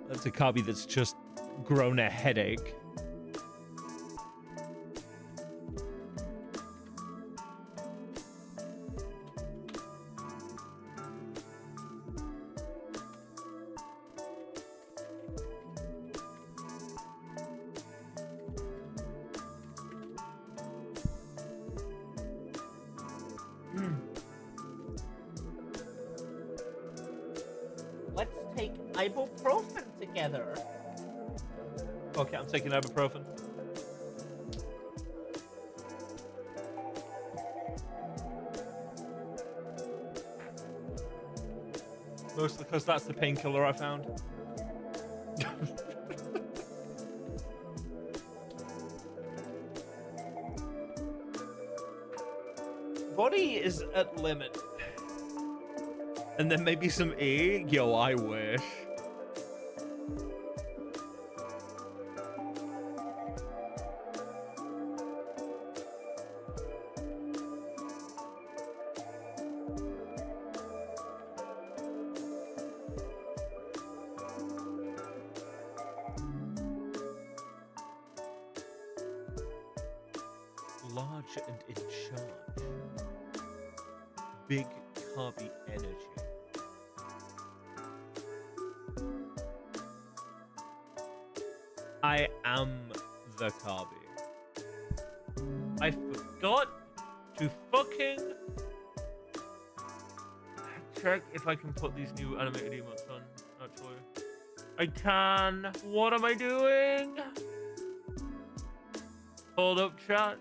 That's a copy that's just grown a headache. Let's take ibuprofen together. Okay, I'm taking ibuprofen. Mostly because that's the painkiller I found. Body is at limit. And then maybe some E? Yo, I wish. Large and in charge. Big carby energy. I am the carby. I forgot to fucking check if I can put these new animated emotes on, actually. I can. What am I doing? Hold up, chat.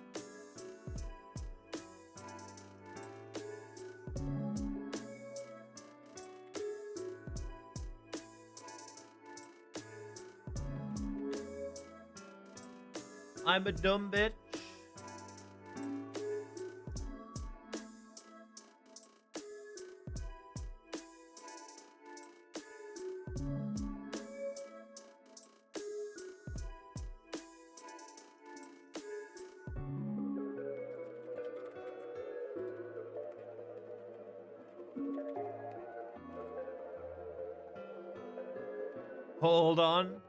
I'm a dumb bitch. Hold on.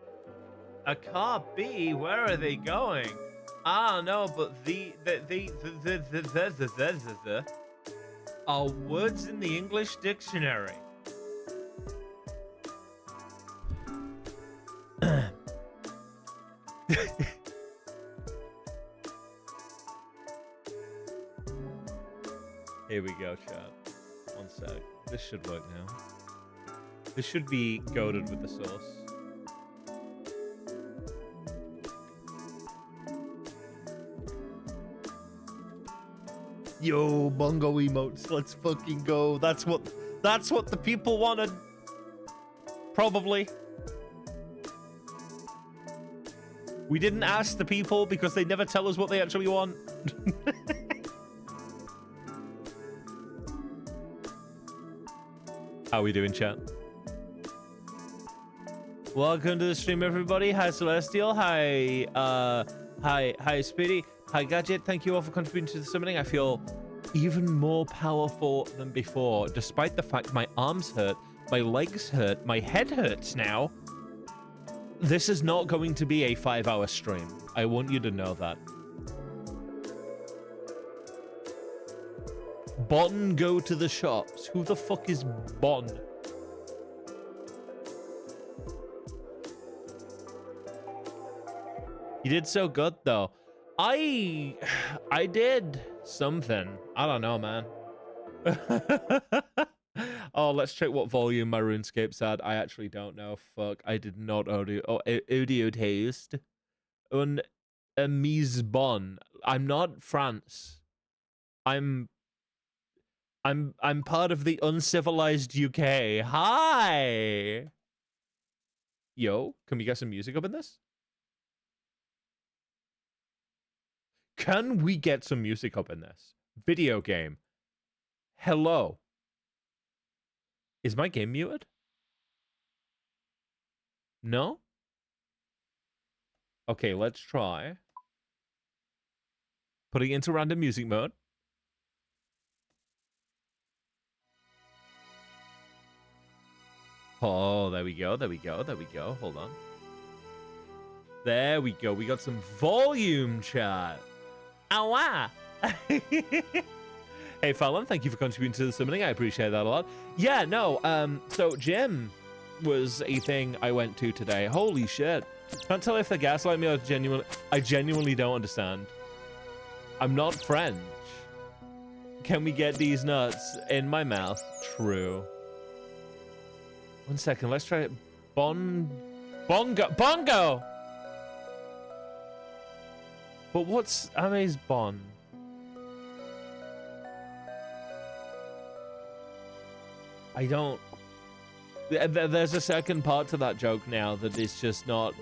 A car B? Where are they going? Ah, no, but the are words in the English dictionary. Here we go, chat. One sec. This should work now. This should be goated with the sauce. Yo, bongo emotes, let's fucking go. That's what the people wanted. Probably. We didn't ask the people because they never tell us what they actually want. How we doing, chat? Welcome to the stream, everybody. Hi, Celestial. Hi, hi, Speedy. Hi, Gadget. Thank you all for contributing to the summoning. I feel even more powerful than before, despite the fact my arms hurt, my legs hurt, my head hurts now. This is not going to be a 5-hour stream. I want you to know that. Bon, go to the shops. Who the fuck is Bon? You did so good, though. I did something. I don't know, man. Oh, let's check what volume my RuneScape's at. I actually don't know. Fuck, I did not audio taste. Un mise bon. I'm not France. I'm part of the uncivilized UK. Hi. Yo, can we get some music up in this? Can we get some music up in this? Video game. Hello. Is my game muted? No? Okay, let's try. Putting it into random music mode. Oh, there we go, there we go, there we go. Hold on. There we go. We got some volume, chat. Ow, ah. Hey, Fallon, thank you for contributing to the summoning. I appreciate that a lot. Yeah, no, so gym was a thing I went to today. Holy shit. Can't tell if they gaslight me or I genuinely don't understand. I'm not French. Can we get these nuts in my mouth? True. 1 second, let's try it. Bongo! Bongo! But what's Ame's Bon? I don't... There's a second part to that joke now that is just not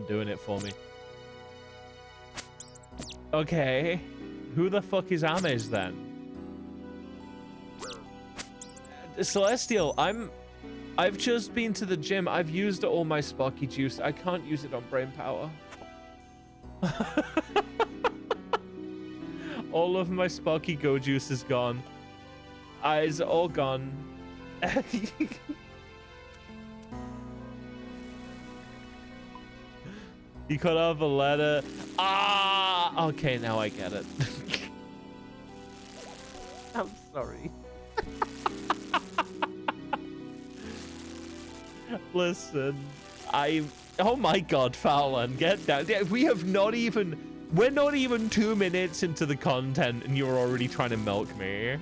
doing it for me. Okay. Who the fuck is Ames then? Celestial, I've just been to the gym. I've used all my Sparky juice. I can't use it on brain power. All of my Sparky Go juice is gone. Eyes all gone. You cut off a letter. Ah! Okay, now I get it. I'm sorry. Listen, oh my god, Fallon, get down. We're not even 2 minutes into the content and you're already trying to milk me.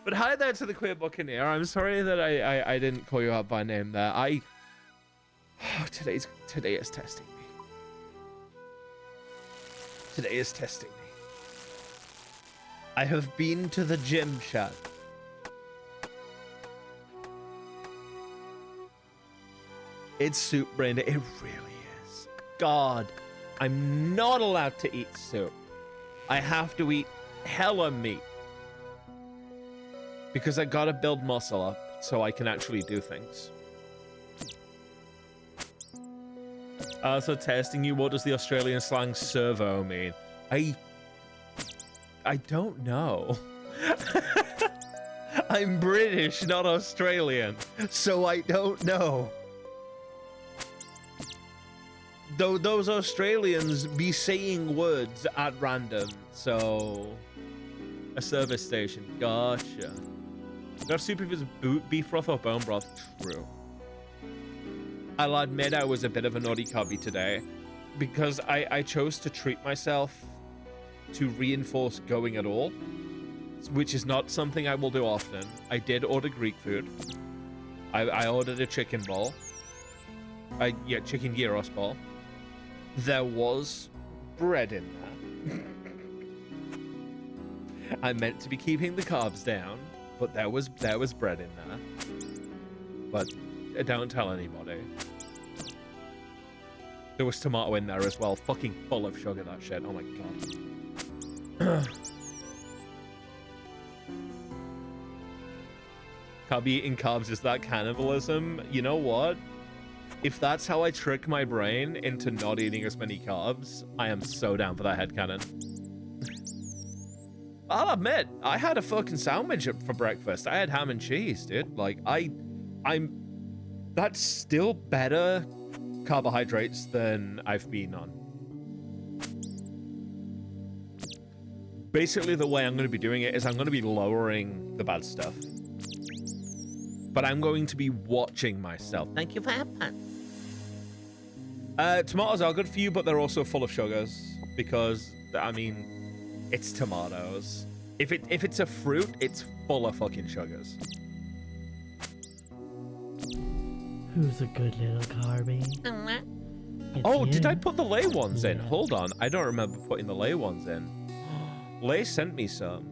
But hi there to the Queer Buccaneer. I'm sorry that I didn't call you out by name there. Today is testing me. Today is testing me. I have been to the gym, chat. It's soup brain. It really is. God, I'm not allowed to eat soup. I have to eat hella meat. Because I gotta build muscle up so I can actually do things. So testing you, what does the Australian slang servo mean? I don't know. I'm British, not Australian, so I don't know. Though those Australians be saying words at random, so a service station. Gotcha. Do I have soup if it's beef broth or bone broth? True. I'll admit I was a bit of a naughty cubby today because I chose to treat myself to reinforce going at all, which is not something I will do often. I did order Greek food. I ordered a chicken bowl. Yeah, chicken gyros bowl. There was bread in there. I meant to be keeping the carbs down, but there was bread in there. But don't tell anybody. There was tomato in there as well. Fucking full of sugar, that shit. Oh my god. Cub eating carbs, is that cannibalism? You know what? If that's how I trick my brain into not eating as many carbs, I am so down for that headcanon. I'll admit, I had a fucking sandwich for breakfast. I had ham and cheese, dude. Like, that's still better carbohydrates than I've been on. Basically, the way I'm going to be doing it is I'm going to be lowering the bad stuff. But I'm going to be watching myself. Thank you for that. Tomatoes are good for you, but they're also full of sugars because, I mean, it's tomatoes. If it's a fruit, it's full of fucking sugars. Who's a good little Carby? Oh, did I put the lay ones in? Hold on, I don't remember putting the lay ones in. Lay sent me some.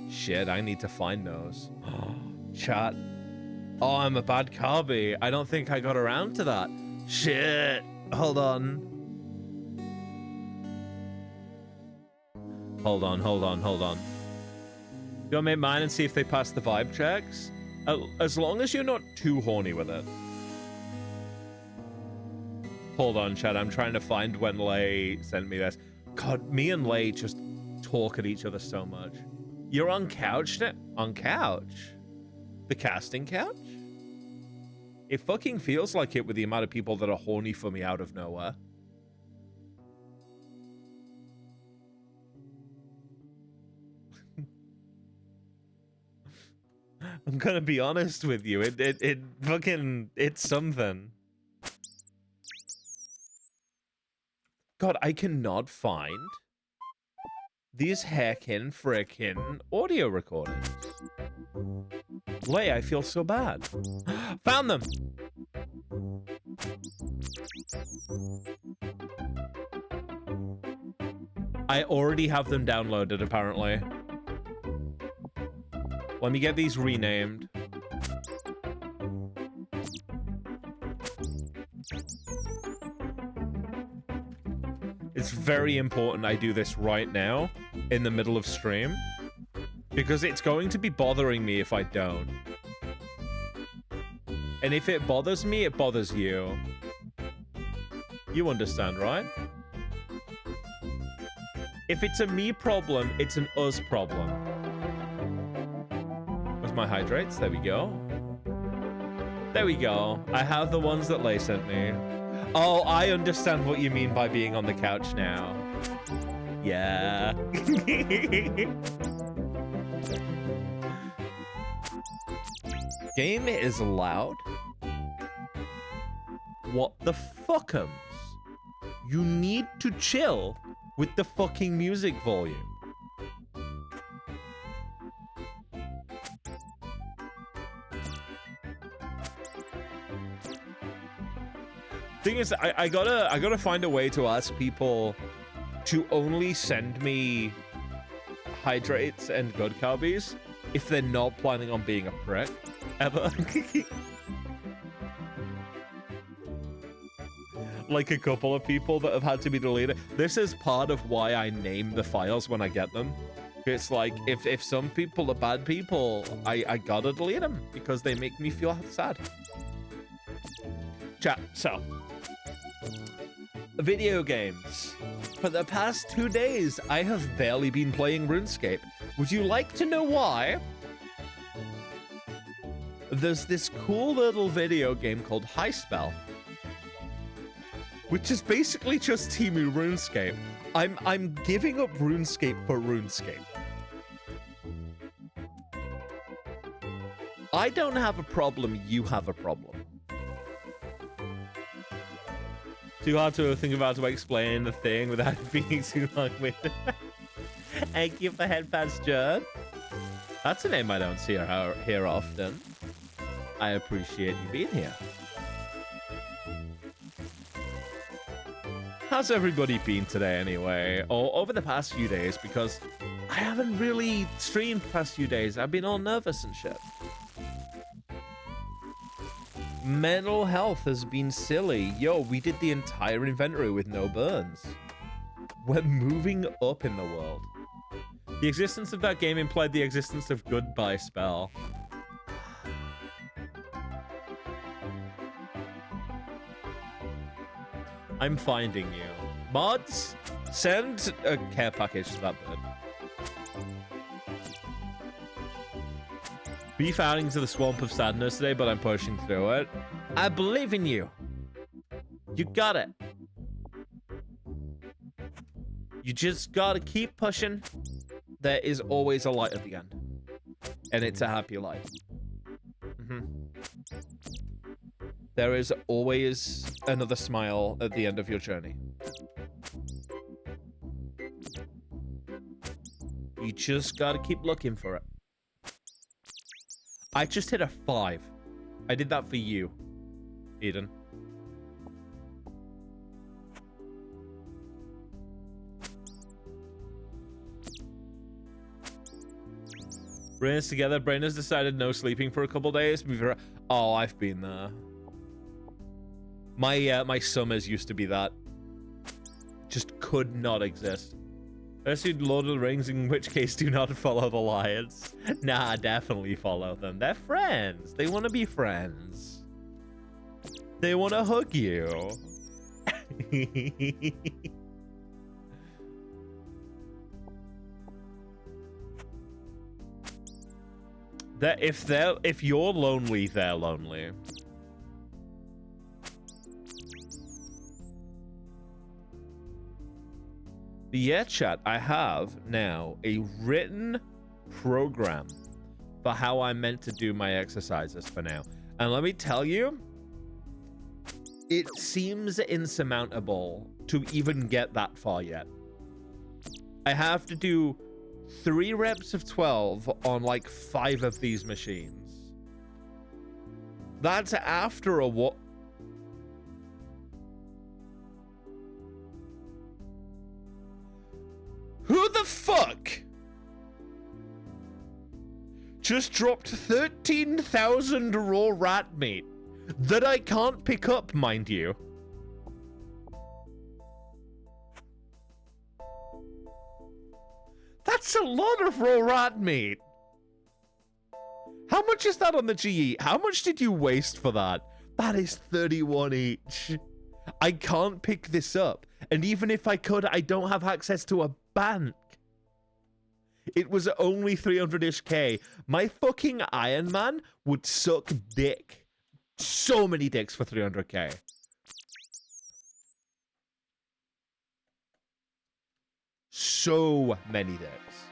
Shit, I need to find those. Chat. Oh, I'm a bad Carby. I don't think I got around to that. Shit. Hold on. Hold on. Go make mine and see if they pass the vibe checks. As long as you're not too horny with it. Hold on, chat. I'm trying to find when Lay sent me this. God, me and Lay just talk at each other so much. You're on couch now? On couch? The casting couch? It fucking feels like it with the amount of people that are horny for me out of nowhere. I'm gonna be honest with you. It's something. God, I cannot find these heckin' frickin' audio recordings. Lay, I feel so bad. Found them! I already have them downloaded, apparently. Let me get these renamed. It's very important I do this right now, in the middle of stream, because it's going to be bothering me if I don't. And if it bothers me, it bothers you. You understand, right? If it's a me problem, it's an us problem. Where's my hydrates? There we go. There we go. I have the ones that Lay sent me. Oh, I understand what you mean by being on the couch now. Yeah. Game is loud? What the fuckums? You need to chill with the fucking music volume. Thing is, I gotta find a way to ask people to only send me hydrates and good carbies if they're not planning on being a prick ever. Like a couple of people that have had to be deleted. This is part of why I name the files when I get them. It's like, if some people are bad people, I gotta delete them because they make me feel sad. Chat, so video games. For the past 2 days, I have barely been playing RuneScape. Would you like to know why? There's this cool little video game called High Spell, which is basically just Timu RuneScape. I'm giving up RuneScape for RuneScape. I don't have a problem, you have a problem. Too hard to think about to explain the thing without being too long-winded. Thank you for headpads, John. That's a name I don't see or hear often. I appreciate you being here. How's everybody been today anyway? Or over the past few days, because I haven't really streamed the past few days. I've been all nervous and shit. Mental health has been silly. Yo, we did the entire inventory with no burns. We're moving up in the world. The existence of that game implied the existence of Goodbye Spell. I'm finding you. Mods, send a care package to that bird. Beef outing to the swamp of sadness today, but I'm pushing through it. I believe in you. You got it. You just gotta keep pushing. There is always a light at the end. And it's a happy light. There is always another smile at the end of your journey. You just gotta keep looking for it. I just hit a 5. I did that for you, Eden. Brain is together. Brain has decided no sleeping for a couple days. Oh, I've been there. My summers used to be that. Just could not exist. Unless you'd Lord of the Rings, in which case do not follow the Lions. Nah, definitely follow them. They're friends. They want to be friends. They want to hug you. If you're lonely, they're lonely. But yeah, chat, I have now a written program for how I'm meant to do my exercises for now. And let me tell you, it seems insurmountable to even get that far yet. I have to do 3 reps of 12 on like 5 of these machines. That's after a what? Who the fuck just dropped 13,000 raw rat meat that I can't pick up, mind you? That's a lot of raw rat meat. How much is that on the GE? How much did you waste for that? That is 31 each. I can't pick this up. And even if I could, I don't have access to a bank. It was only 300-ish K. My fucking Iron Man would suck dick. So many dicks for 300K. So many dicks.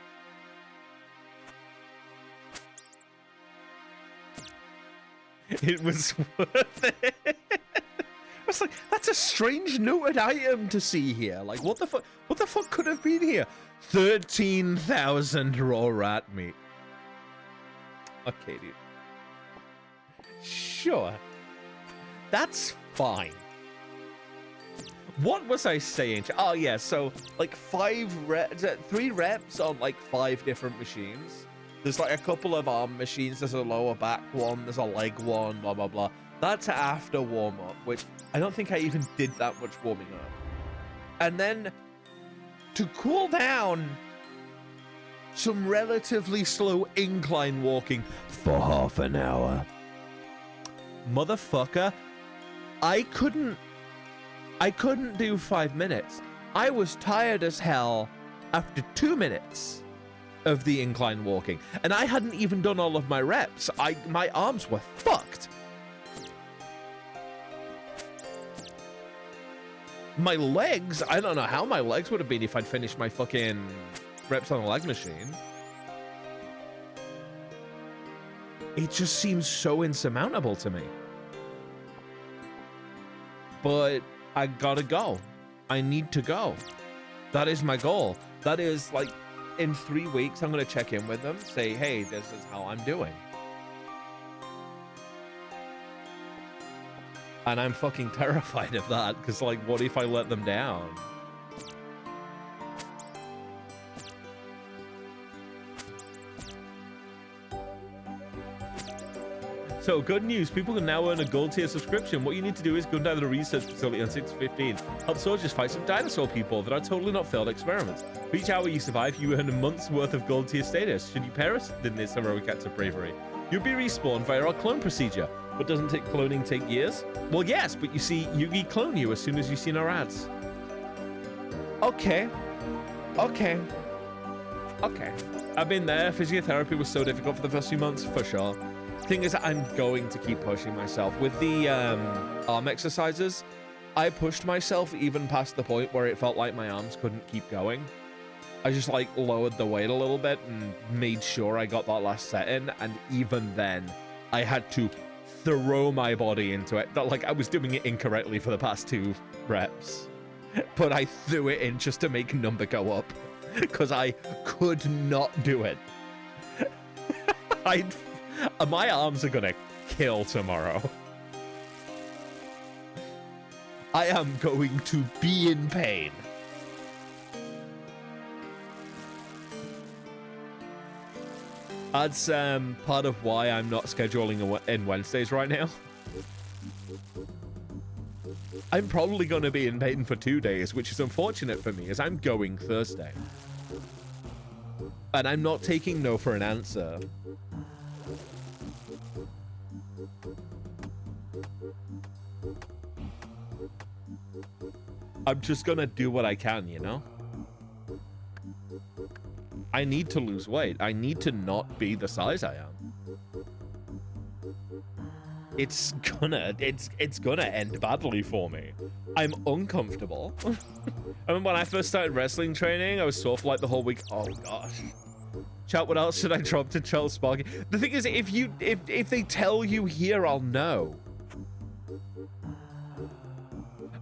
It was worth it. I was like, that's a strange noted item to see here. Like, what the fuck? What the fuck could have been here? 13,000 raw rat meat. Okay, dude. Sure. That's fine. What was I saying? Oh, yeah, so, like, 3 reps on, like, 5 different machines. There's, like, a couple of arm machines. There's a lower back one. There's a leg one, blah, blah, blah. That's after warm-up, which I don't think I even did that much warming up. And then, to cool down, some relatively slow incline walking for half an hour. Motherfucker, I couldn't I couldn't do 5 minutes. I was tired as hell after 2 minutes of the incline walking. And I hadn't even done all of my reps. My arms were fucked. My legs, I don't know how my legs would have been if I'd finished my fucking reps on a leg machine. It just seems so insurmountable to me. But I gotta go. I need to go. That is my goal. That is like, in 3 weeks, I'm gonna check in with them, say, hey, this is how I'm doing. And I'm fucking terrified of that, because, like, what if I let them down? So, good news, people can now earn a gold tier subscription. What you need to do is go down to the research facility on 615. Help soldiers fight some dinosaur people that are totally not failed experiments. For each hour you survive, you earn a month's worth of gold tier status. Should you perish in this heroic act of bravery, you'll be respawned via our clone procedure. But doesn't cloning take years? Well, yes, but you see, Yugi clone you as soon as you've seen our ads. Okay. Okay. Okay. I've been there. Physiotherapy was so difficult for the first few months, for sure. Thing is, I'm going to keep pushing myself. With the arm exercises, I pushed myself even past the point where it felt like my arms couldn't keep going. I just, like, lowered the weight a little bit and made sure I got that last set in, and even then, I had to throw my body into it. Like, I was doing it incorrectly for the past 2 reps, but I threw it in just to make number go up because I could not do it. My arms are gonna kill tomorrow. I am going to be in pain. That's part of why I'm not scheduling in Wednesdays right now. I'm probably going to be in pain for 2 days, which is unfortunate for me, as I'm going Thursday. And I'm not taking no for an answer. I'm just going to do what I can, you know? I need to lose weight. I need to not be the size I am. It's gonna end badly for me. I'm uncomfortable. I mean, when I first started wrestling training, I was sore for like the whole week. Oh gosh. Chat, what else should I drop to tell Sparky? The thing is, if they tell you here, I'll know.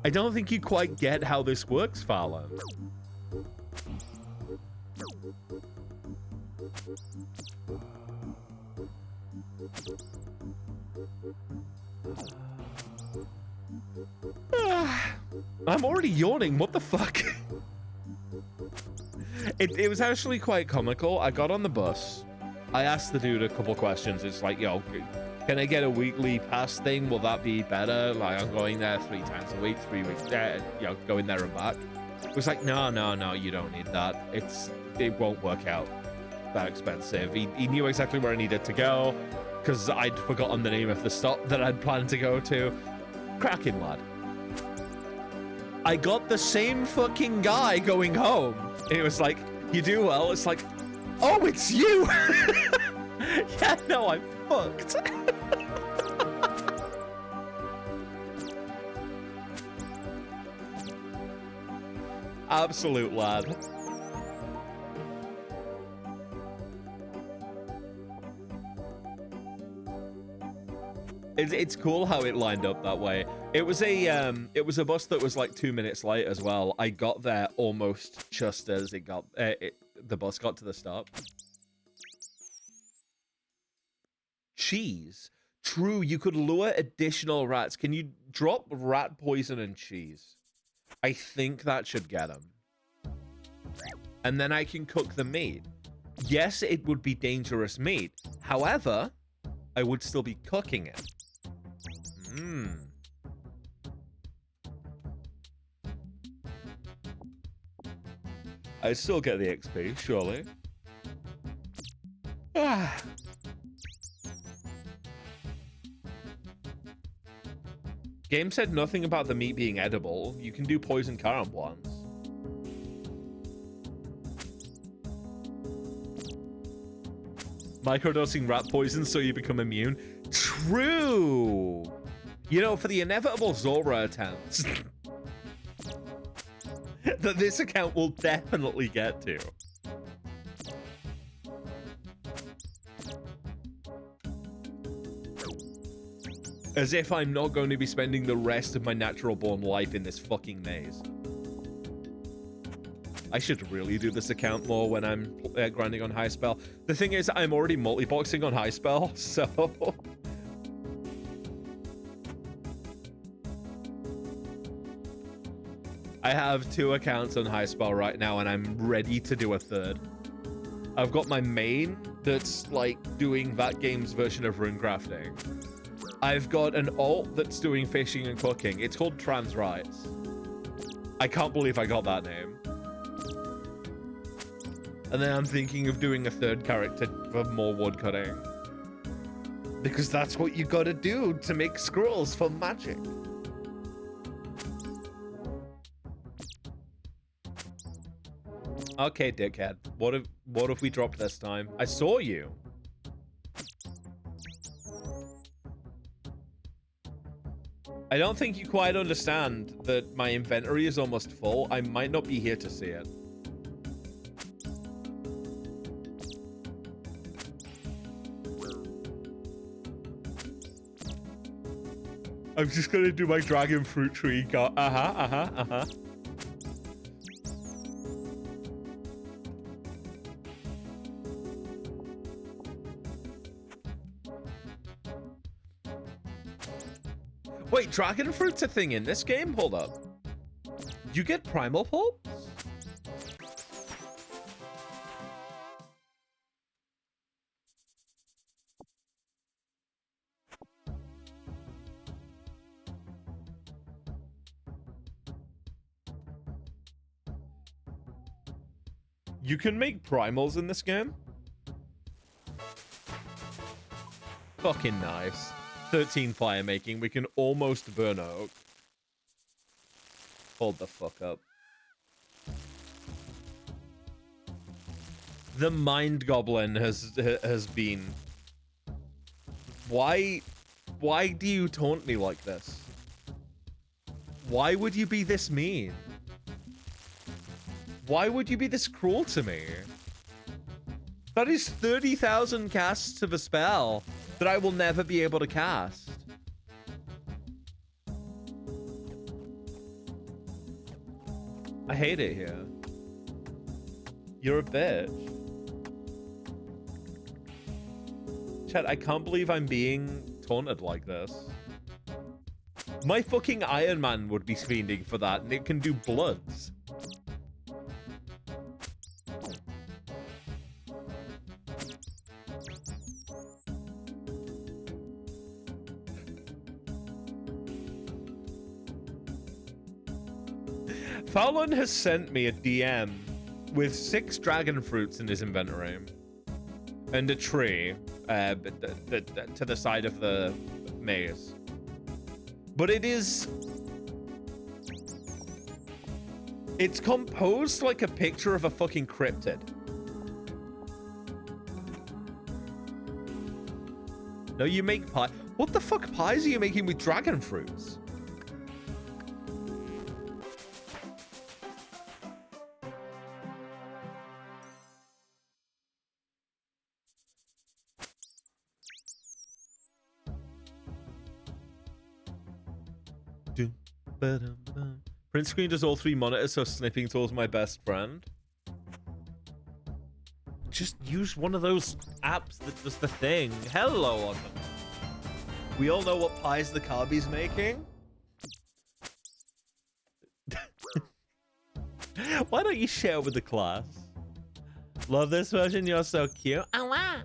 I don't think you quite get how this works, Fallon. I'm already yawning. What the fuck? It was actually quite comical. I got on the bus. I asked the dude a couple questions. It's like, yo, can I get a weekly pass thing? Will that be better? Like, I'm going there 3 times a week, 3 weeks, going there and back. It was like, no, you don't need that. It won't work out that expensive. He knew exactly where I needed to go because I'd forgotten the name of the stop that I'd planned to go to. Cracking lad. I got the same fucking guy going home. It was like, you do well. It's like, oh, it's you. Yeah, no, I'm fucked. Absolute lad. It's cool how it lined up that way. It was a bus that was like 2 minutes late as well. I got there almost just as the bus got to the stop. Cheese. True, you could lure additional rats. Can you drop rat poison and cheese? I think that should get them. And then I can cook the meat. Yes, it would be dangerous meat. However, I would still be cooking it. I still get the XP, surely. Game said nothing about the meat being edible. You can do poison carom plants. Microdosing rat poison so you become immune. True. You know, for the inevitable Zora attempts that this account will definitely get to. As if I'm not going to be spending the rest of my natural born life in this fucking maze. I should really do this account more when I'm grinding on high spell. The thing is, I'm already multi-boxing on high spell, so... I have 2 accounts on high spell right now, and I'm ready to do a 3rd. I've got my main that's, like, doing that game's version of rune crafting. I've got an alt that's doing fishing and cooking. It's called Trans Rights. I can't believe I got that name. And then I'm thinking of doing a 3rd character for more woodcutting. Because that's what you gotta do to make scrolls for magic. Okay, dickhead. What if we dropped this time? I saw you. I don't think you quite understand that my inventory is almost full. I might not be here to see it. I'm just gonna do my dragon fruit tree. Uh-huh. Wait, dragon fruit's a thing in this game? Hold up. You get primal pulps? You can make primals in this game? Fucking nice. 13 fire making. We can almost burn oak. Hold the fuck up. The mind goblin has been. Why do you taunt me like this? Why would you be this mean? Why would you be this cruel to me? That is 30,000 casts of a spell that I will never be able to cast. I hate it here. You're a bitch. Chat, I can't believe I'm being taunted like this. My fucking Iron Man would be fiending for that, and it can do bloods. Fallon has sent me a DM with 6 dragon fruits in his inventory and a tree to the side of the maze. But it's composed like a picture of a fucking cryptid. No, you make pie. What the fuck pies are you making with dragon fruits? Print screen does all 3 monitors, so snipping tool's my best friend. Just use one of those apps that does the thing. Hello, Autumn. We all know what pies the Carby's making. Why don't you share with the class? Love this version, you're so cute. Oh, wow.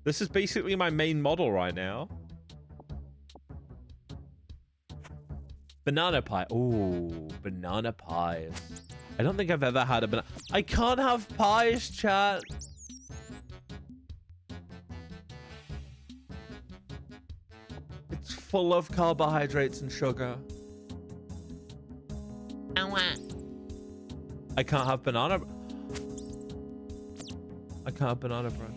This is basically my main model right now. Banana pie. Ooh, banana pies. I don't think I've ever had a banana. I can't have pies, chat. It's just full of carbohydrates and sugar. I can't have banana. I can't have banana bread.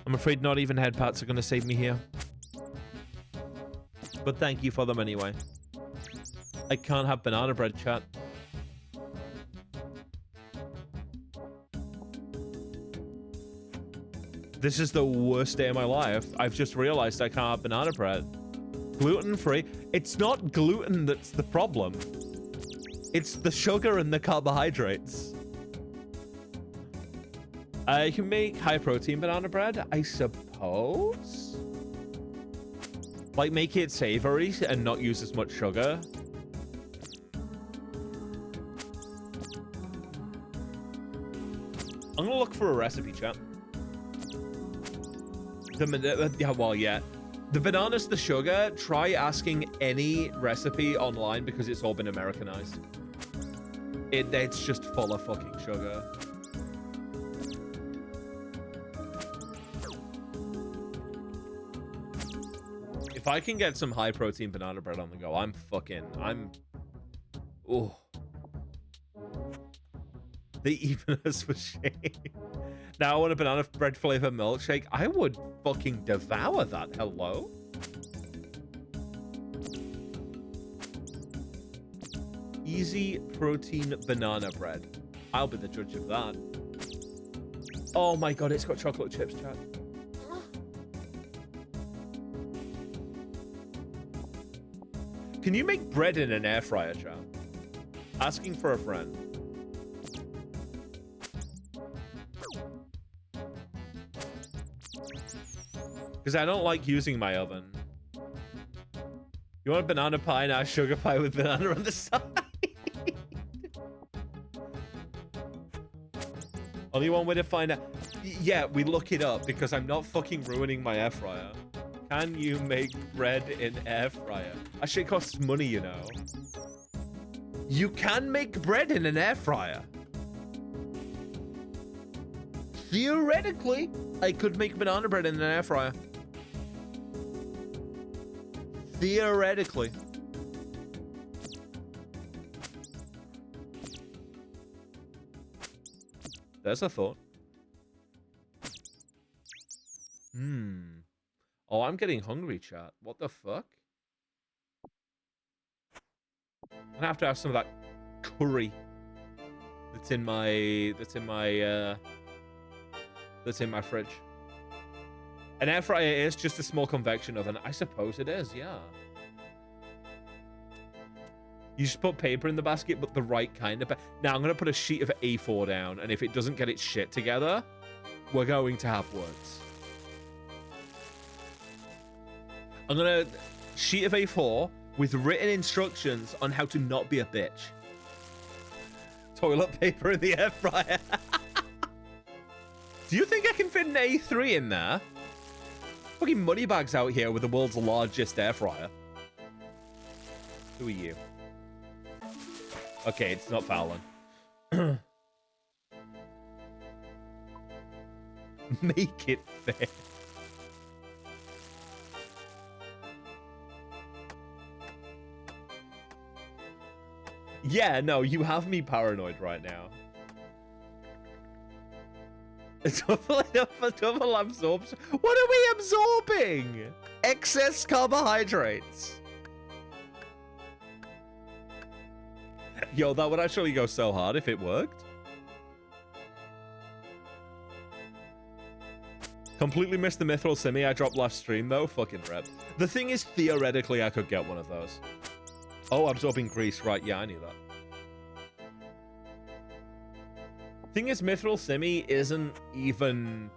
I'm afraid not even head pats are going to save me here. But thank you for them anyway. I can't have banana bread, chat. This is the worst day of my life. I've just realized I can't have banana bread. Gluten-free. It's not gluten that's the problem. It's the sugar and the carbohydrates. You can make high-protein banana bread, I suppose? Like, make it savory and not use as much sugar. I'm gonna look for a recipe, chat. Yeah. The bananas, the sugar, try asking any recipe online because it's all been Americanized. It's just full of fucking sugar. If I can get some high protein banana bread on the go, oh. They even us for shame. Now I want a banana bread flavor milkshake. I would fucking devour that. Hello? Easy protein banana bread. I'll be the judge of that. Oh my god, it's got chocolate chips, chat. Can you make bread in an air fryer, chat? Asking for a friend. Because I don't like using my oven. You want a banana pie? Now sugar pie with banana on the side. Only one way to find out. Yeah, we look it up because I'm not fucking ruining my air fryer. Can you make bread in air fryer? That shit costs money, you know. You can make bread in an air fryer. Theoretically, I could make banana bread in an air fryer. Theoretically. There's a thought. Oh, I'm getting hungry, chat. What the fuck? I'm gonna have to have some of that curry that's in my fridge. An air fryer is just a small convection oven. I suppose it is, yeah. You just put paper in the basket, but the right kind of... Now, I'm going to put a sheet of A4 down, and if it doesn't get its shit together, we're going to have words. I'm going to... Sheet of A4 with written instructions on how to not be a bitch. Toilet paper in the air fryer. Do you think I can fit an A3 in there? Fucking moneybags out here with the world's largest air fryer. Who are you? Okay, it's not Fallon. Make it fair. Yeah, no, you have me paranoid right now. Double absorption. What are we absorbing? Excess carbohydrates. Yo, that would actually go so hard if it worked. Completely missed the mithril simi I dropped last stream, though. Fucking rep. The thing is, theoretically, I could get one of those. Oh, absorbing grease. Right, yeah, I knew that. Thing is, mithril simi isn't even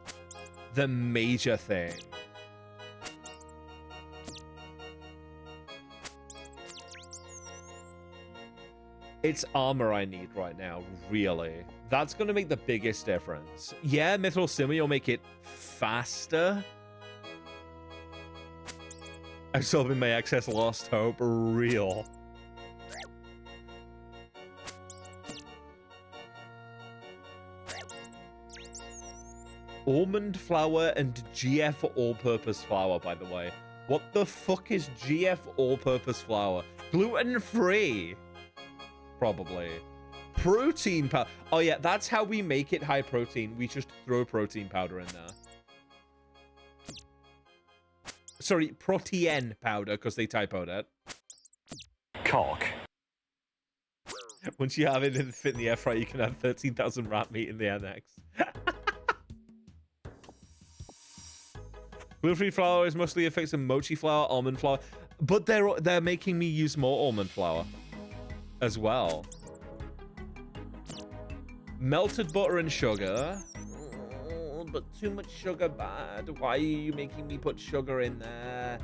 the major thing. It's armor I need right now, really. That's going to make the biggest difference. Yeah, mithril simi will make it faster. Absorbing my excess lost hope. Real. almond flour and GF all-purpose flour, by the way. What the fuck is GF all-purpose flour? Gluten-free. Probably. Protein powder. Oh, yeah, that's how we make it high protein. We just throw protein powder in there. Sorry, protein powder, because they typoed it. Cock. Once you have it and fit in the air fryer, you can have 13,000 rat meat in the NX. Gluten-free flour is mostly affects of mochi flour, almond flour, but they're making me use more almond flour as well. Melted butter and sugar. Oh, but too much sugar bad. Why are you making me put sugar in there?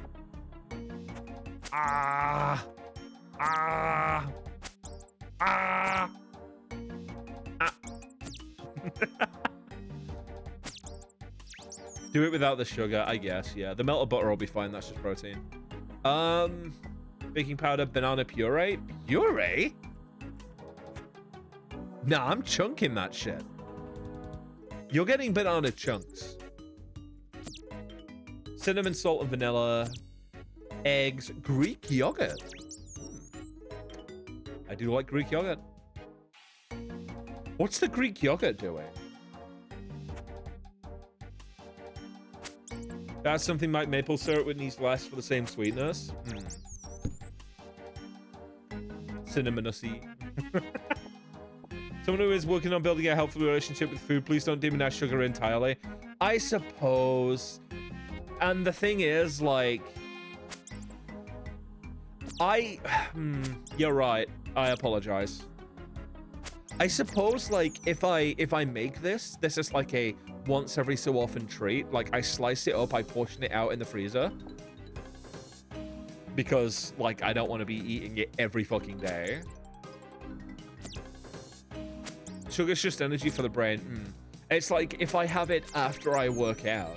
Ah! Ah! Ah! Ah! Do it without the sugar, I guess. Yeah, the melted butter will be fine. That's just protein. Baking powder, banana puree. Puree? Nah, I'm chunking that shit. You're getting banana chunks. Cinnamon, salt, and vanilla. Eggs. Greek yogurt. I do like Greek yogurt. What's the Greek yogurt doing? That's something like maple syrup with needs less for the same sweetness. Cinnamon-y. Someone who is working on building a healthy relationship with food, please don't demonize sugar entirely. I suppose. And the thing is, like, you're right. I apologize. I suppose, like, if I make this is like a once every so often treat. Like, I slice it up, I portion it out in the freezer. Because, like, I don't want to be eating it every fucking day. Sugar's just energy for the brain. It's like if I have it after I work out,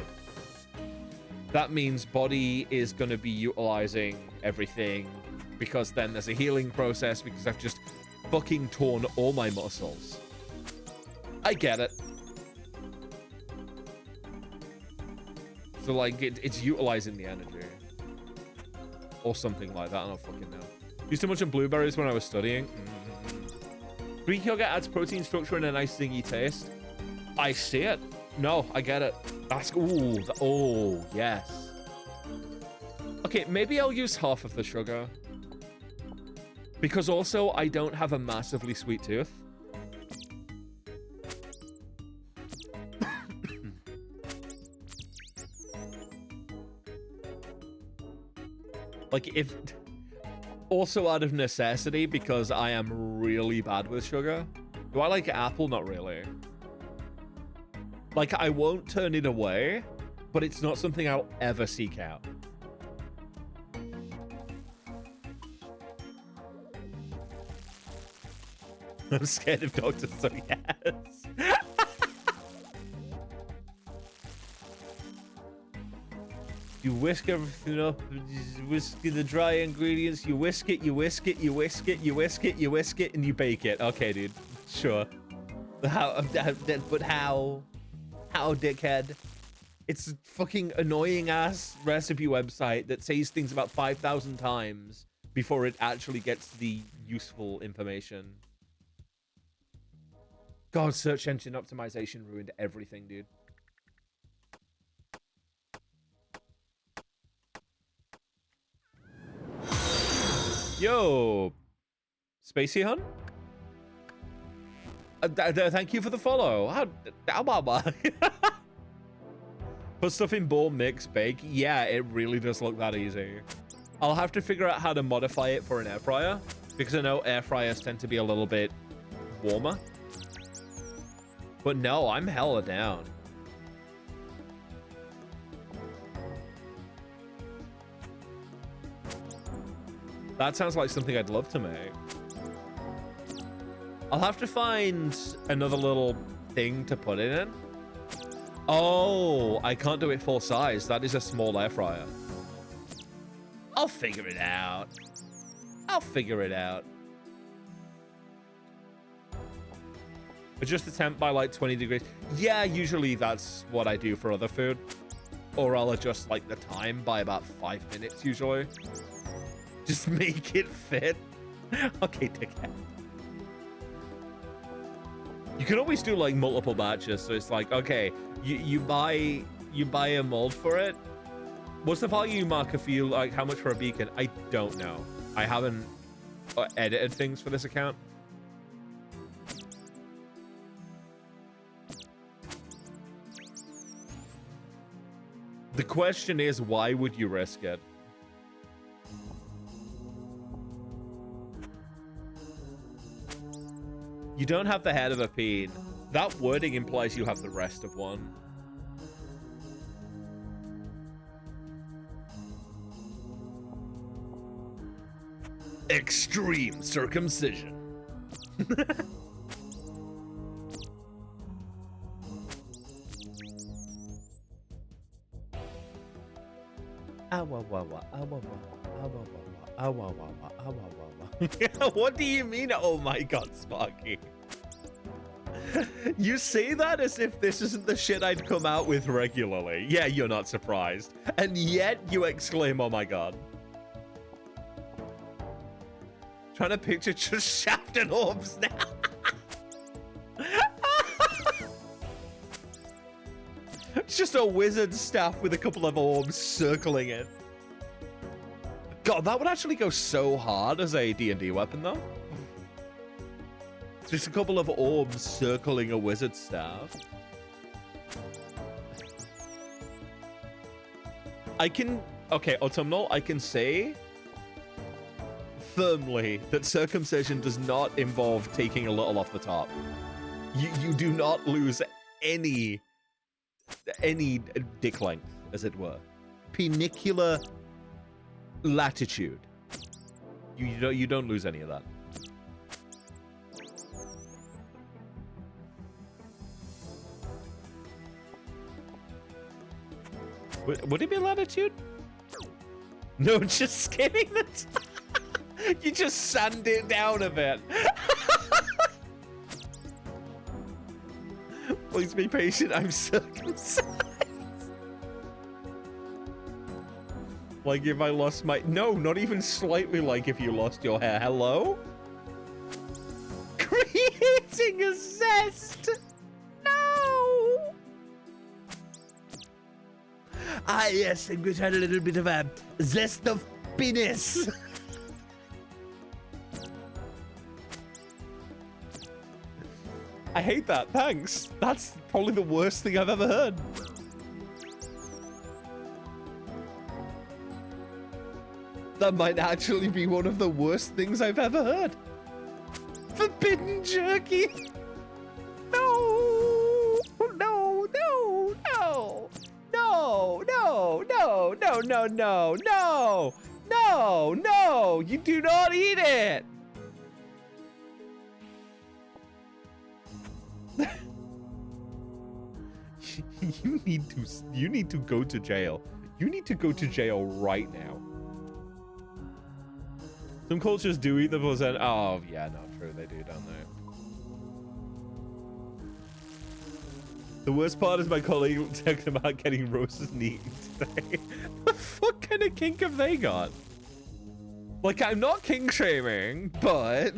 that means body is going to be utilizing everything, because then there's a healing process because I've just fucking torn all my muscles. I get it. So, like, it's utilizing the energy. Or something like that. I don't fucking know. Used too much of blueberries when I was studying. Greek yogurt adds protein structure and a nice zingy taste. I see it. No, I get it. That's... Ooh. Oh, yes. Okay, maybe I'll use half of the sugar. Because also, I don't have a massively sweet tooth. Like, if... Also out of necessity, because I am really bad with sugar. Do I like apple? Not really. Like, I won't turn it away, but it's not something I'll ever seek out. I'm scared of doctors, so yes. You whisk everything up, whisk the dry ingredients, you whisk it, you whisk it, you whisk it, you whisk it, you whisk it, and you bake it. Okay, dude. Sure. How, but how? How, dickhead? It's a fucking annoying-ass recipe website that says things about 5,000 times before it actually gets the useful information. God, search engine optimization ruined everything, dude. Yo, Spacey Hunt? Thank you for the follow. Put stuff in bowl, mix, bake. Yeah, it really does look that easy. I'll have to figure out how to modify it for an air fryer, because I know air fryers tend to be a little bit warmer. But no, I'm hella down. That sounds like something I'd love to make. I'll have to find another little thing to put it in. Oh, I can't do it full size. That is a small air fryer. I'll figure it out. I'll figure it out. Adjust the temp by like 20 degrees. Yeah, usually that's what I do for other food. Or I'll adjust like the time by about 5 minutes usually. Just make it fit. Okay, dickhead. You can always do like multiple batches. So it's like, okay, you buy a mold for it. What's the value marker for you? Like how much for a beacon? I don't know. I haven't edited things for this account. The question is, why would you risk it? You don't have the head of a peen. That wording implies you have the rest of one. Extreme circumcision. What do you mean, oh my god, Sparky? You say that as if this isn't the shit I'd come out with regularly. Yeah, you're not surprised. And yet you exclaim, oh my god. Trying to picture just shaft and orbs now. It's just a wizard staff with a couple of orbs circling it. God, that would actually go so hard as a D&D weapon, though. Just a couple of orbs circling a wizard staff. Okay, Autumnal, I can say firmly that circumcision does not involve taking a little off the top. You do not lose any dick length, as it were. Penicular latitude. You don't lose any of that. Would it be latitude? No, just skimming the top. You just sand it down a bit. Please be patient, I'm circumcised. Like if I lost my... No, not even slightly like if you lost your hair. Hello? Creating a zest! No! Ah, yes, I'm going to add a little bit of a zest of penis. I hate that, thanks. That's probably the worst thing I've ever heard. That might actually be one of the worst things I've ever heard. Forbidden jerky. No, no, no, no, no, no, no, no, no, no, no, no, no, you do not eat it. You need to go to jail. You need to go to jail right now. Some cultures do eat the placenta. Oh, yeah, no, true. They do, don't they? The worst part is my colleague talking about getting roses and eating today. What the fuck kind of kink have they got? Like, I'm not kink shaming, but...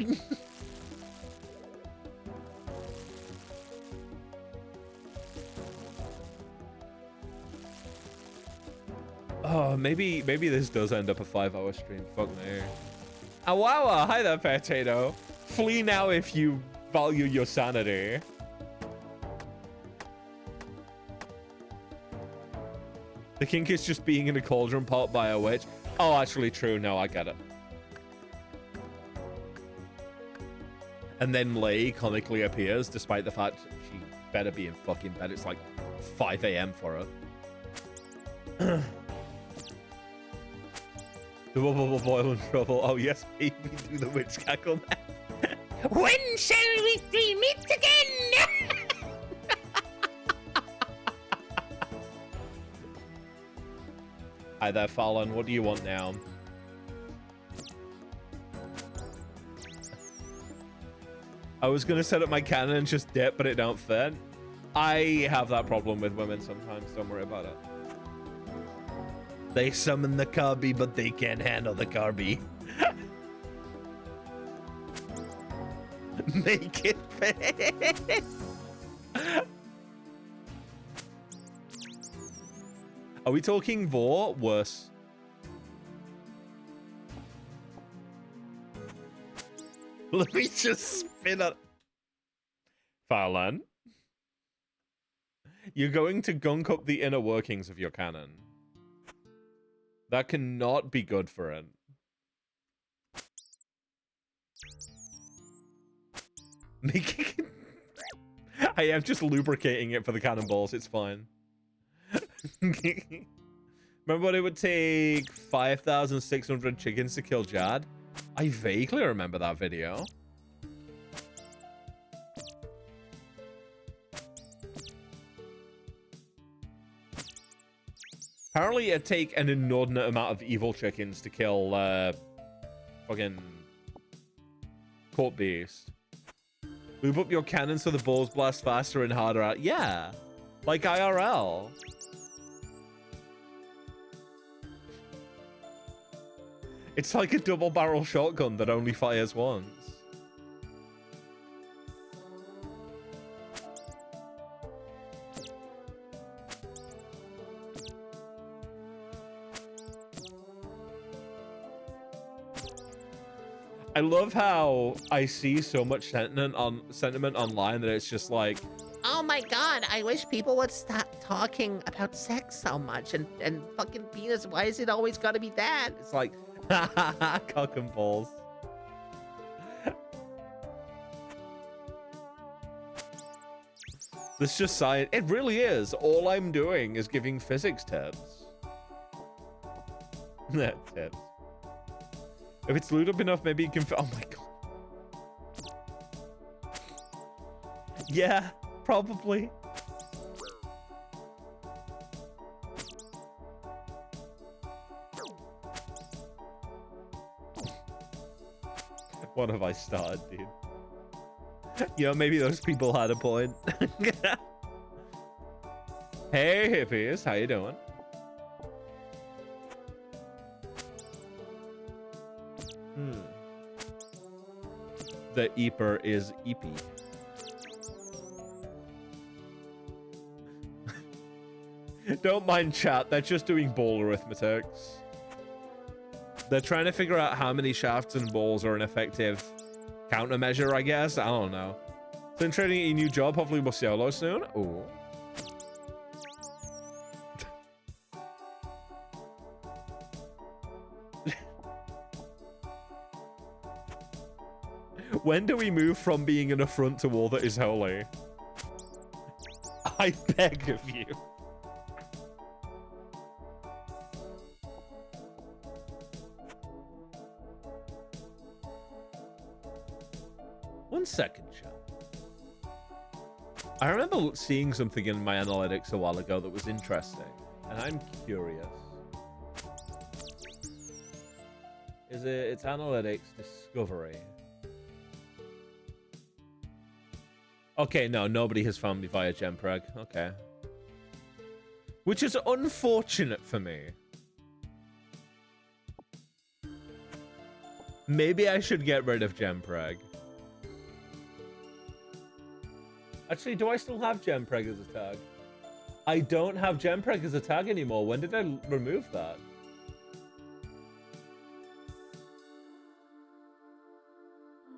Oh, maybe this does end up a 5-hour stream. Fuck me. Awawa, hi there, potato. Flee now if you value your sanity. The kink is just being in a cauldron pot by a witch. Oh, actually true. No, I get it. And then Lei comically appears despite the fact she better be in fucking bed. It's like 5 a.m. for her. The boil and trouble. Oh yes, baby, do the witch cackle. When shall we three meet again? Hi there, Fallon. What do you want now? I was gonna set up my cannon and just dip, but it don't fit. I have that problem with women sometimes. Don't worry about it. They summon the Carby, but they can't handle the Carby. Make it fit. Are we talking vor? Worse. Let me just spin it. Farland. You're going to gunk up the inner workings of your cannon. That cannot be good for it. Making it... I am just lubricating it for the cannonballs. It's fine. Remember what it would take 5,600 chickens to kill Jad? I vaguely remember that video. Apparently it'd take an inordinate amount of evil chickens to kill fucking Court Beast. Lube up your cannon so the balls blast faster and harder out. Yeah, like IRL. It's like a double barrel shotgun that only fires once. I love how I see so much sentiment online that it's just like, Oh my god, I wish people would stop talking about sex so much and fucking penis. Why is it always gotta be that? it's like, cock and balls. This just science. It really is. All I'm doing is giving physics tips. Tips. If it's lubed up enough, maybe you can. Oh my god. Yeah, probably. What have I started, dude? You know, maybe those people had a point. Hey, hippies, how you doing? The Eeper is Eepy. Don't mind chat, they're just doing ball arithmetics. They're trying to figure out how many shafts and balls are an effective countermeasure, I guess. I don't know. So in trading a new job, hopefully we'll solo soon. Ooh. When do we move from being an affront to all that is holy? I beg of you. One second, chat. I remember seeing something in my analytics a while ago that was interesting, and I'm curious. Is it? It's analytics discovery. Okay, no, nobody has found me via Gempreg. Okay. Which is unfortunate for me. Maybe I should get rid of Gempreg. Actually, do I still have Gempreg as a tag? I don't have Gempreg as a tag anymore. When did I remove that?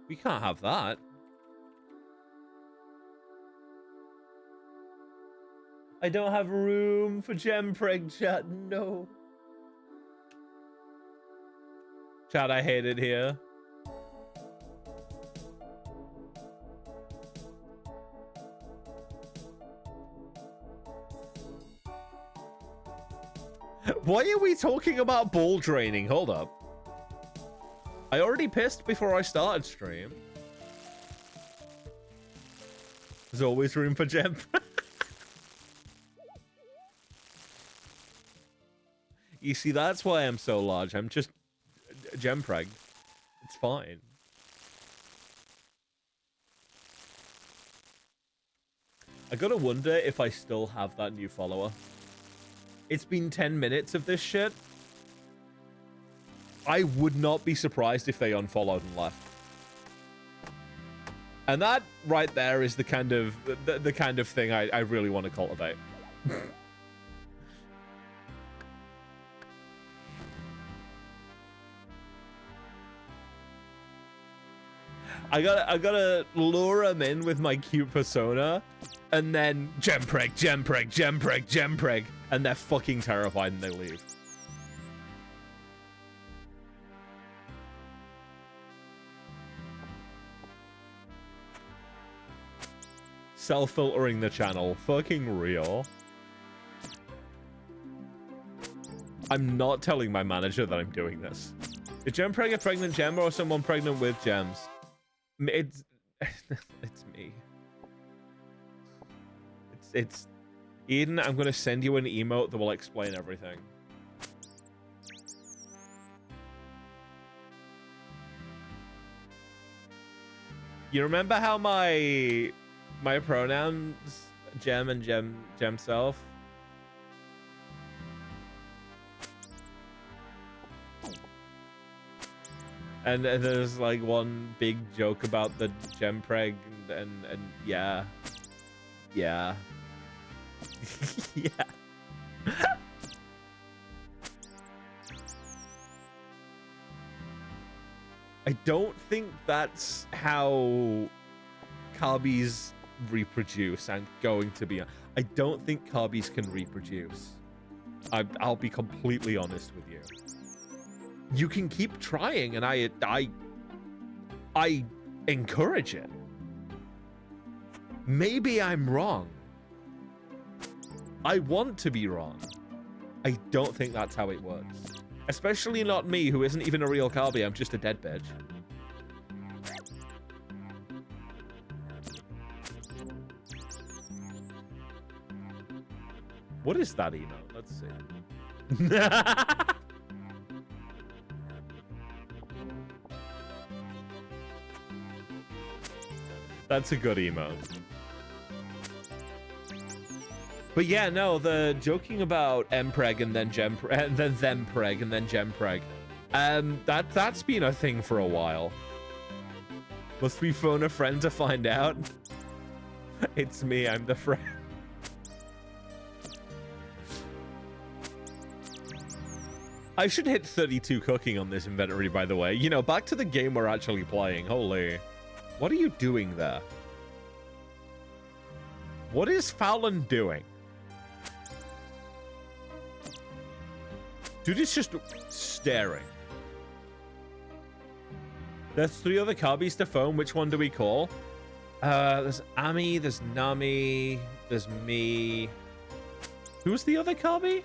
We can't have that. I don't have room for Gempreg, chat. No. Chat, I hate it here. Why are we talking about ball draining? Hold up. I already pissed before I started stream. There's always room for Gempreg. You see, that's why I'm so large. I'm just Gempreg. It's fine. I gotta wonder if I still have that new follower. It's been 10 minutes of this shit. I would not be surprised if they unfollowed and left. And that right there is the kind of thing I really want to cultivate. I gotta lure them in with my cute persona, and then gempreg, gempreg, gempreg, gempreg, and they're fucking terrified and they leave. Self-filtering the channel. Fucking real. I'm not telling my manager that I'm doing this. Is Gempreg a pregnant gem or someone pregnant with gems? It's me. It's Eden, I'm gonna send you an emote that will explain everything. You remember how my pronouns gem and gem self? And there's like one big joke about the gempreg and yeah. Yeah. Yeah. I don't think that's how carbies reproduce. I'm going to be... I don't think carbies can reproduce. I'll be completely honest with you. You can keep trying, and I encourage it. Maybe I'm wrong. I want to be wrong. I don't think that's how it works. Especially not me, who isn't even a real Carby. I'm just a dead bitch. What is that email? Let's see. That's a good emote. But yeah, no, the joking about mpreg and then gempreg and then thempreg and then gempreg. That's been a thing for a while. Must we phone a friend to find out? It's me, I'm the friend. I should hit 32 cooking on this inventory, by the way. You know, back to the game we're actually playing. Holy. What are you doing there? What is Fallon doing? Dude is just staring. There's 3 other Carbies to phone. Which one do we call? There's Ami, there's Nami, there's me. Who's the other Carby?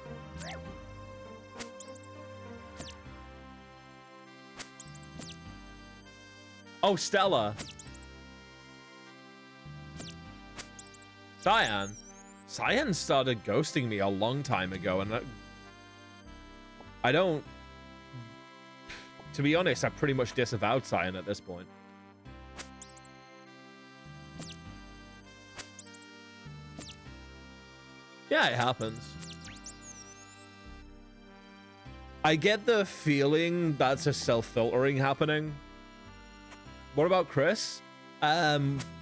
Oh, Stella. Cyan. Cyan started ghosting me a long time ago, and I don't... To be honest, I pretty much disavowed Cyan at this point. Yeah, it happens. I get the feeling that's a self-filtering happening. What about Chris?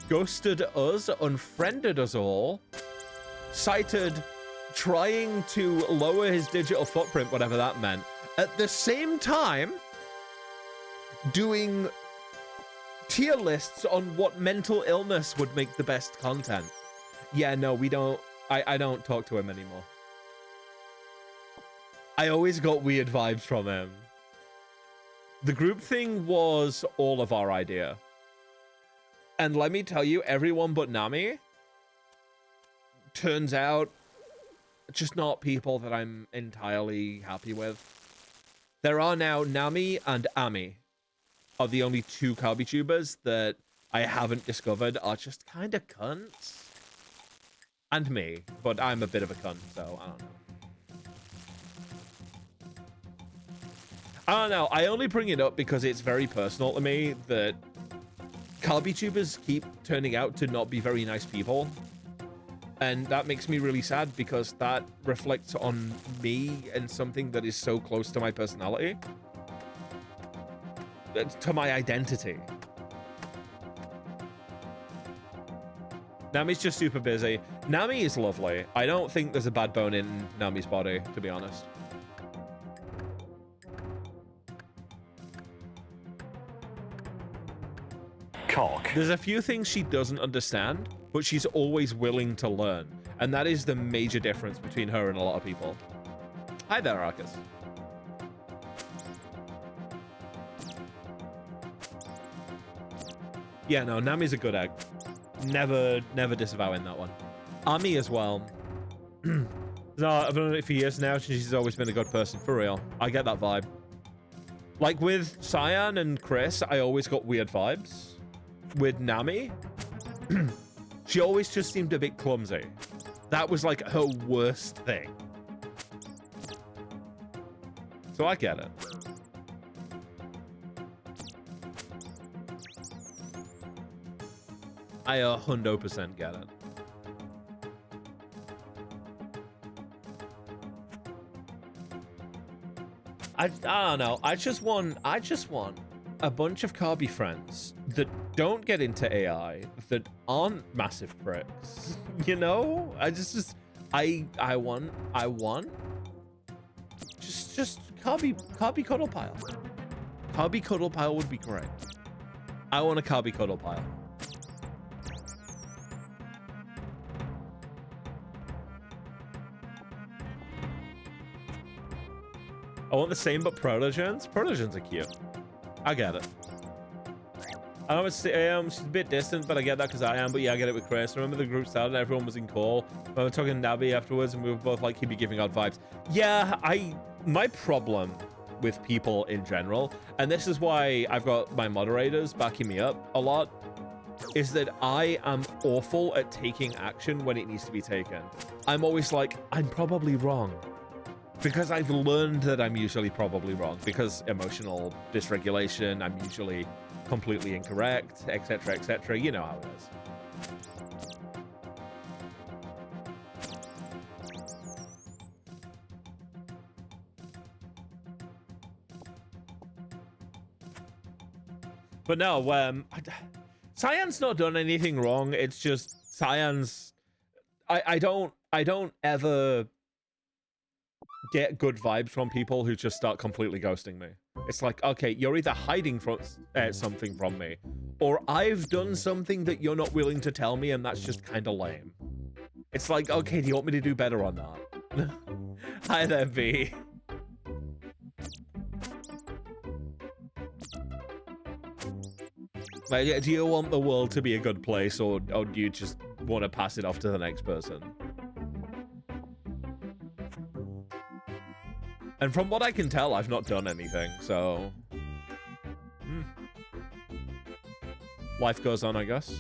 Ghosted us, unfriended us all, cited trying to lower his digital footprint, whatever that meant, at the same time doing tier lists on what mental illness would make the best content. Yeah, no, we don't... I don't talk to him anymore. I always got weird vibes from him. The group thing was all of our idea. And let me tell you, everyone but Nami turns out just not people that I'm entirely happy with. There are now Nami and Ami are the only 2 Carby tubers that I haven't discovered are just kind of cunts. And me, but I'm a bit of a cunt, so I don't know. I don't know. I only bring it up because it's very personal to me that Carby tubers keep turning out to not be very nice people. And that makes me really sad because that reflects on me and something that is so close to my personality, to my identity. Nami's just super busy. Nami is lovely. I don't think there's a bad bone in Nami's body, to be honest. Cock. There's a few things she doesn't understand, but she's always willing to learn. And that is the major difference between her and a lot of people. Hi there, Arcus. Yeah, no, Nami's a good egg. Never disavowing that one. Ami as well. No, I've known it for years now. She's always been a good person, for real. I get that vibe. Like with Cyan and Chris, I always got weird vibes. With Nami, she always just seemed a bit clumsy. That was like her worst thing. So I get it. I 100% get it. I don't know. I just want a bunch of Carby friends that don't get into AI, that aren't massive pricks. You know? I want just Carby cuddle pile. Carby cuddle pile would be great. I want a Carby cuddle pile. I want the same, but protogens. Protogens are cute. I get it. I know she's a bit distant, but I get that because I am. But yeah, I get it with Chris. Remember the group started, everyone was in call. We were talking to Navi afterwards, and we were both like, he'd be giving out vibes. Yeah, my problem with people in general, and this is why I've got my moderators backing me up a lot, is that I am awful at taking action when it needs to be taken. I'm always like, I'm probably wrong. Because I've learned that I'm usually probably wrong. Because emotional dysregulation, I'm usually completely incorrect, etc., etc. You know how it is. But no, Cyan's not done anything wrong. It's just Cyan's. I don't ever get good vibes from people who just start completely ghosting me. It's like, okay, you're either hiding from something from me, or I've done something that you're not willing to tell me, and that's just kind of lame. It's like, okay, do you want me to do better on that? Hi there, B. Like, do you want the world to be a good place, or do you just want to pass it off to the next person? And from what I can tell, I've not done anything, so... Life goes on, I guess.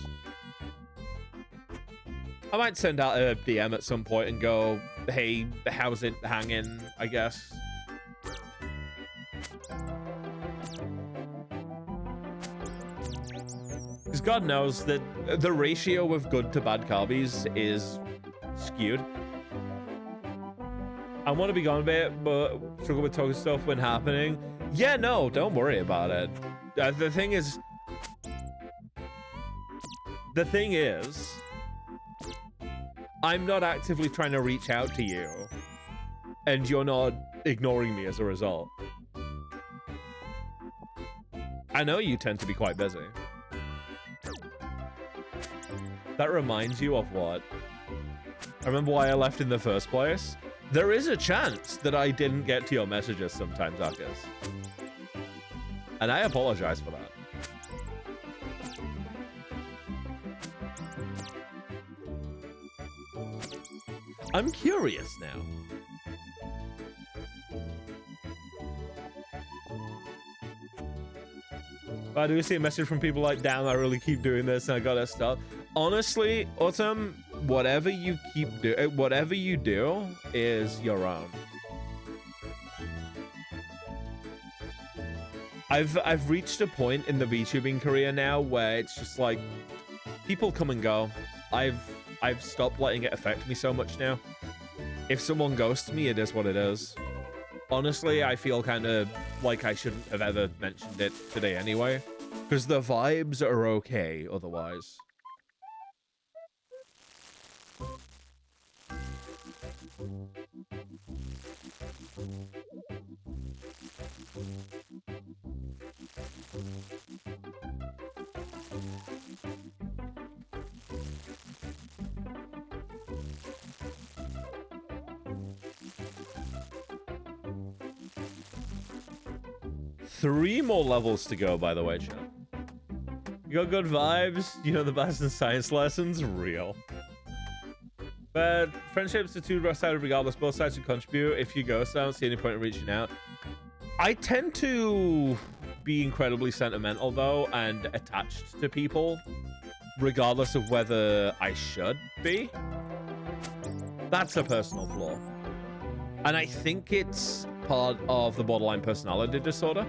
I might send out a DM at some point and go, hey, how's it hanging, I guess. Because God knows that the ratio of good to bad Carbies is skewed. I want to be gone a bit, but struggle with talking stuff when happening. Yeah, no, don't worry about it. The thing is, I'm not actively trying to reach out to you, and you're not ignoring me as a result. I know you tend to be quite busy. That reminds you of what? I remember why I left in the first place. There is a chance that I didn't get to your messages sometimes, Arcus. And I apologize for that. I'm curious now. I do see a message from people like, damn, I really keep doing this and I gotta stop. Honestly, Autumn, whatever you do is your own. I've reached a point in the VTubing career now where it's just like people come and go. I I've stopped letting it affect me so much now. If someone ghosts me, it is what it is. Honestly, I feel kind of like I shouldn't have ever mentioned it today anyway, because the vibes are okay otherwise. Three more levels to go, by the way, chat. You got good vibes? You know the best in science lessons? Real. But friendships are two-sided regardless. Both sides should contribute. If you ghost, I don't see any point in reaching out. I tend to be incredibly sentimental, though, and attached to people, regardless of whether I should be. That's a personal flaw. And I think it's part of the borderline personality disorder.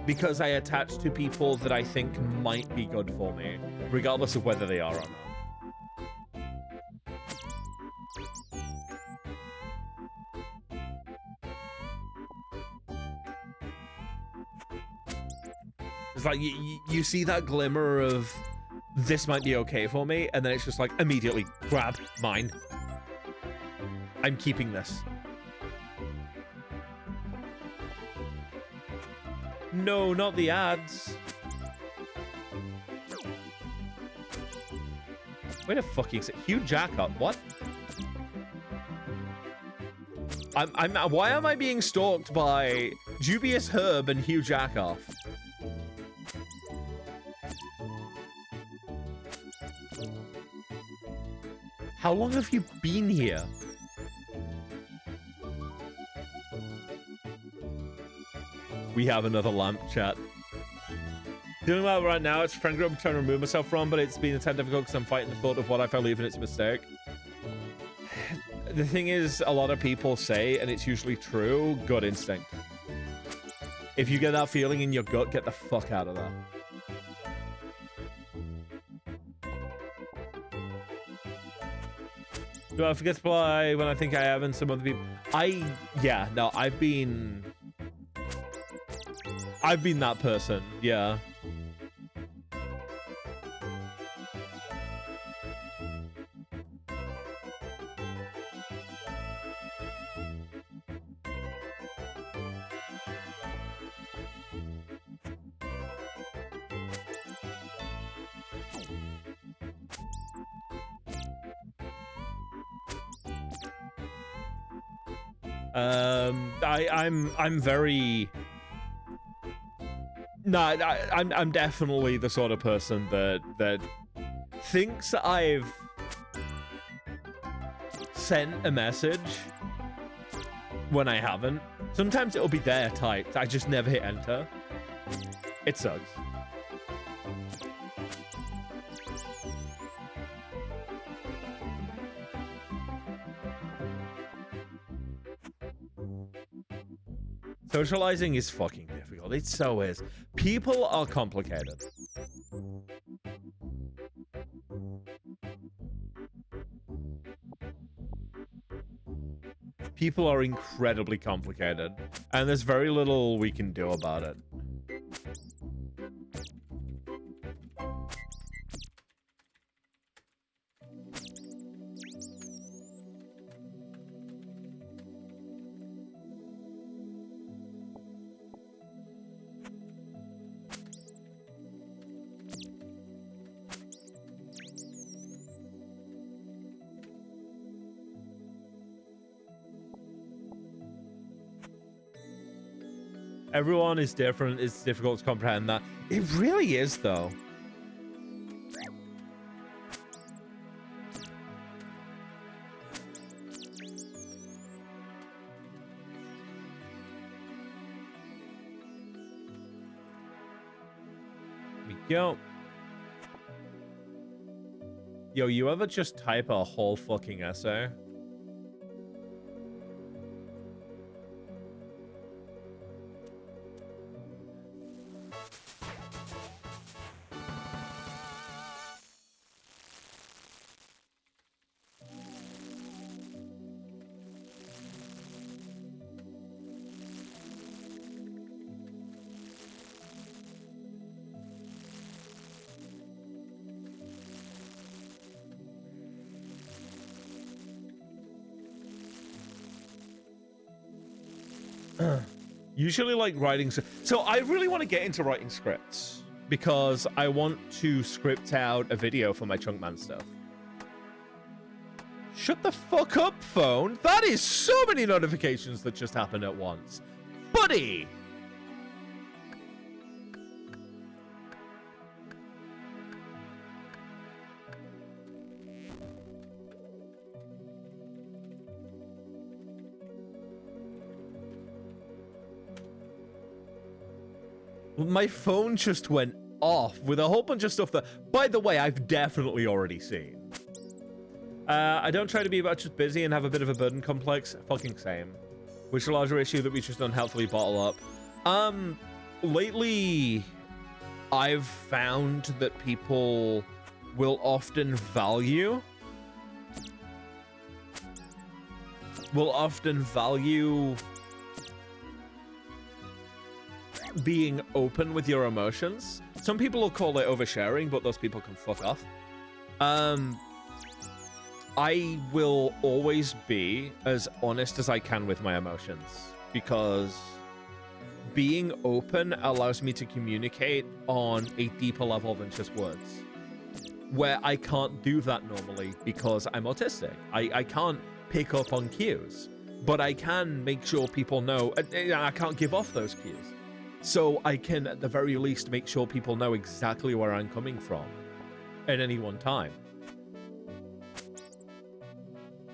Because I attach to people that I think might be good for me, regardless of whether they are or not. It's like you see that glimmer of this might be okay for me, and then it's just like immediately grab mine. I'm keeping this. No, not the ads. Wait a fucking sec. Hugh Jackpot. What? Why am I being stalked by Dubious Herb and Hugh Jackoff? How long have you been here? We have another lamp, chat. Doing well right now. It's a friend group I'm trying to remove myself from, but it's been a tad difficult because I'm fighting the thought of what if I leave and it's a mistake. The thing is, a lot of people say, and it's usually true, gut instinct. If you get that feeling in your gut, get the fuck out of there. Do I forget to play when I think I have and some other people? Yeah, no, I've been that person, yeah. I'm very... No, I'm definitely the sort of person that thinks I've sent a message when I haven't. Sometimes it'll be there typed. I just never hit enter. It sucks. Socializing is fucking difficult. It so is. People are complicated. People are incredibly complicated, and there's very little we can do about it. Everyone is different. It's difficult to comprehend that. It really is, though. Here we go. Yo, you ever just type a whole fucking essay? Usually like writing. So I really want to get into writing scripts because I want to script out a video for my Chunkman stuff. Shut the fuck up, phone. That is so many notifications that just happened at once. Buddy! My phone just went off with a whole bunch of stuff that, by the way, I've definitely already seen. I don't try to be about just busy and have a bit of a burden complex. Fucking same. Which is a larger issue that we just don't helpfully bottle up. Lately, I've found that people will often value being open with your emotions. Some people will call it oversharing, but those people can fuck off. I will always be as honest as I can with my emotions because being open allows me to communicate on a deeper level than just words, where I can't do that normally because I'm autistic. I can't pick up on cues, but I can make sure people know. I can't give off those cues. So I can, at the very least, make sure people know exactly where I'm coming from at any one time.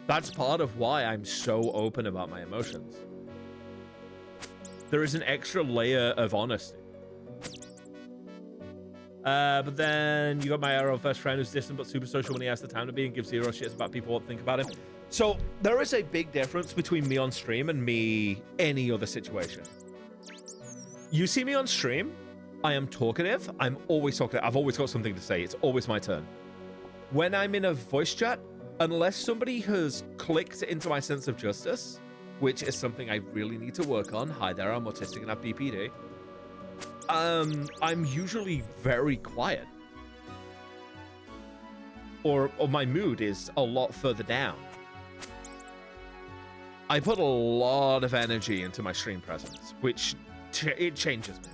That's part of why I'm so open about my emotions. There is an extra layer of honesty. But then you got my arrow first friend who's distant but super social when he has the time to be and gives zero shits about people what think about him. So there is a big difference between me on stream and me any other situation. You see me on stream, I am talkative. I'm always talkative. I've always got something to say. It's always my turn. When I'm in a voice chat, unless somebody has clicked into my sense of justice, which is something I really need to work on. Hi there, I'm autistic and have BPD. I'm usually very quiet. Or my mood is a lot further down. I put a lot of energy into my stream presence, which it changes me.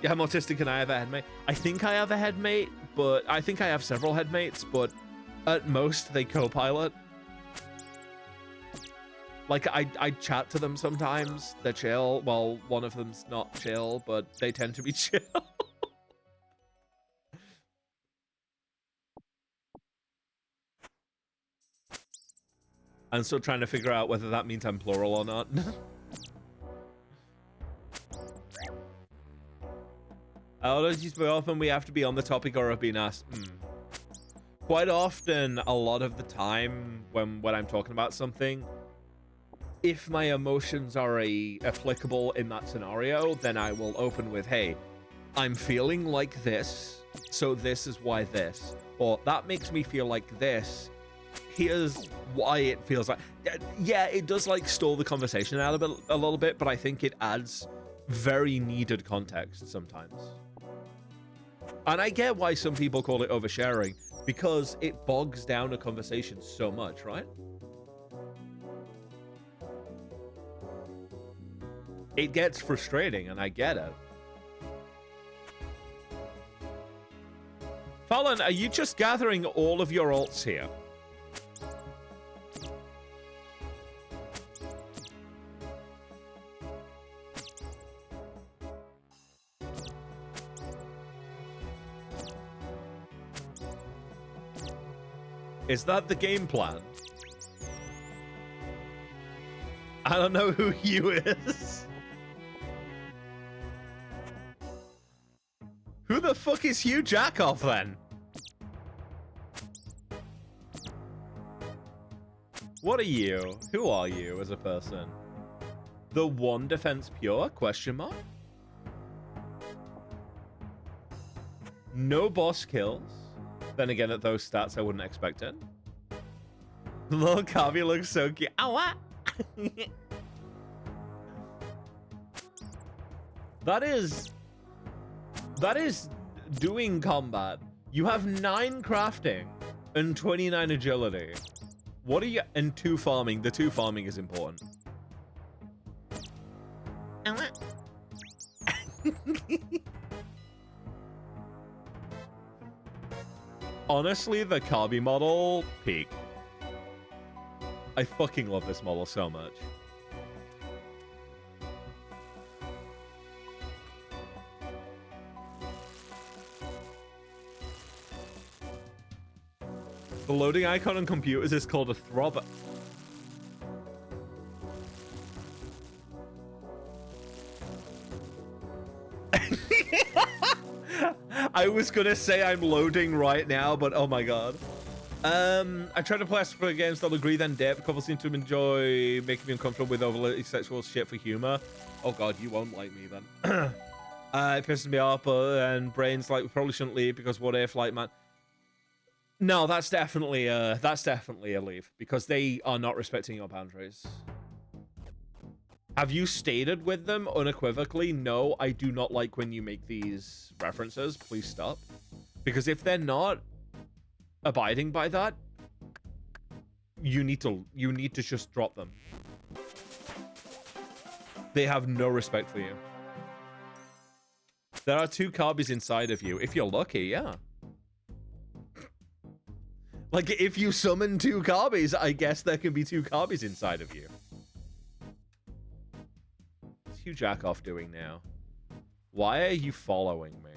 Yeah, I'm autistic and I have a headmate. I think I have a headmate, but I think I have several headmates, but at most they co-pilot. Like I chat to them sometimes. They're chill. Well, one of them's not chill, but they tend to be chill. I'm still trying to figure out whether that means I'm plural or not. Apologies very often we have to be on the topic or have been asked. Quite often, a lot of the time when I'm talking about something, if my emotions are applicable in that scenario, then I will open with, hey, I'm feeling like this, so this is why this. Or that makes me feel like this. Here's why it feels like. Yeah, it does like stall the conversation out a little bit, but I think it adds very needed context sometimes. And I get why some people call it oversharing, because it bogs down a conversation so much, right? It gets frustrating, and I get it. Fallon, are you just gathering all of your alts here? Is that the game plan? I don't know who you is. Who the fuck is Hugh Jackoff then? What are you? Who are you as a person? The one defense pure? Question mark? No boss kills. Then again, at those stats, I wouldn't expect it. The little Kavi looks so cute. Ow, what? That is doing combat. You have 9 crafting and 29 agility. What are you... And 2 farming. The 2 farming is important. Honestly, the Kirby model, peak. I fucking love this model so much. The loading icon on computers is called a throb. I was gonna say I'm loading right now, but oh my god. I try to play for games that'll agree then dip. Couple seem to enjoy making me uncomfortable with overly sexual shit for humor. Oh god, you won't like me then. It pisses me off, and brains like we probably shouldn't leave because what if, like, man. No, that's definitely a leave because they are not respecting your boundaries. Have you stated with them unequivocally, no, I do not like when you make these references. Please stop. Because if they're not abiding by that, you need to just drop them. They have no respect for you. There are 2 Kirby's inside of you. If you're lucky, yeah. Like, if you summon 2 Kirby's, I guess there can be 2 Kirby's inside of you. What's Hugh Jackoff doing now? Why are you following me?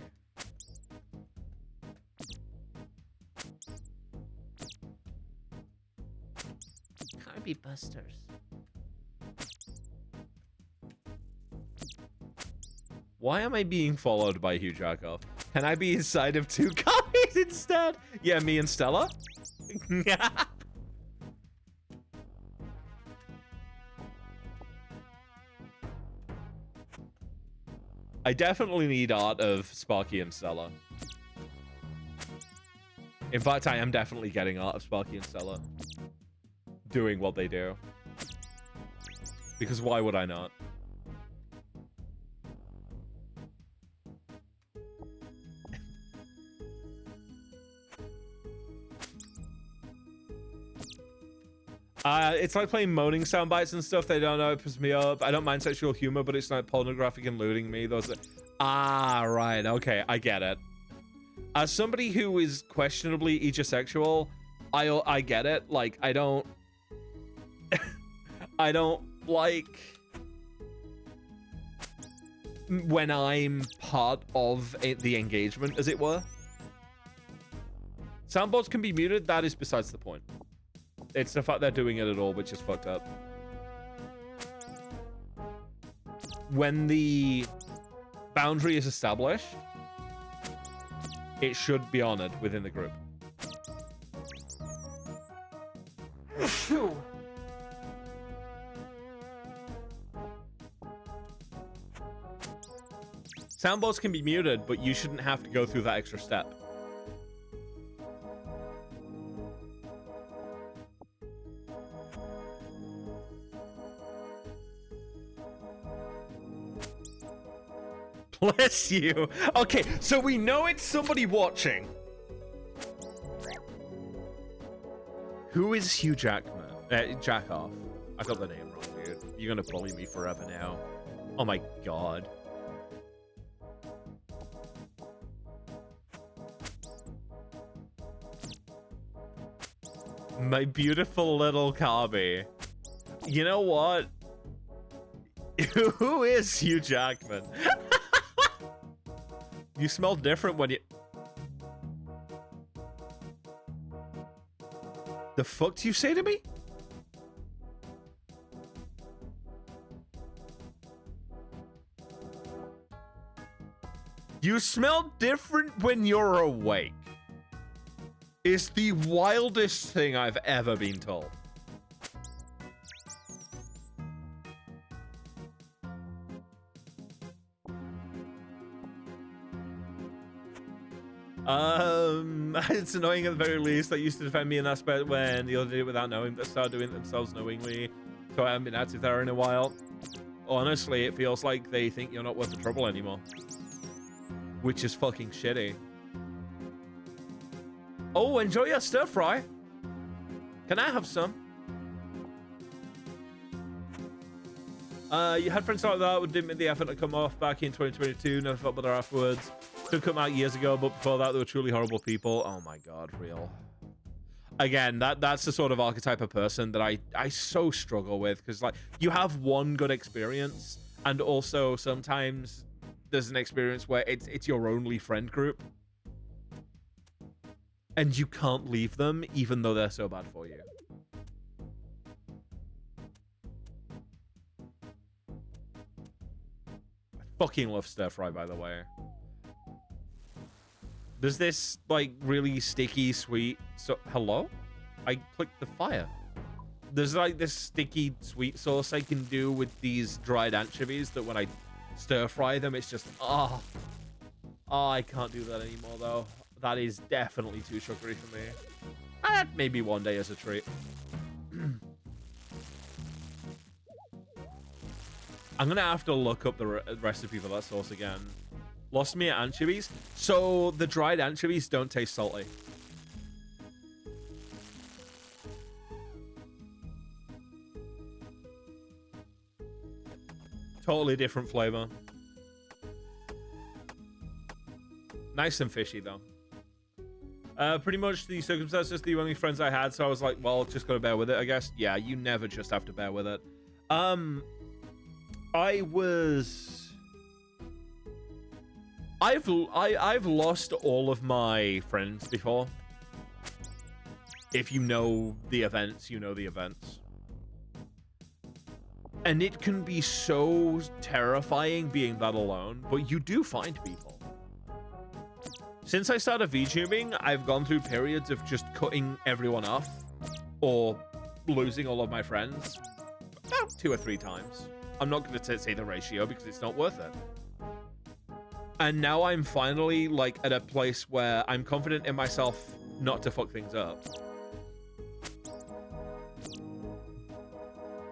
Kirby Busters. Why am I being followed by Hugh Jackoff? Can I be inside of 2 Kirby's instead? Yeah, me and Stella? I definitely need art of Sparky and Stella. In fact, I am definitely getting art of Sparky and Stella doing what they do. Because why would I not? It's like playing moaning sound bites and stuff. They don't know. It pisses me up. I don't mind sexual humor, but it's not pornographic and looting me. Those are... Ah, right. Okay, I get it. As somebody who is questionably aegisexual, I get it. Like, I don't... I don't like... when I'm part of the engagement, as it were. Soundboards can be muted. That is besides the point. It's the fact they're doing it at all, which is fucked up. When the boundary is established, it should be honored within the group. Soundboards can be muted, but you shouldn't have to go through that extra step. Bless you. Okay, so we know it's somebody watching. Who is Hugh Jackman? Jackoff. I got the name wrong, dude. You're gonna bully me forever now. Oh my god. My beautiful little Kirby. You know what? Who is Hugh Jackman? You smell different when you... The fuck do you say to me? You smell different when you're awake. It's the wildest thing I've ever been told. It's annoying at the very least. That used to defend me in that aspect when the other did it without knowing, but started doing it themselves knowingly. So I haven't been active there in a while. Honestly, it feels like they think you're not worth the trouble anymore. Which is fucking shitty. Oh, enjoy your stir fry. Can I have some? You had friends like that who didn't make the effort to come off back in 2022. Never felt better afterwards. took them out years ago, but before that, they were truly horrible people. Oh my god, real. Again, that's the sort of archetype of person that I so struggle with, because like you have one good experience, and also sometimes there's an experience where it's your only friend group, and you can't leave them even though they're so bad for you. I fucking love stir fry, by the way. There's this like really sticky sweet, so hello? I clicked the fire. There's like this sticky sweet sauce I can do with these dried anchovies that when I stir fry them, it's just oh, I can't do that anymore though. That is definitely too sugary for me. Maybe one day as a treat. I'm gonna have to look up the recipe for that sauce again. Lost me at anchovies. So the dried anchovies don't taste salty. Totally different flavor. Nice and fishy though. Pretty much the circumstances, the only friends I had, so I was like, well, just gotta bear with it, I guess. Yeah, you never just have to bear with it. I've lost all of my friends before. If you know the events, you know the events. And it can be so terrifying being that alone, but you do find people. Since I started VTubing, I've gone through periods of just cutting everyone off or losing all of my friends about 2 or 3 times. I'm not going to say the ratio because it's not worth it. And now I'm finally like at a place where I'm confident in myself not to fuck things up.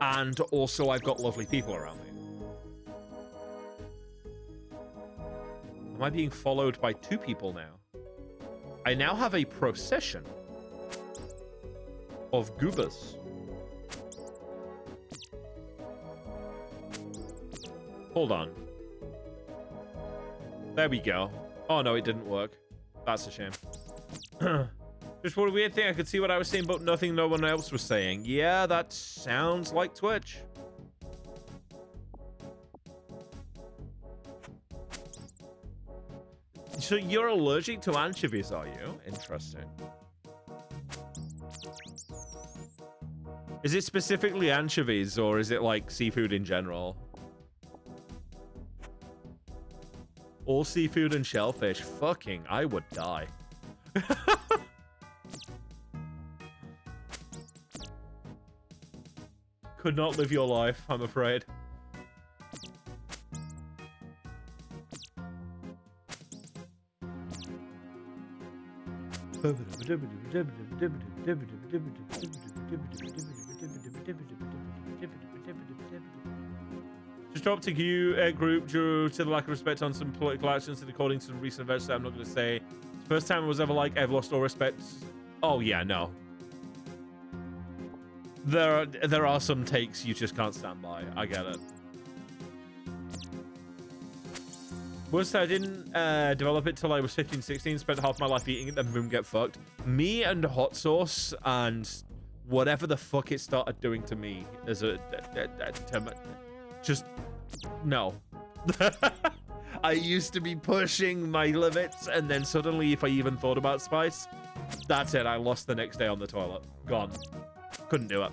And also I've got lovely people around me. Am I being followed by 2 people now? I now have a procession of goobers. Hold on. There we go. Oh no, it didn't work. That's a shame. Just what a weird thing. I could see what I was saying, but nothing no one else was saying. Yeah, that sounds like Twitch. So you're allergic to anchovies, are you? Interesting. Is it specifically anchovies, or is it like seafood in general? All seafood and shellfish. Fucking, I would die. Could not live your life, I'm afraid. Just dropped a group due to the lack of respect on some political actions and according to some recent events that I'm not going to say. First time it was ever like I've lost all respect. Oh yeah, no. There are some takes you just can't stand by. I get it. Worst, I didn't develop it till I was 15, 16. Spent half my life eating it, then boom, get fucked. Me and hot sauce and whatever the fuck it started doing to me as a just no. I used to be pushing my limits, and then suddenly, if I even thought about spice, that's it. I lost the next day on the toilet. Gone. Couldn't do it.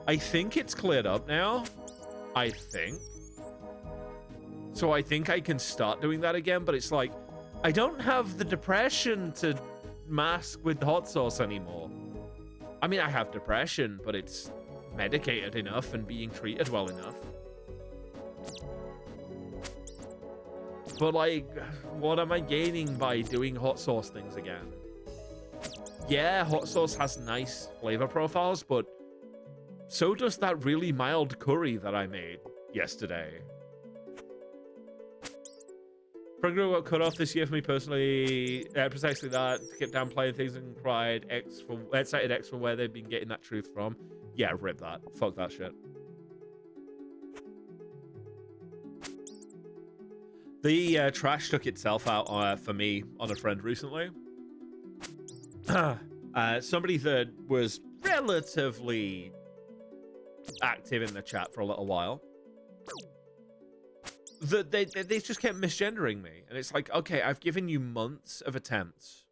I think it's cleared up now. I think. So I think I can start doing that again, but it's like, I don't have the depression to mask with hot sauce anymore. I mean, I have depression, but it's medicated enough and being treated well enough. But like, what am I gaining by doing hot sauce things again? Yeah, hot sauce has nice flavor profiles, but so does that really mild curry that I made yesterday. Program got cut off this year for me personally. Precisely that. Kept downplaying things and cited X for where they've been getting that truth from. Yeah, rip that. Fuck that shit. The trash took itself out for me on a friend recently. Somebody that was relatively active in the chat for a little while. They just kept misgendering me, and it's like, okay, I've given you months of attempts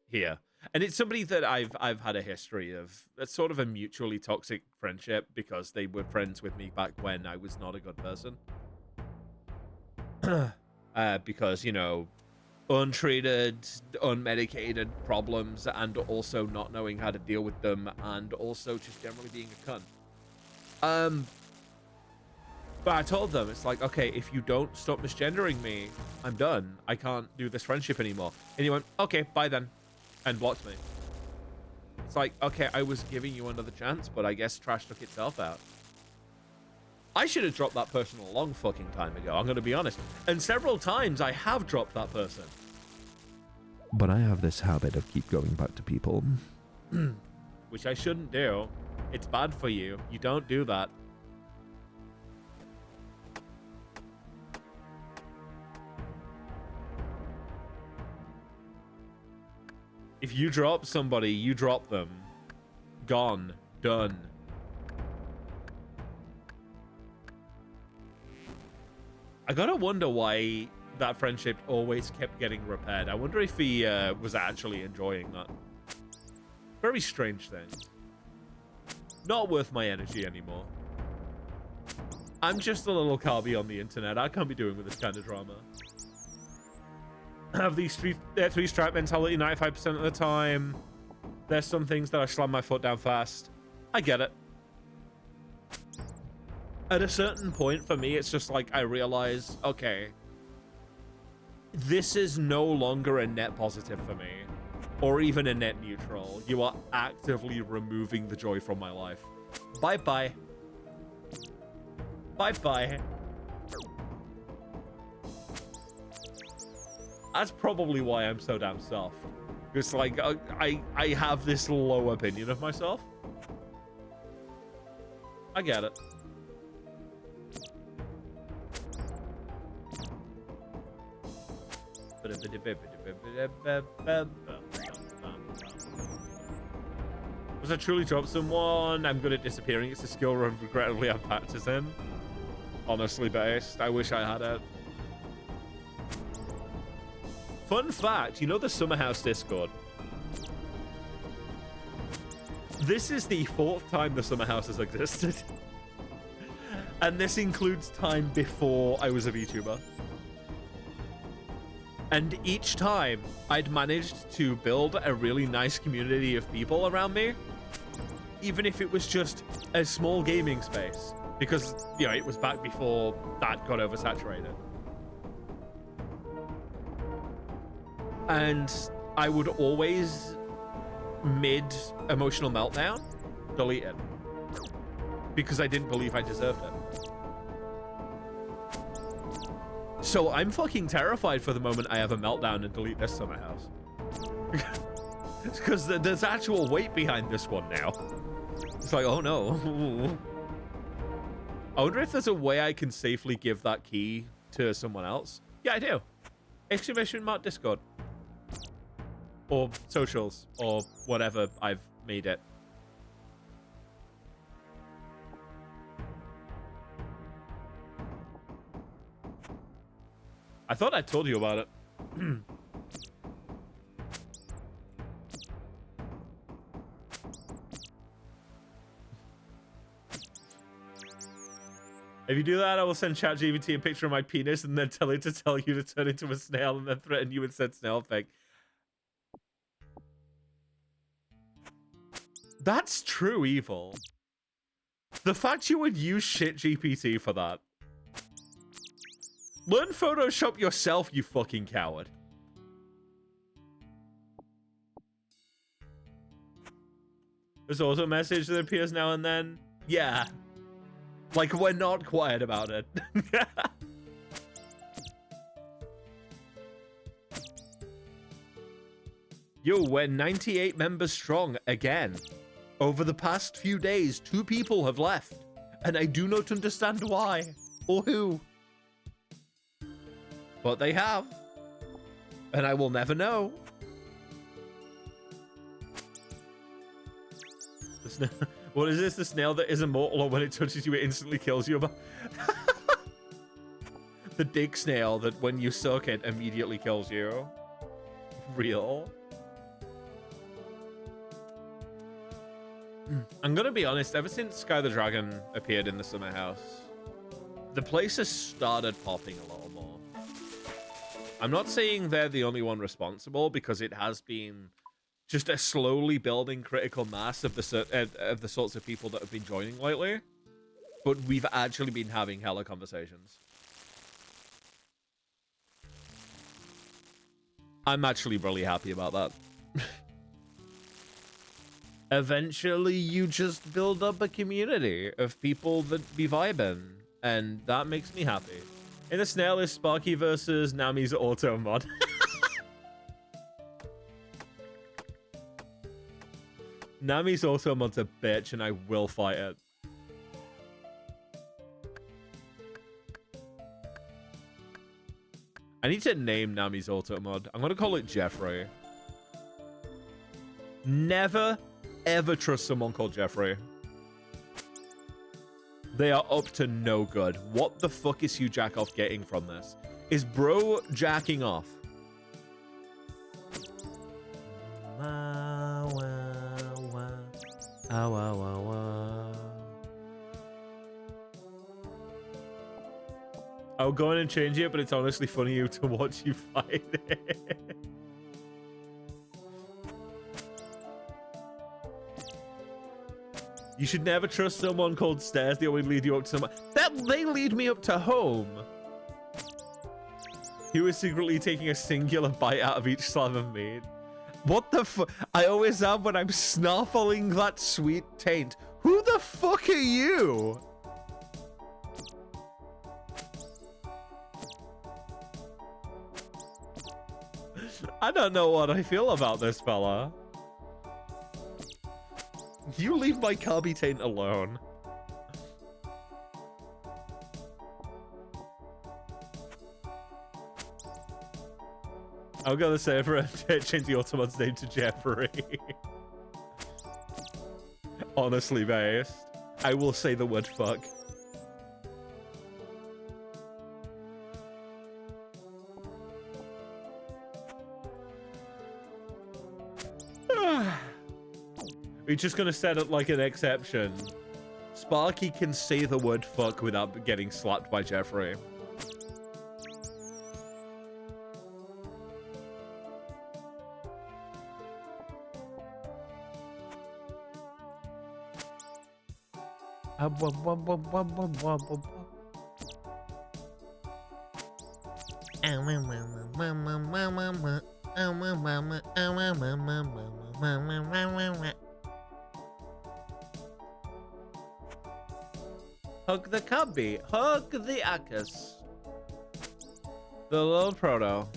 here, and it's somebody that I've had a history of. It's sort of a mutually toxic friendship because they were friends with me back when I was not a good person. Because, you know, untreated, unmedicated problems, and also not knowing how to deal with them, and also just generally being a cunt. But I told them, it's like, okay, if you don't stop misgendering me, I'm done. I can't do this friendship anymore. And he went, okay, bye then, and blocked me. It's like, okay, I was giving you another chance, but I guess trash took itself out. I should have dropped that person a long fucking time ago, I'm going to be honest. And several times I have dropped that person. But I have this habit of keep going back to people. Which I shouldn't do. It's bad for you. You don't do that. If you drop somebody, you drop them. Gone. Done. I gotta wonder why that friendship always kept getting repaired. I wonder if he was actually enjoying that. Very strange thing. Not worth my energy anymore. I'm just a little carby on the internet. I can't be doing with this kind of drama. I have the three-stripe mentality 95% of the time. There's some things that I slam my foot down fast. I get it. At a certain point for me, it's just like I realize, okay, this is no longer a net positive for me, or even a net neutral. You are actively removing the joy from my life. Bye-bye. Bye-bye. That's probably why I'm so damn soft. It's like, I have this low opinion of myself. I get it. Was I truly dropped someone? I'm good at disappearing. It's a skill regrettably I've practiced in. Honestly based. I wish I had it. Fun fact, you know the Summer House Discord? This is the 4th time the Summer House has existed. And this includes time before I was a VTuber. And each time, I'd managed to build a really nice community of people around me, even if it was just a small gaming space, because, you know, it was back before that got oversaturated. And I would always, mid-emotional meltdown, delete it, because I didn't believe I deserved it. So I'm fucking terrified for the moment I have a meltdown and delete this Summer House. Because there's actual weight behind this one now. It's like, oh no. I wonder if there's a way I can safely give that key to someone else. Yeah, I do. Exclamation mark Discord. Or socials, or whatever I've made it. I thought I told you about it. If you do that, I will send ChatGPT a picture of my penis and then tell it to tell you to turn into a snail and then threaten you with said snail thing. That's true evil. The fact you would use shit GPT for that. Learn Photoshop yourself, you fucking coward. There's also a message that appears now and then. Yeah. Like, we're not quiet about it. Yo, we're 98 members strong again. Over the past few days, 2 people have left, and I do not understand why or who. But they have, and I will never know. What is this? The snail that is immortal, or when it touches you, it instantly kills you? The dig snail that when you suck it, immediately kills you. Real. I'm gonna be honest, ever since Sky the Dragon appeared in the summer house, the place has started popping a little more. I'm not saying they're the only one responsible, because it has been just a slowly building critical mass of the sorts of people that have been joining lately. But we've actually been having hella conversations. I'm actually really happy about that. Eventually, you just build up a community of people that be vibing, and that makes me happy. In the snail is Sparky versus Nami's auto mod. Nami's auto mod's a bitch, and I will fight it. I need to name Nami's auto mod. I'm gonna call it Jeffrey. Never, ever trust someone called Jeffrey. They are up to no good. What the fuck is Hugh Jackoff getting from this? Is bro jacking off? I'll go in and change it, but it's honestly funny to watch you fight it. You should never trust someone called Stairs. They always lead you up to someone. They lead me up to home. He was secretly taking a singular bite out of each slab of meat. What the fuck? I always am when I'm snuffling that sweet taint. Who the fuck are you? I don't know what I feel about this fella. You leave my Kirby taint alone. I'm gonna say for change the Autobot's name to Jeffrey. Honestly based. I will say the word fuck. We're just gonna set it like an exception. Sparky can say the word fuck without getting slapped by Jeffrey. Hug the cubby, hug the Akkus. The little proto.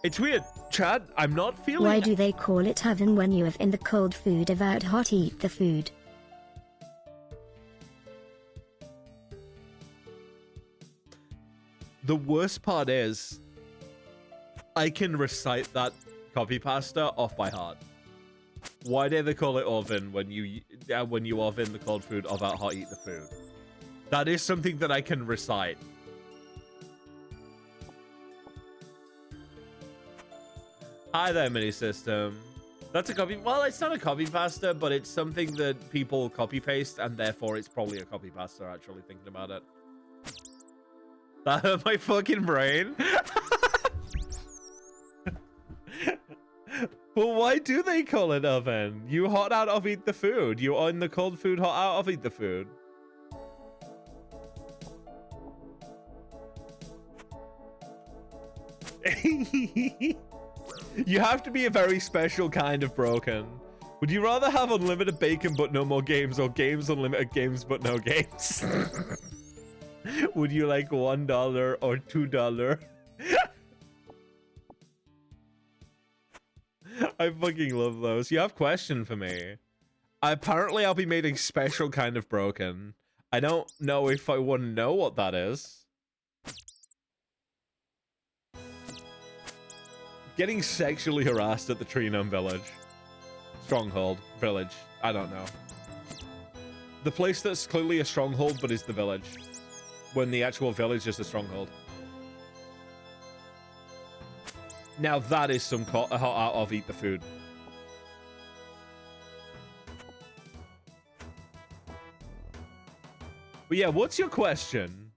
It's weird, Chad. I'm not feeling. Why do they call it heaven when you have in the cold food about hot eat the food? The worst part is, I can recite that copy pasta off by heart. Why do they call it oven when you oven the cold food about hot eat the food? That is something that I can recite. Hi there, mini system. That's a copy. Well, it's not a copy pasta, but it's something that people copy paste, and therefore it's probably a copy pasta. Actually, thinking about it, that hurt my fucking brain. Well, why do they call it oven? You hot out of eat the food. You on the cold food, hot out of eat the food. You have to be a very special kind of broken. Would you rather have unlimited bacon but no more games, or games unlimited games but no games? Would you like $1 or $2? I fucking love those. You have a question for me? Apparently, I'll be made a special kind of broken. I don't know if I want to know what that is. Getting sexually harassed at the Tree Gnome Village. Stronghold. Village. I don't know. The place that's clearly a stronghold, but is the village. When the actual village is the stronghold. Now that is some hot out of eat the food. But yeah, what's your question?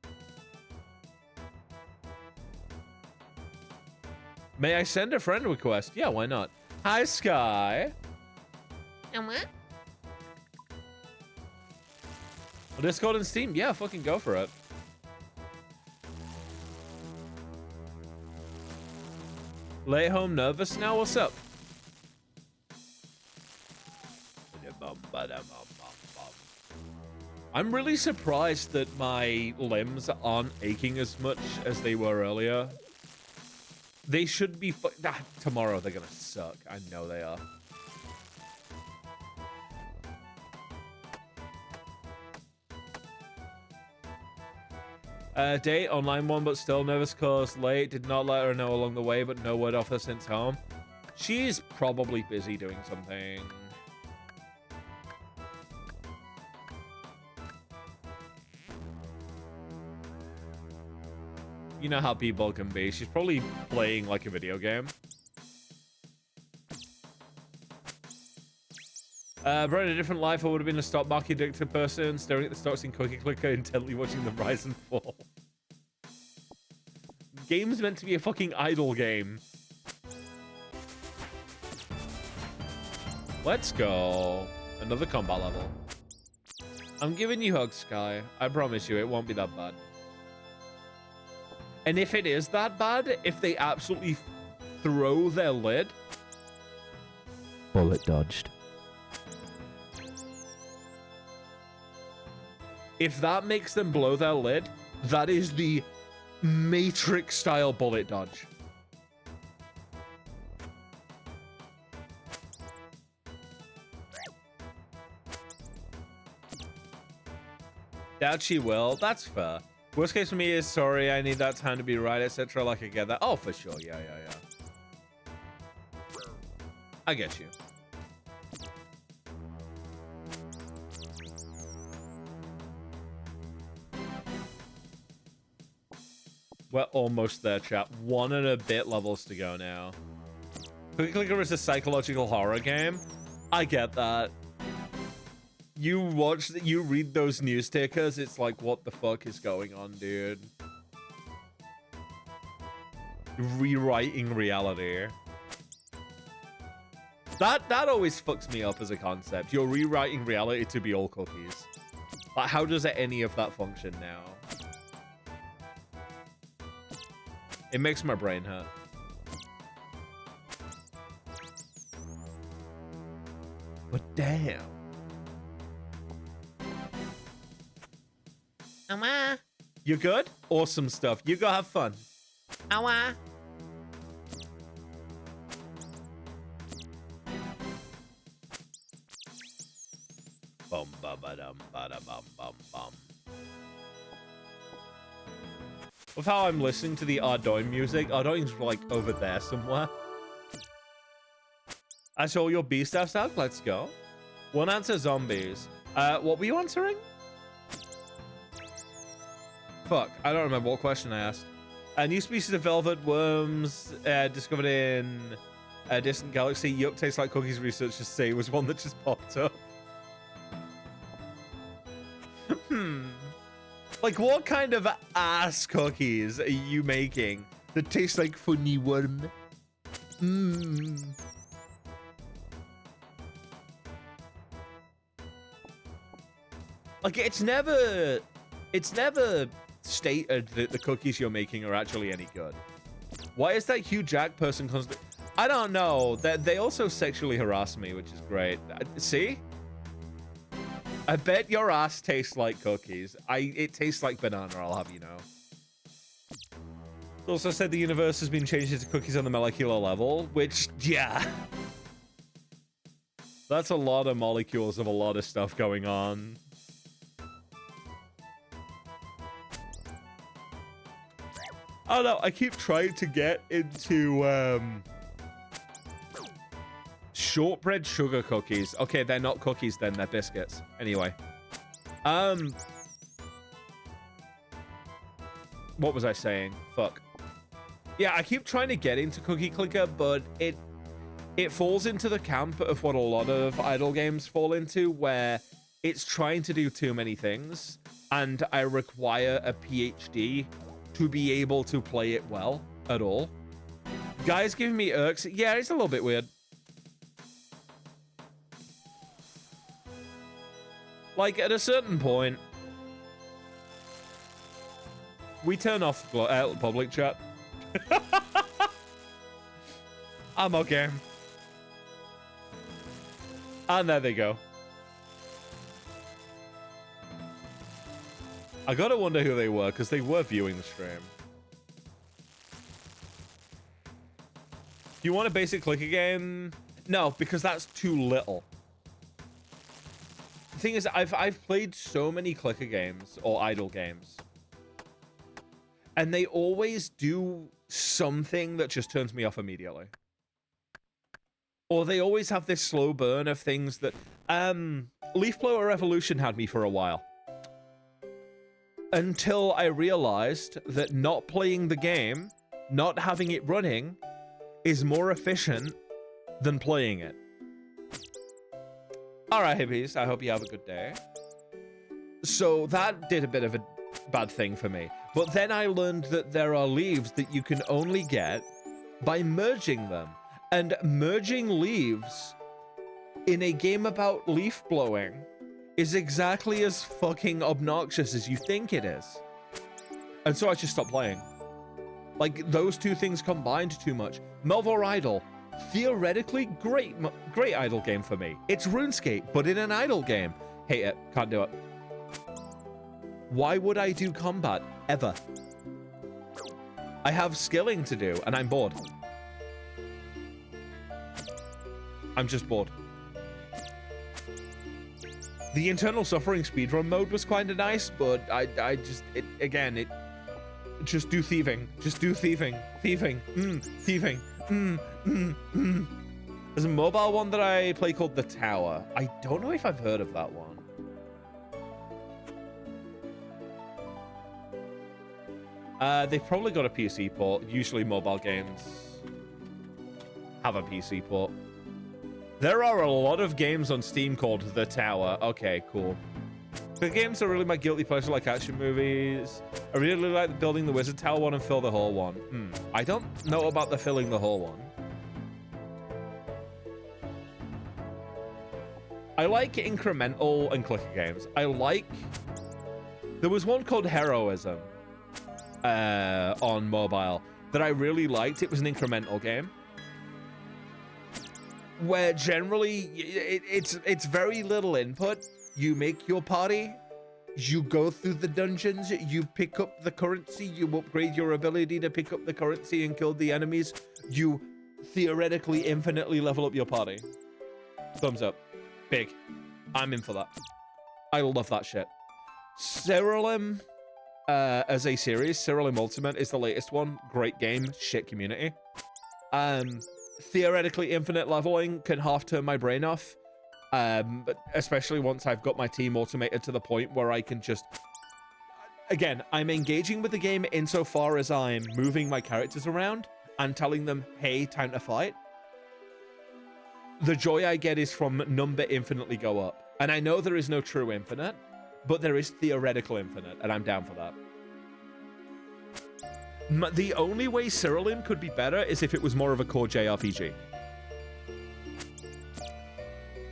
May I send a friend request? Yeah, why not? Hi, Sky. And what? Discord and Steam. Yeah, fucking go for it. Lay home nervous now? What's up? I'm really surprised that my limbs aren't aching as much as they were earlier. They should be tomorrow they're gonna suck. I know they are. Date, online one, but still nervous cause late. Did not let her know along the way, but no word off her since home. She's probably busy doing something. You know how people can be. She's probably playing like a video game. Brought in a different life, I would have been a stock market addicted person, staring at the stocks in Cookie Clicker, intently watching them rise and fall. Game's meant to be a fucking idle game. Let's go. Another combat level. I'm giving you hugs, Sky. I promise you, it won't be that bad. And if it is that bad, if they absolutely throw their lid... Bullet dodged. If that makes them blow their lid, that is the Matrix-style bullet dodge. Doubt she will. That's fair. Worst case for me is, sorry, I need that time to be right, etc. Like, I get that. Oh, for sure. Yeah. I get you. We're almost there, chat. 1 and a bit levels to go now. Cookie Clicker is a psychological horror game. I get that. You read those news tickers, it's like, what the fuck is going on, dude? Rewriting reality. That always fucks me up as a concept. You're rewriting reality to be all cookies. Like, how does any of that function now? It makes my brain hurt. But damn. Awa. You good? Awesome stuff. You go have fun. Awa. Bum ba ba dum ba da bum bum bum. With how I'm listening to the Ardoin music, Ardoin's like over there somewhere. I saw your B stuff out. Let's go. One answer: zombies. What were you answering? Fuck, I don't remember what question I asked. New species of velvet worms discovered in a distant galaxy. Yup, tastes like cookies. Researchers say was one that just popped up. Like, what kind of ass cookies are you making that taste like funny worm? Like, it's never stated that the cookies you're making are actually any good. Why is that Hugh Jack person constant? I don't know. They also sexually harass me, which is great. See? I bet your ass tastes like cookies. It tastes like banana, I'll have you know. It also said the universe has been changed into cookies on the molecular level, which, yeah. That's a lot of molecules of a lot of stuff going on. I don't know. I keep trying to get into shortbread sugar cookies. Okay, they're not cookies then, they're biscuits. Anyway. What was I saying? Fuck. Yeah, I keep trying to get into Cookie Clicker, but it falls into the camp of what a lot of idle games fall into, where it's trying to do too many things, and I require a PhD to be able to play it well at all. Guys giving me irks. Yeah, it's a little bit weird. Like, at a certain point, we turn off public chat. I'm okay. And there they go. I gotta wonder who they were, because they were viewing the stream. Do you want a basic clicker game? No, because that's too little. The thing is, I've played so many clicker games, or idle games. And they always do something that just turns me off immediately. Or they always have this slow burn of things that... Leaf Blower Evolution had me for a while. Until I realized that not playing the game, not having it running, is more efficient than playing it. Alright, hippies, I hope you have a good day. So that did a bit of a bad thing for me. But then I learned that there are leaves that you can only get by merging them. And merging leaves in a game about leaf blowing is exactly as fucking obnoxious as you think it is. And so I just stopped playing. Like, those two things combined too much. Melvor Idle, theoretically great idle game for me. It's RuneScape, but in an idle game. Hate it, can't do it. Why would I do combat, ever? I have skilling to do, and I'm bored. I'm just bored. The internal suffering speedrun mode was kind of nice, but just do thieving. Just do thieving. Thieving. Thieving. There's a mobile one that I play called The Tower. I don't know if I've heard of that one. They've probably got a PC port. Usually mobile games have a PC port. There are a lot of games on Steam called The Tower. Okay, cool. The games are really my guilty pleasure, like action movies. I really like building the Wizard Tower one and Fill the Hole one. I don't know about the Filling the Hole one. I like incremental and clicker games. There was one called Heroism on mobile that I really liked. It was an incremental game where generally it's very little input. You make your party, you go through the dungeons, you pick up the currency, you upgrade your ability to pick up the currency and kill the enemies. You theoretically infinitely level up your party. Thumbs up. Big. I'm in for that. I love that shit. Cyrilum as a series, Cyrilum Ultimate is the latest one. Great game, shit community. Theoretically infinite leveling can half turn my brain off. But especially once I've got my team automated to the point where I can just... Again, I'm engaging with the game insofar as I'm moving my characters around and telling them, hey, time to fight. The joy I get is from number infinitely go up. And I know there is no true infinite, but there is theoretical infinite, and I'm down for that. The only way Cyrilum could be better is if it was more of a core JRPG.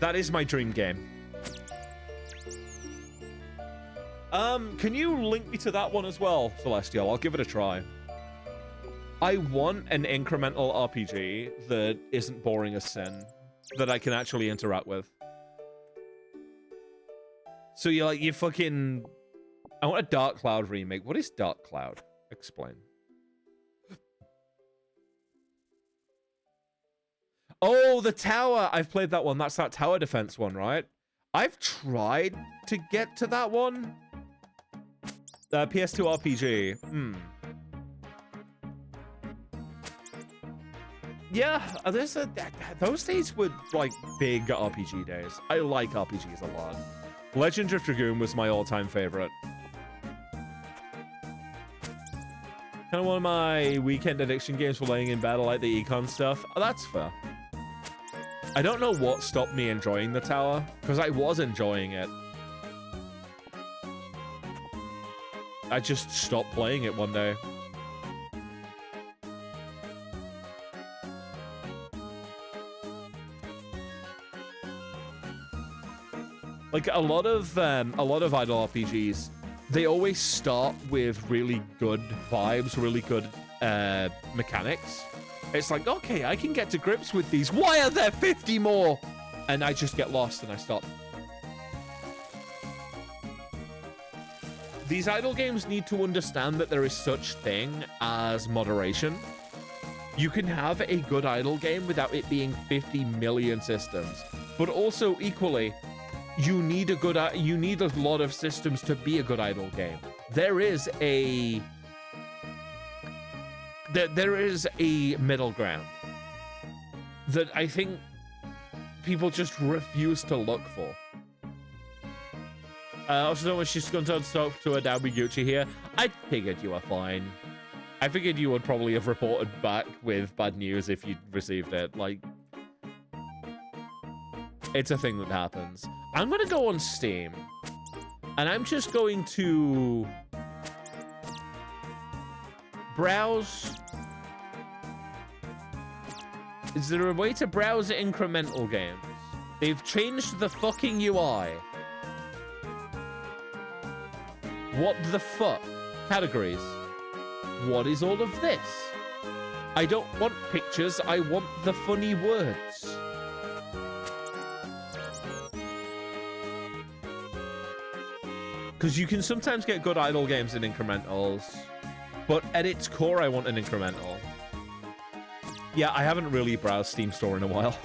That is my dream game. Can you link me to that one as well, Celestial? I'll give it a try. I want an incremental RPG that isn't boring as sin, that I can actually interact with. So you're like, you fucking... I want a Dark Cloud remake. What is Dark Cloud? Explain. Oh, the tower. I've played that one. That's that tower defense one, right? I've tried to get to that one. PS2 RPG. Yeah, those days were like big RPG days. I like RPGs a lot. Legend of Dragoon was my all-time favorite. Kind of one of my weekend addiction games for laying in bed. I like the econ stuff. Oh, that's fair. I don't know what stopped me enjoying the tower, because I was enjoying it. I just stopped playing it one day. Like a lot of idle RPGs, they always start with really good vibes, really good mechanics. It's like, okay, I can get to grips with these. Why are there 50 more? And I just get lost and I stop. These idle games need to understand that there is such thing as moderation. You can have a good idle game without it being 50 million systems, but also equally, you need a lot of systems to be a good idle game. There is a middle ground that I think people just refuse to look for. Also, don't wish she's going to talk to Adobe Gucci here. I figured you were fine. I figured you would probably have reported back with bad news if you'd received it. Like, it's a thing that happens. I'm going to go on Steam, and I'm just going to browse. Is there a way to browse incremental games? They've changed the fucking UI. What the fuck? Categories. What is all of this? I don't want pictures, I want the funny words. Because you can sometimes get good idle games in incrementals, but at its core, I want an incremental. Yeah, I haven't really browsed Steam Store in a while.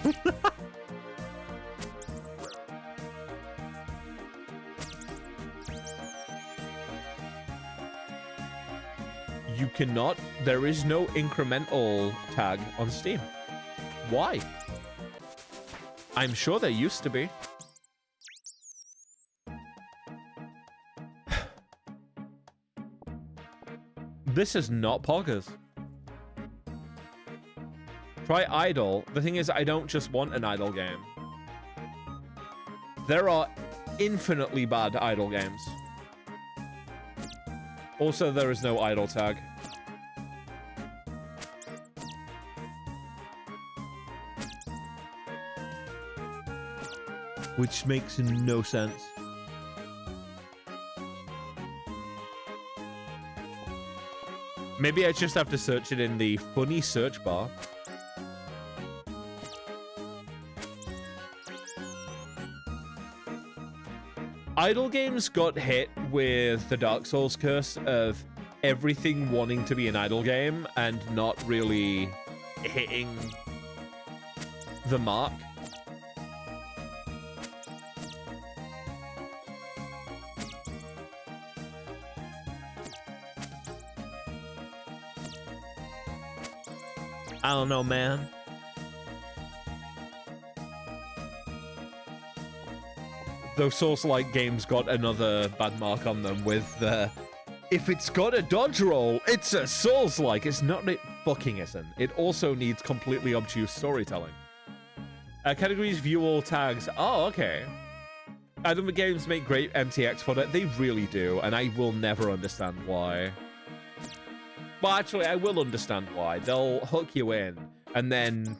You cannot. There is no incremental tag on Steam. Why? I'm sure there used to be. This is not Poggers. Try idle. The thing is, I don't just want an idle game. There are infinitely bad idle games. Also, there is no idle tag. Which makes no sense. Maybe I just have to search it in the funny search bar. Idle games got hit with the Dark Souls curse of everything wanting to be an idle game and not really hitting the mark. I don't know, man. Those Souls-like games got another bad mark on them with if it's got a dodge roll, it's a Souls-like. It's not, it fucking isn't. It also needs completely obtuse storytelling. Categories, view all tags. Oh, okay. Idle games make great MTX for that. They really do, and I will never understand why. Well, actually, I will understand why. They'll hook you in and then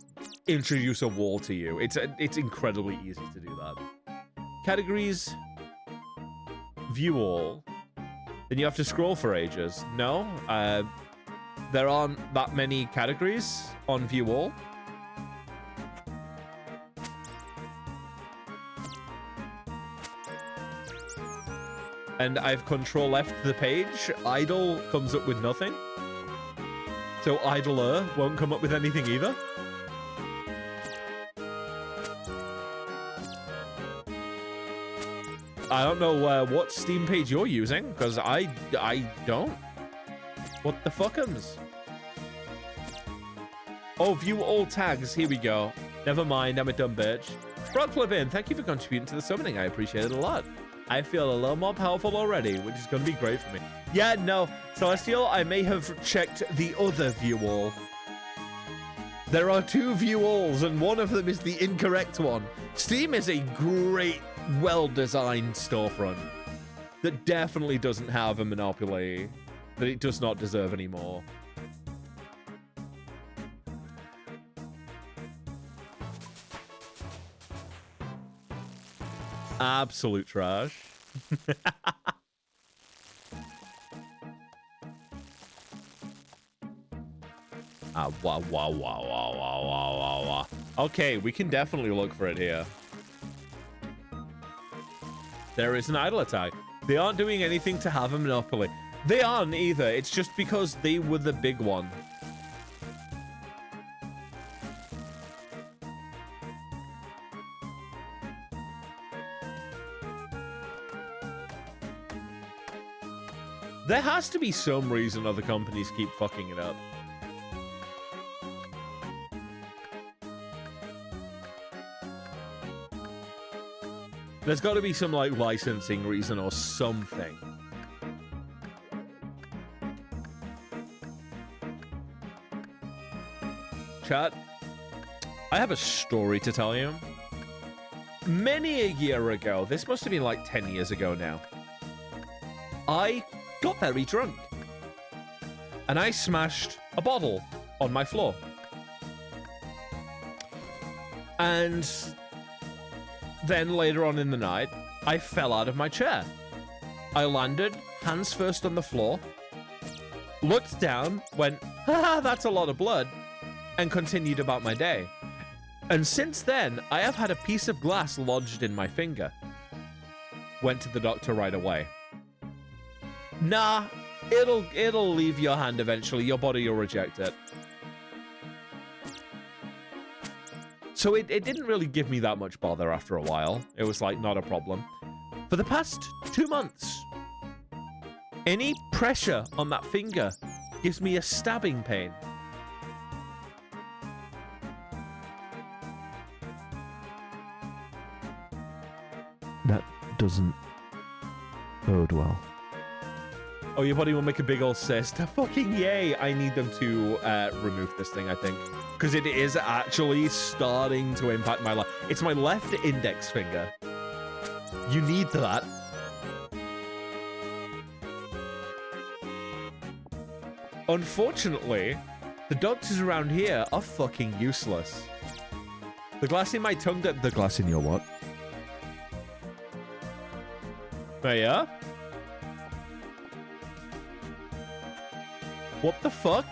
introduce a wall to you. It's incredibly easy to do that. Categories, view all. Then you have to scroll for ages. No, there aren't that many categories on view all. And I've control left the page. Idle comes up with nothing. So idler won't come up with anything either. I don't know what Steam page you're using, because I don't. What the fuckums? Oh, view all tags. Here we go. Never mind, I'm a dumb bitch. Frog Flip in, thank you for contributing to the summoning. I appreciate it a lot. I feel a little more powerful already, which is going to be great for me. Yeah, no, Celestial, I may have checked the other view all. There are 2 view alls, and one of them is the incorrect one. Steam is a great, well-designed storefront that definitely doesn't have a monopoly that it does not deserve anymore. Absolute trash. Wow. Okay, we can definitely look for it here. There is an idle attack. They aren't doing anything to have a monopoly. They aren't either. It's just because they were the big one. There has to be some reason other companies keep fucking it up. There's got to be some, like, licensing reason or something. Chat, I have a story to tell you. Many a year ago, this must have been like 10 years ago now, I got very drunk. And I smashed a bottle on my floor. And then later on in the night, I fell out of my chair. I landed, hands first on the floor, looked down, went, haha, that's a lot of blood, and continued about my day. And since then, I have had a piece of glass lodged in my finger. Went to the doctor right away. Nah, it'll leave your hand eventually. Your body will reject it. So it didn't really give me that much bother after a while. It was like, not a problem. For the past 2 months, any pressure on that finger gives me a stabbing pain. That doesn't bode well. Oh, your body will make a big old cyst. Fucking yay. I need them to remove this thing, I think. Because it is actually starting to impact my life. It's my left index finger. You need that. Unfortunately, the doctors around here are fucking useless. The glass in my tongue... The glass in your what? Oh, yeah? What the fuck?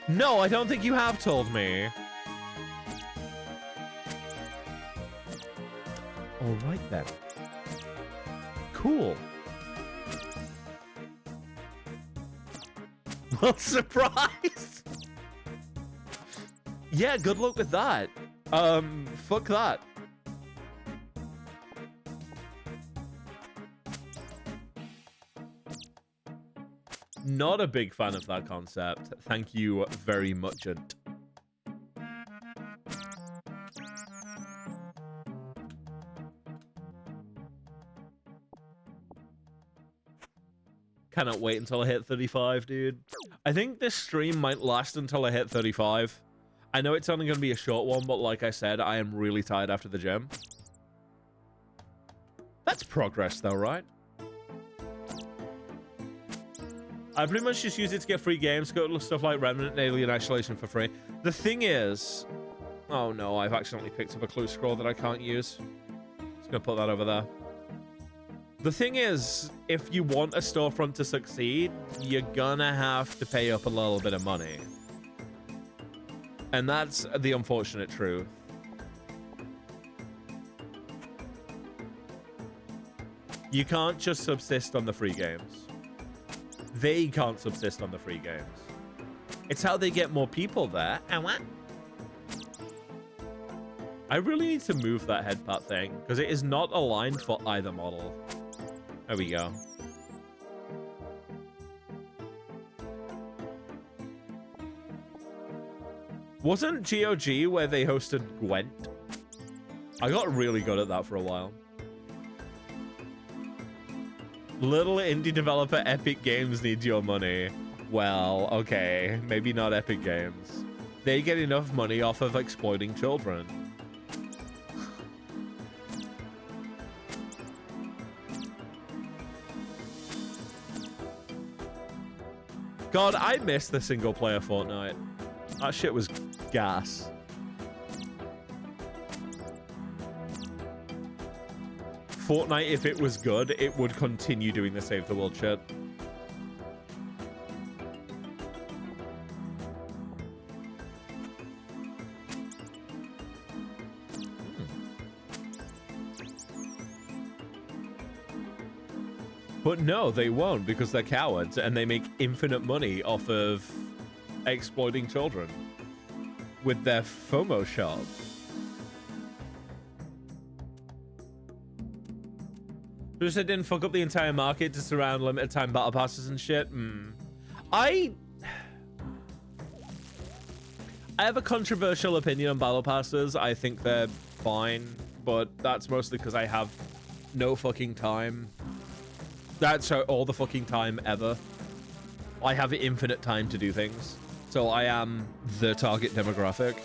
No, I don't think you have told me. All right, then. Cool. Well, surprise! Yeah, good luck with that. Fuck that. Not a big fan of that concept. Thank you very much. Cannot wait until I hit 35, dude. I think this stream might last until I hit 35. I know it's only going to be a short one, but like I said, I am really tired after the gym. That's progress though, right? I pretty much just use it to get free games, go to stuff like Remnant and Alien Isolation for free. The thing is... Oh no, I've accidentally picked up a clue scroll that I can't use. Just gonna put that over there. The thing is, if you want a storefront to succeed, you're gonna have to pay up a little bit of money. And that's the unfortunate truth. You can't just subsist on the free games. They can't subsist on the free games. It's how they get more people there. And what? I really need to move that headpat thing because it is not aligned for either model. There we go. Wasn't GOG where they hosted Gwent? I got really good at that for a while. Little indie developer Epic Games needs your money. Well, okay, maybe not Epic Games. They get enough money off of exploiting children. God, I miss the single player Fortnite. That shit was gas. Fortnite, if it was good, it would continue doing the save the world shit. But no, they won't because they're cowards and they make infinite money off of exploiting children with their FOMO shop. Just it didn't fuck up the entire market to surround limited time battle passes and shit. I have a controversial opinion on battle passes. I think they're fine, but that's mostly because I have no fucking time. That's all the fucking time ever. I have infinite time to do things. So I am the target demographic.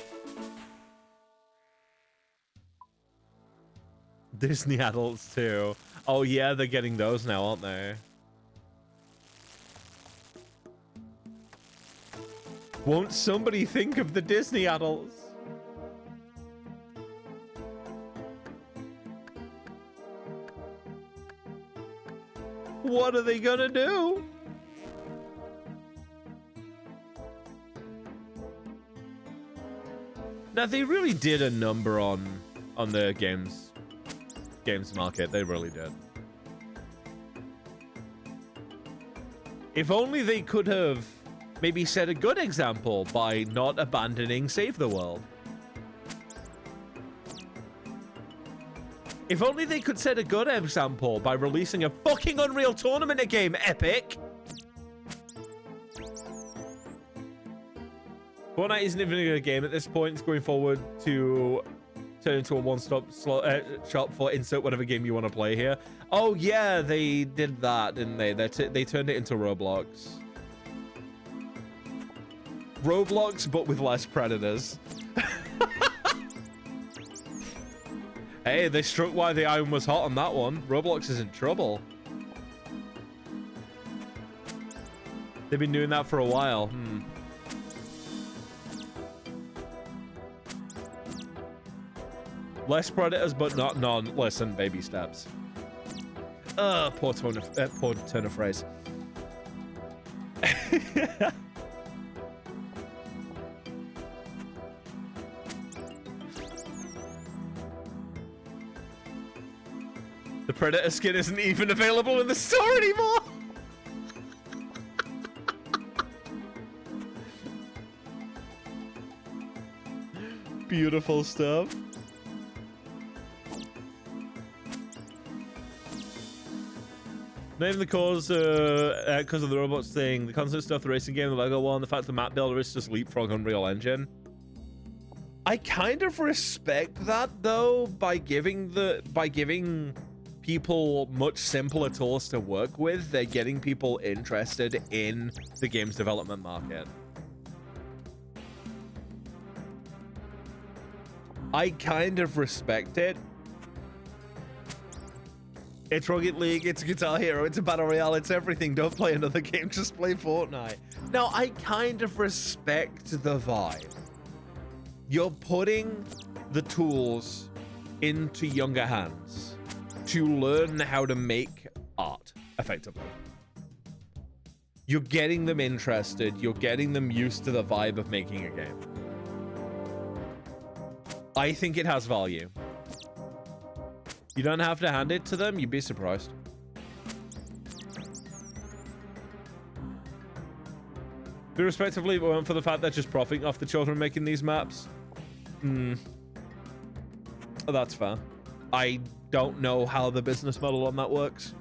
Disney adults too. Oh yeah, they're getting those now, aren't they? Won't somebody think of the Disney adults? What are they gonna do? Now they really did a number on the games market. They really did. If only they could have maybe set a good example by not abandoning Save the World. If only they could set a good example by releasing a fucking Unreal Tournament game, Epic! Fortnite isn't even a game at this point. It's going forward to turn into a one-stop shop for insert whatever game you want to play here. Oh yeah, they did that, didn't they? They turned it into Roblox. Roblox, but with less predators. Hey, they struck while the iron was hot on that one. Roblox is in trouble. They've been doing that for a while. Less predators, but not none. Listen, baby steps. Poor turn of phrase. The Predator skin isn't even available in the store anymore! Beautiful stuff. Name the cause because of the robots thing, the constant stuff, the racing game, the Lego one, the fact the map builder is just leapfrog Unreal Engine. I kind of respect that though, by giving people much simpler tools to work with. They're getting people interested in the games development market. I kind of respect it. It's Rocket League, it's Guitar Hero, it's a Battle Royale, it's everything. Don't play another game, just play Fortnite. Now, I kind of respect the vibe. You're putting the tools into younger hands to learn how to make art, effectively. You're getting them interested, you're getting them used to the vibe of making a game. I think it has value. You don't have to hand it to them, you'd be surprised. Be respectively, but for the fact they're just profiting off the children making these maps. That's fair. I don't know how the business model on that works.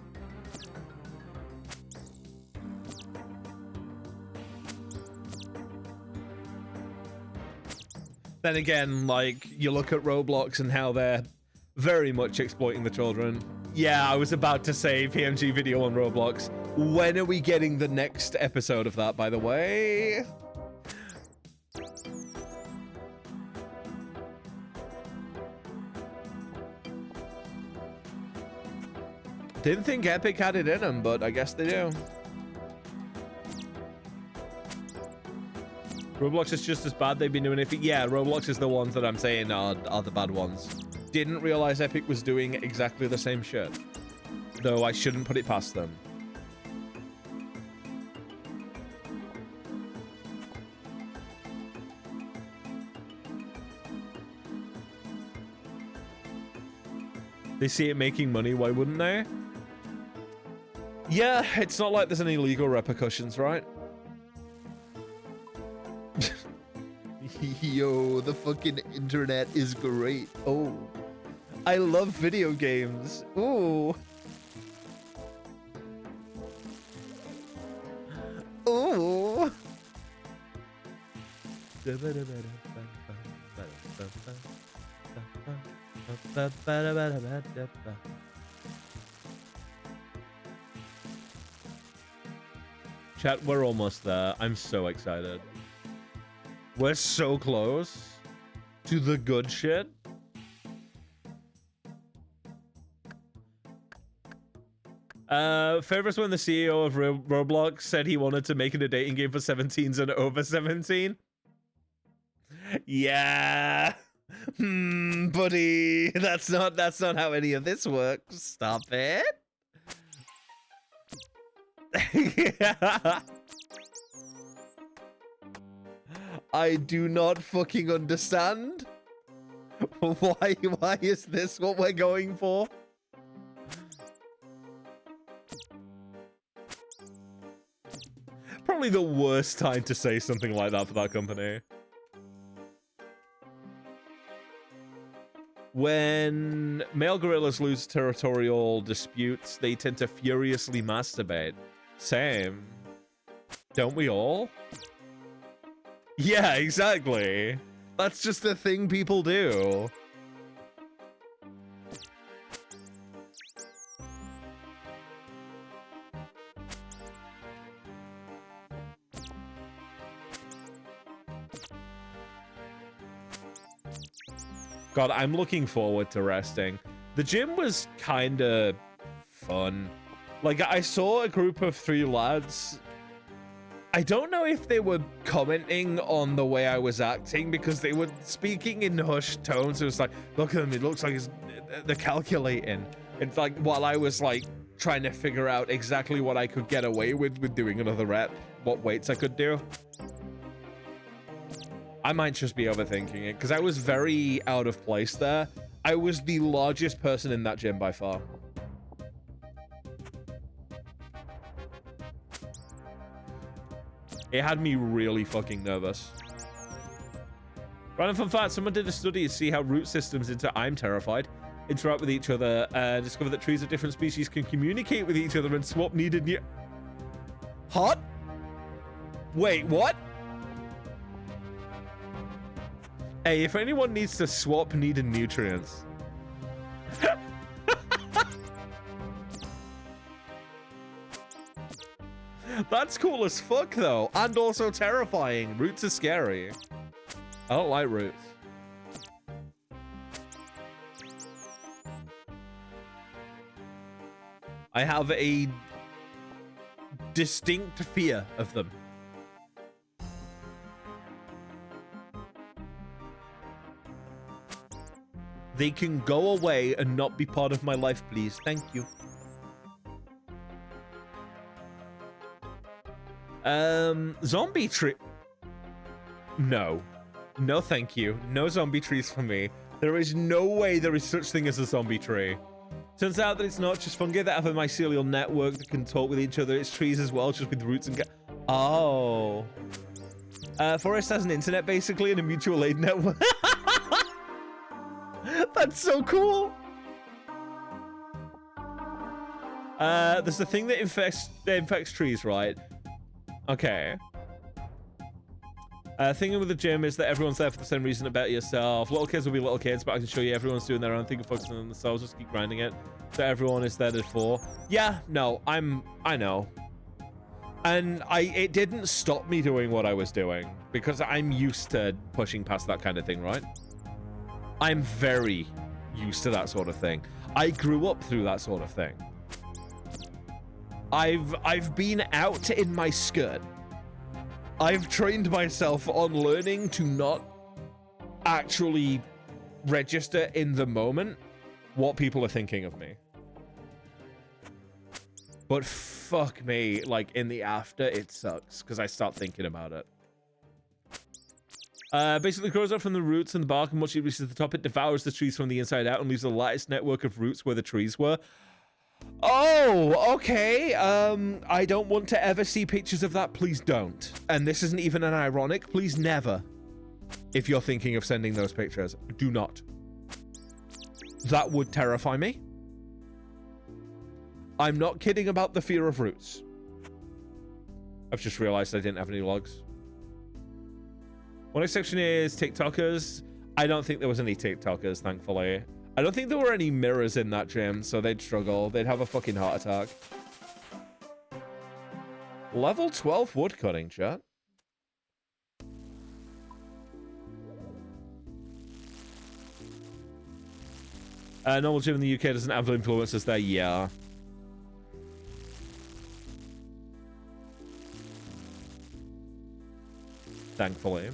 Then again, like, you look at Roblox and how they're very much exploiting the children. Yeah, I was about to say PMG video on Roblox. When are we getting the next episode of that, by the way? Didn't think Epic had it in them, but I guess they do. Roblox is just as bad. They've been doing it. Yeah, Roblox is the ones that I'm saying are the bad ones. Didn't realize Epic was doing exactly the same shit. Though I shouldn't put it past them. They see it making money, why wouldn't they? Yeah, it's not like there's any legal repercussions, right? Yo, the fucking internet is great. Oh, I love video games. Ooh. Ooh. Chat, we're almost there. I'm so excited. We're so close to the good shit. Favorites when the CEO of Roblox said he wanted to make it a dating game for 17s and over 17. Yeah. Buddy, that's not how any of this works. Stop it. Yeah. I do not fucking understand. Why is this what we're going for? Probably the worst time to say something like that for that company. When male gorillas lose territorial disputes, they tend to furiously masturbate. Same. Don't we all? Yeah, exactly. That's just a thing people do. God, I'm looking forward to resting. The gym was kind of fun. Like, I saw a group of 3 lads. I don't know if they were commenting on the way I was acting because they were speaking in hushed tones. It was like, look at them, it looks like they're calculating. It's like, while I was like trying to figure out exactly what I could get away with doing another rep, what weights I could do. I might just be overthinking it because I was very out of place there. I was the largest person in that gym by far. It had me really fucking nervous. Random fun fact, someone did a study to see how root systems into I'm terrified interact with each other and discover that trees of different species can communicate with each other and swap needed new... Hot? Wait, what? Hey, if anyone needs to swap needed nutrients... That's cool as fuck, though. And also terrifying. Roots are scary. I don't like roots. I have a distinct fear of them. They can go away and not be part of my life, please. Thank you. Zombie tree. No. No, thank you. No zombie trees for me. There is no way there is such thing as a zombie tree. Turns out that it's not just fungi that have a mycelial network that can talk with each other. It's trees as well, just with roots and... Oh. Forest has an internet, basically, and a mutual aid network. That's so cool. There's the thing that infects trees, right? Okay. Thinking with the gym is that everyone's there for the same reason about yourself. Little kids will be little kids, but I can show you everyone's doing their own thing and focusing on themselves. Just keep grinding it. So everyone is there for. Yeah, no, I know. And it didn't stop me doing what I was doing because I'm used to pushing past that kind of thing, right? I'm very used to that sort of thing. I grew up through that sort of thing. I've been out in my skirt. I've trained myself on learning to not actually register in the moment what people are thinking of me. But fuck me, like in the after, it sucks because I start thinking about it. Basically grows up from the roots and the bark, and once it reaches the top, it devours the trees from the inside out and leaves the lightest network of roots where the trees were. Oh, okay. I don't want to ever see pictures of that. Please don't. And this isn't even an ironic. Please never. If you're thinking of sending those pictures, do not. That would terrify me. I'm not kidding about the fear of roots. I've just realized I didn't have any logs. One exception is TikTokers. I don't think there was any TikTokers, thankfully. I don't think there were any mirrors in that gym, so they'd struggle. They'd have a fucking heart attack. Level 12 woodcutting, chat. Normal gym in the UK doesn't have influencers there. Yeah. Thankfully.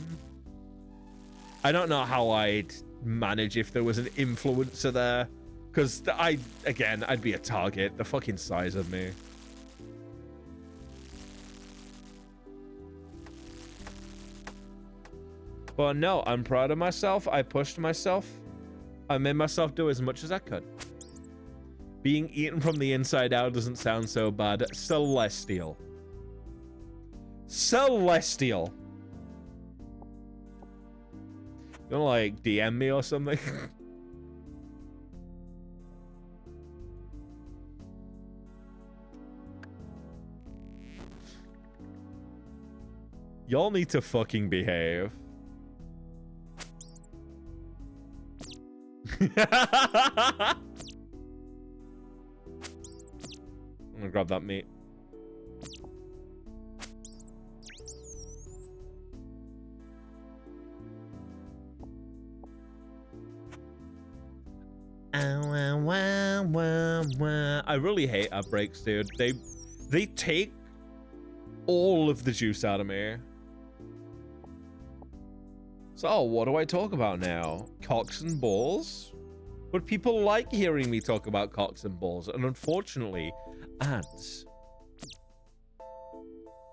I don't know how I'd manage if there was an influencer there. Because I'd be a target. The fucking size of me. But no, I'm proud of myself. I pushed myself. I made myself do as much as I could. Being eaten from the inside out doesn't sound so bad. Celestial. Celestial. You wanna like DM me or something? Y'all need to fucking behave. I'm gonna grab that meat. I really hate outbreaks, dude. They take all of the juice out of me. So, what do I talk about now? Cocks and balls? But people like hearing me talk about cocks and balls, and unfortunately, ads.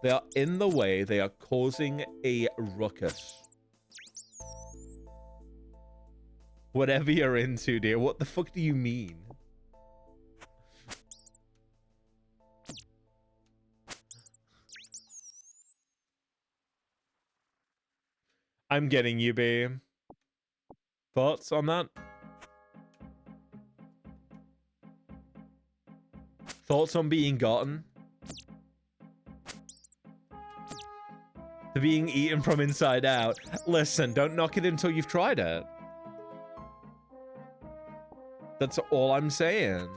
They are in the way. They are causing a ruckus. Whatever you're into, dear. What the fuck do you mean? I'm getting you, babe. Thoughts on that? Thoughts on being gotten? The being eaten from inside out. Listen, don't knock it until you've tried it. That's all I'm saying.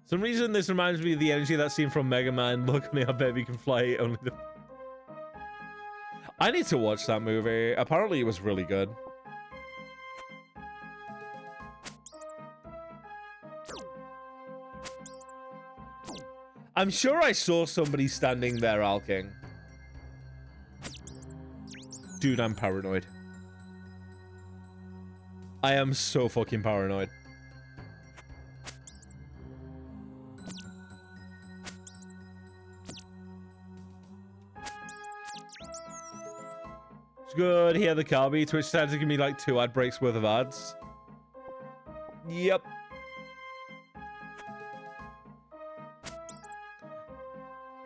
Some reason this reminds me of the energy that scene from Mega Man. Look, me, our baby can fly. Only the... I need to watch that movie. Apparently, it was really good. I'm sure I saw somebody standing there alking. Dude, I'm paranoid. I am so fucking paranoid. It's good. Here, the Carby. Twitch started to give me like 2 ad breaks worth of ads. Yep.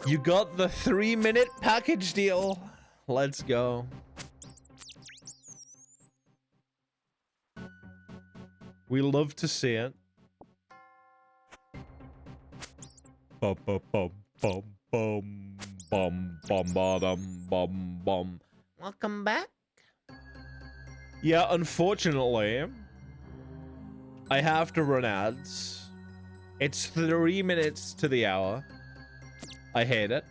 You got the 3-minute package deal. Let's go. We love to see it. Bum bum bum bum bum bum bum bum bum bum. Welcome back. Yeah, unfortunately, I have to run ads. It's 3 minutes to the hour. I hate it.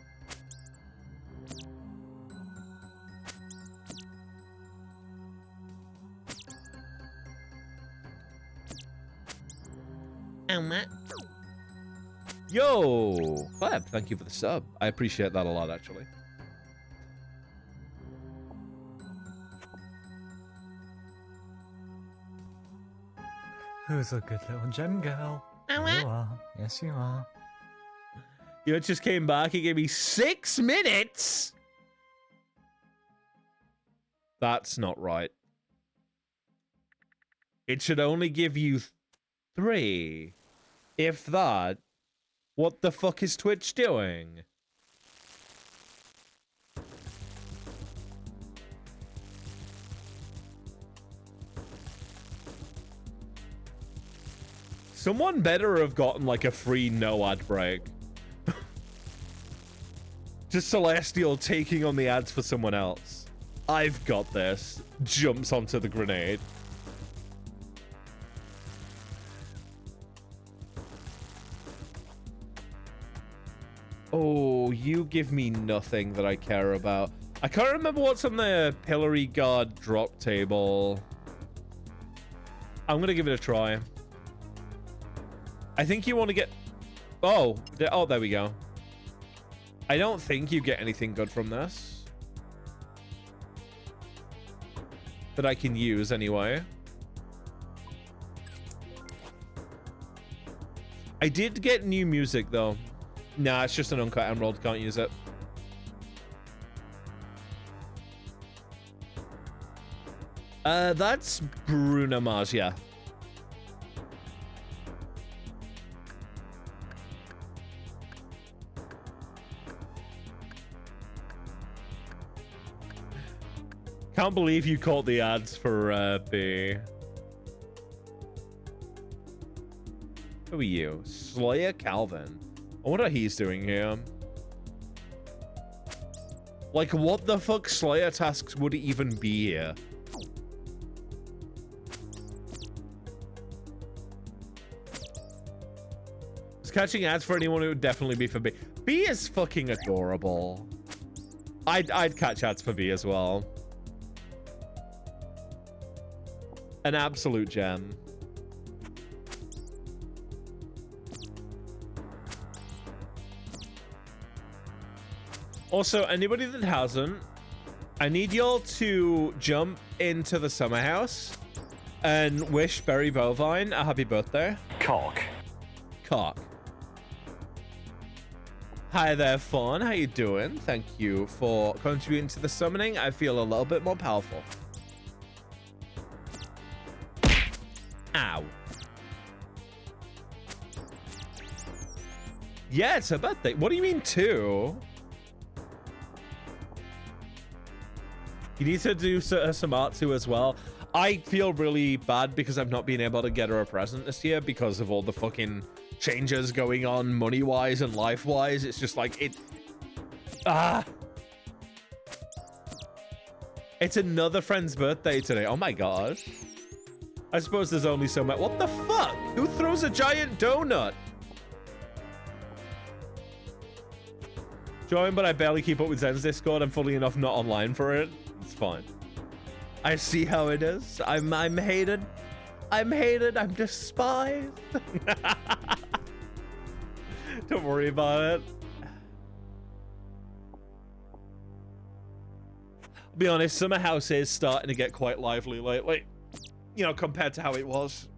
Matt. Yo, Flab, thank you for the sub. I appreciate that a lot, actually. Who's a good little gem girl? You are. Yes, you are. Yo, it just came back. He gave me 6 minutes. That's not right. It should only give you 3. If that. What the fuck is Twitch doing? Someone better have gotten like a free no ad break. Just Celestial taking on the ads for someone else. I've got this. Jumps onto the grenade. Oh, you give me nothing that I care about. I can't remember what's on the pillory guard drop table. I'm gonna give it a try. I think you want to get... Oh, there we go. I don't think you get anything good from this. That I can use anyway. I did get new music though. Nah, it's just an uncut emerald. Can't use it. That's Bruno Mars, yeah. Can't believe you caught the ads for B. Who are you? Slayer Calvin. I wonder what he's doing here. Like, what the fuck Slayer tasks would even be here? Is catching ads for anyone? It would definitely be for B. B is fucking adorable. I'd catch ads for B as well. An absolute gem. Also, anybody that hasn't, I need y'all to jump into the summer house and wish Berry Bovine a happy birthday. Cock. Cock. Hi there, Fawn. How you doing? Thank you for contributing to the summoning. I feel a little bit more powerful. Ow. Yeah, it's her birthday. What do you mean, 2? You need to do some art too as well. I feel really bad because I've not been able to get her a present this year because of all the fucking changes going on money-wise and life-wise. It's just like, It's another friend's birthday today. Oh my gosh. I suppose there's only so much. What the fuck? Who throws a giant donut? Join, but I barely keep up with Zen's Discord. I'm fully enough not online for it. It's fine. I see how it is. I'm hated. I'm hated. I'm despised. Don't worry about it. I'll be honest, Summer House is starting to get quite lively lately. You know, compared to how it was.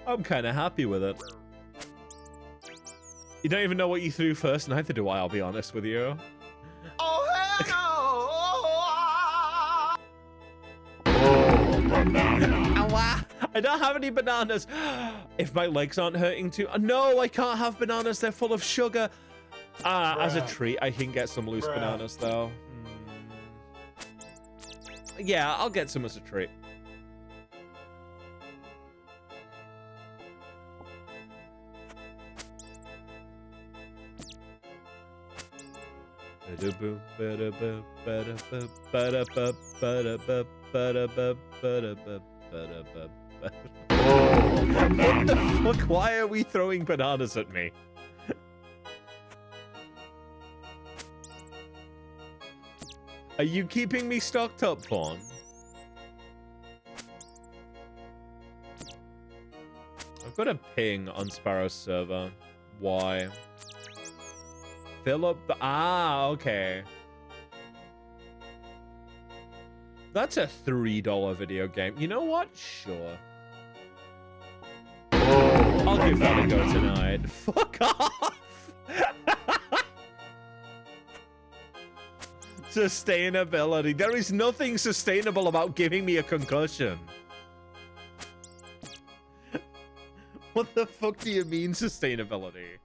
I'm kind of happy with it. You don't even know what you threw first, neither do I, I'll be honest with you. Oh, hell no! I I don't have any bananas. If my legs aren't hurting too. No, I can't have bananas. They're full of sugar. As a treat, I can get some loose bananas, though. Yeah, I'll get some as a treat. What the fuck? Why are we throwing bananas at me? Are you keeping me stocked up, Fawn? I've got a ping on Sparrow's server. Why? Fill up the... okay. That's a $3 video game. You know what? Sure. I'll give that a go tonight. Fuck off! Sustainability. There is nothing sustainable about giving me a concussion. What the fuck do you mean, sustainability?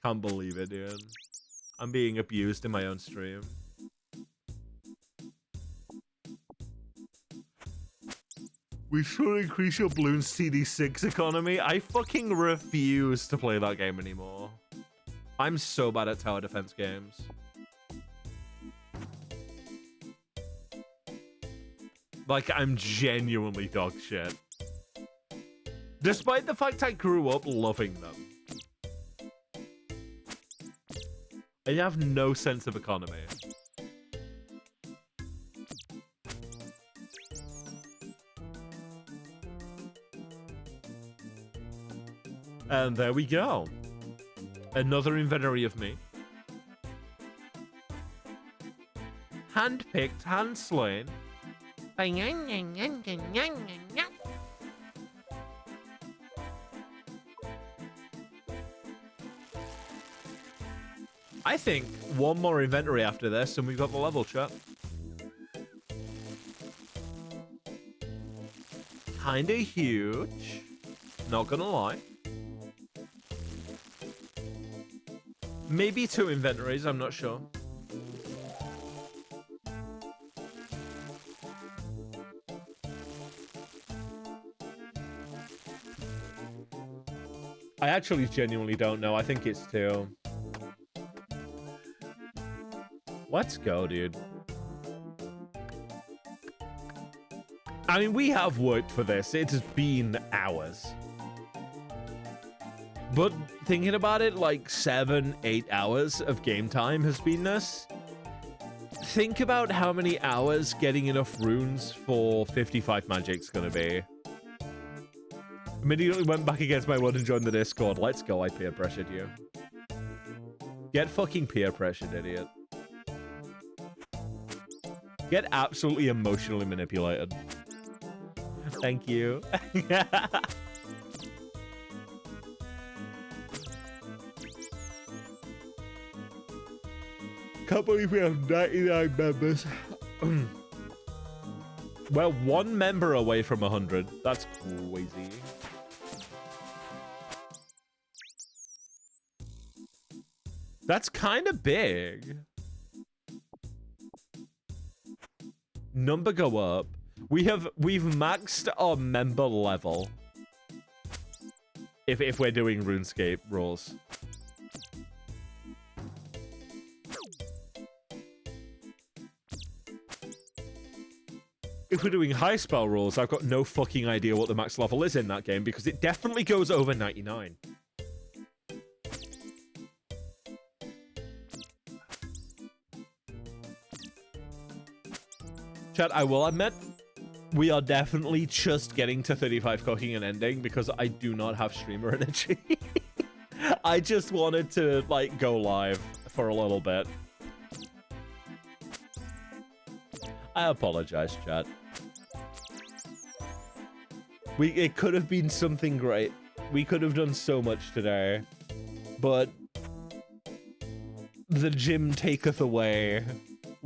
Can't believe it, dude. I'm being abused in my own stream. We should increase your Bloons TD6 economy. I fucking refuse to play that game anymore. I'm so bad at tower defense games. Like, I'm genuinely dog shit. Despite the fact I grew up loving them. I have no sense of economy. And there we go. Another inventory of me. Hand-picked, hand-slain. I think one more inventory after this and we've got the level, chat. Kinda huge. Not gonna lie. Maybe 2 inventories, I'm not sure. I actually genuinely don't know. I think it's 2. Let's go, dude. I mean, we have worked for this. It has been hours. But thinking about it, like 7-8 hours of game time has been this. Think about how many hours getting enough runes for 55 magic's gonna be. Immediately went back against my word and joined the Discord. Let's go, I peer pressured you. Get fucking peer pressured, idiot. Get absolutely emotionally manipulated. Thank you. Can't believe we have 99 members. We're 1 member away from 100. That's crazy. That's kind of big. Number go up. We've maxed our member level. If we're doing RuneScape rules. If we're doing high spell rules, I've got no fucking idea what the max level is in that game because it definitely goes over 99. Chat, I will admit, we are definitely just getting to 35 cooking and ending because I do not have streamer energy. I just wanted to, like, go live for a little bit. I apologize, chat. It could have been something great. We could have done so much today. But the gym taketh away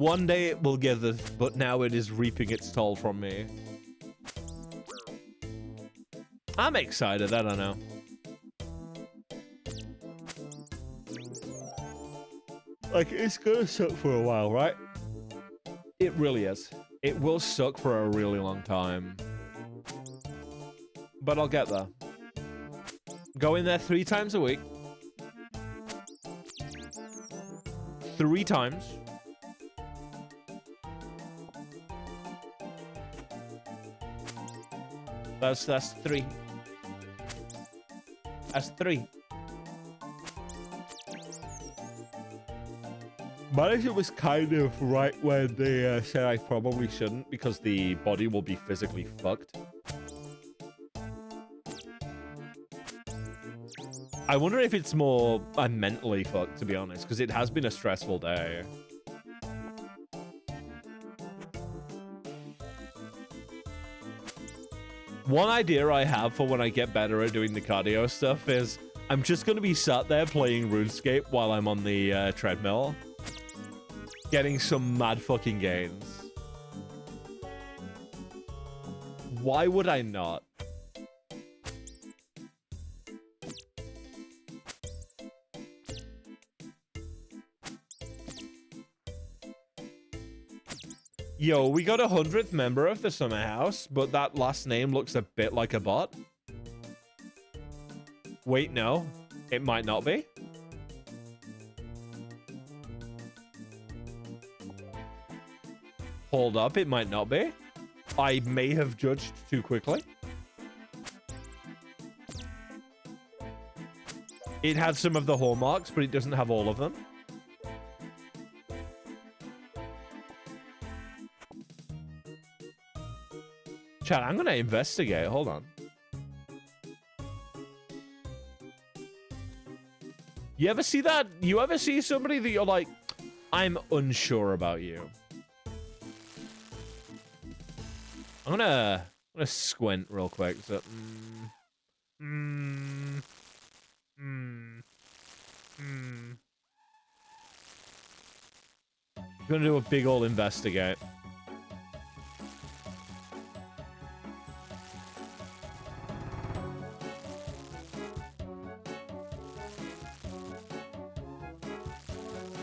One day it will giveth, but now it is reaping its toll from me. I'm excited, I don't know. Like, it's gonna suck for a while, right? It really is. It will suck for a really long time. But I'll get there. Go in there 3 times a week. 3 times. That's 3. That's 3. Manager was kind of right when they said I probably shouldn't because the body will be physically fucked. I wonder if it's more I'm mentally fucked, to be honest, because it has been a stressful day. One idea I have for when I get better at doing the cardio stuff is I'm just going to be sat there playing RuneScape while I'm on the treadmill. Getting some mad fucking gains. Why would I not? Yo, we got a 100th member of the summer house, but that last name looks a bit like a bot. Wait, no. It might not be. Hold up, it might not be. I may have judged too quickly. It has some of the hallmarks, but it doesn't have all of them. Chat, I'm gonna investigate. Hold on. You ever see that? You ever see somebody that you're like, I'm unsure about you? I'm gonna squint real quick. So, I'm gonna do a big ol' investigate.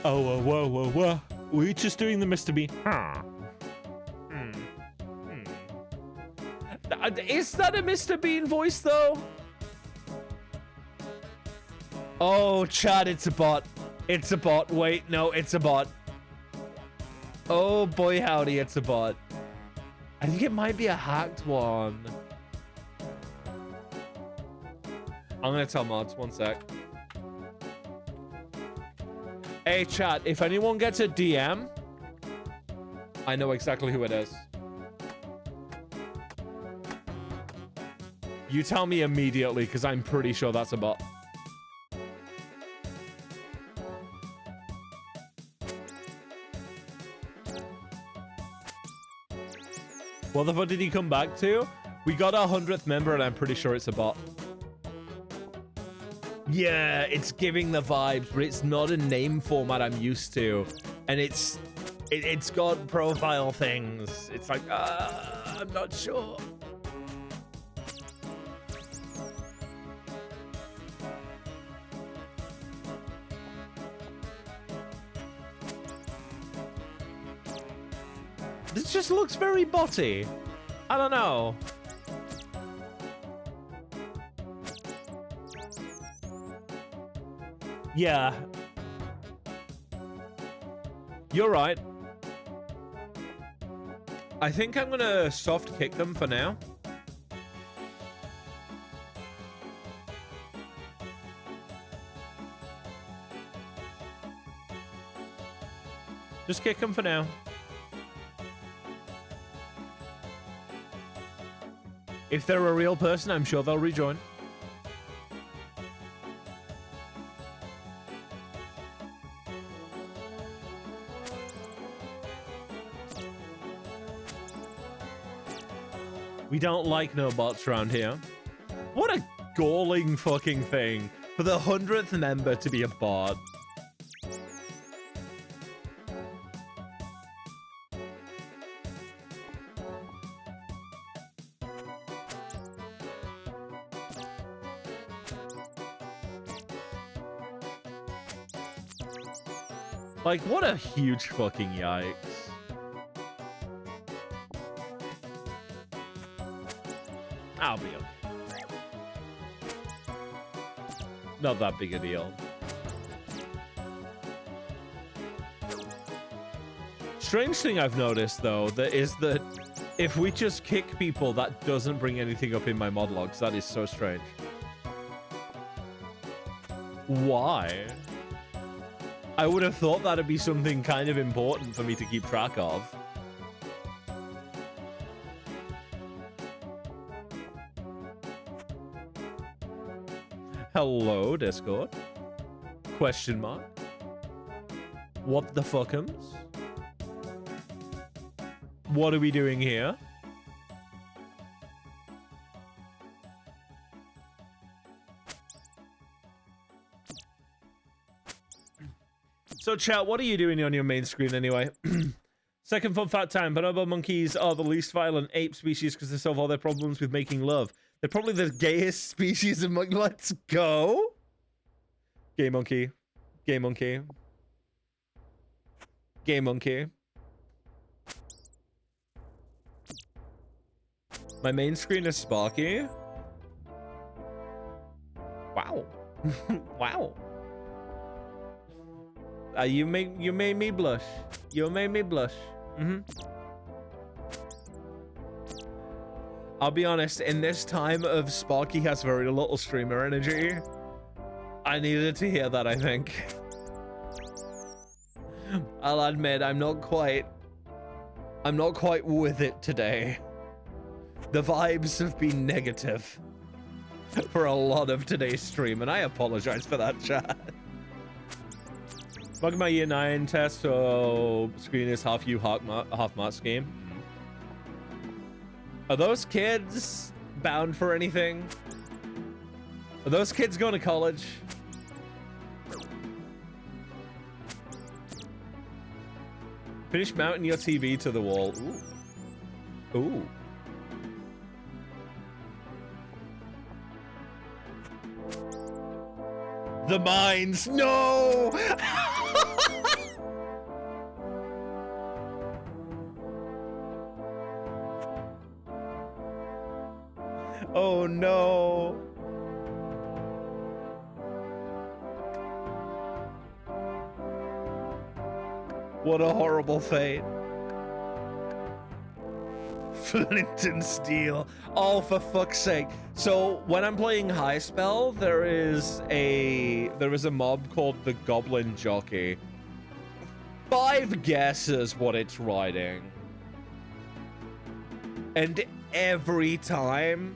Oh, whoa. We're just doing the Mr. Bean. Huh. Is that a Mr. Bean voice, though? Oh, Chad, it's a bot. It's a bot. Wait, no, it's a bot. Oh, boy, howdy, it's a bot. I think it might be a hacked one. I'm gonna tell mods, 1 sec. Hey, chat, if anyone gets a DM, I know exactly who it is. You tell me immediately, because I'm pretty sure that's a bot. What the fuck did he come back to? We got our 100th member, and I'm pretty sure it's a bot. Yeah, it's giving the vibes, but it's not a name format I'm used to. And it's got profile things. It's like, I'm not sure. This just looks very botty. I don't know. Yeah. You're right. I think I'm gonna soft kick them for now. Just kick them for now. If they're a real person, I'm sure they'll rejoin. We don't like no bots around here. What a galling fucking thing for the 100th member to be a bot. Like, what a huge fucking yikes. I'll be okay. Not that big a deal. Strange thing I've noticed, though, is that if we just kick people, that doesn't bring anything up in my mod logs. That is so strange. Why? I would have thought that'd be something kind of important for me to keep track of. Hello, Discord. Question mark. What the fuckums? What are we doing here? So, chat, what are you doing on your main screen anyway? Second fun fact time. Bonobo monkeys are the least violent ape species because they solve all their problems with making love. They're probably the gayest species among... Let's go! Gay monkey. Gay monkey. Gay monkey. My main screen is Sparky. Wow. Wow. You made me blush. You made me blush. I'll be honest, in this time of Sparky has very little streamer energy, I needed to hear that, I think. I'll admit, I'm not quite with it today. The vibes have been negative for a lot of today's stream, and I apologize for that, chat. Welcome my year 9 test, so screen is half you, half Mark's game. Are those kids bound for anything? Are those kids going to college? Finish mounting your TV to the wall. Ooh. Ooh. The mines. No! Oh no. What a horrible fate. Flint and steel. Oh, for fuck's sake. So when I'm playing High Spell, there is a mob called the Goblin Jockey. 5 guesses what it's riding. And every time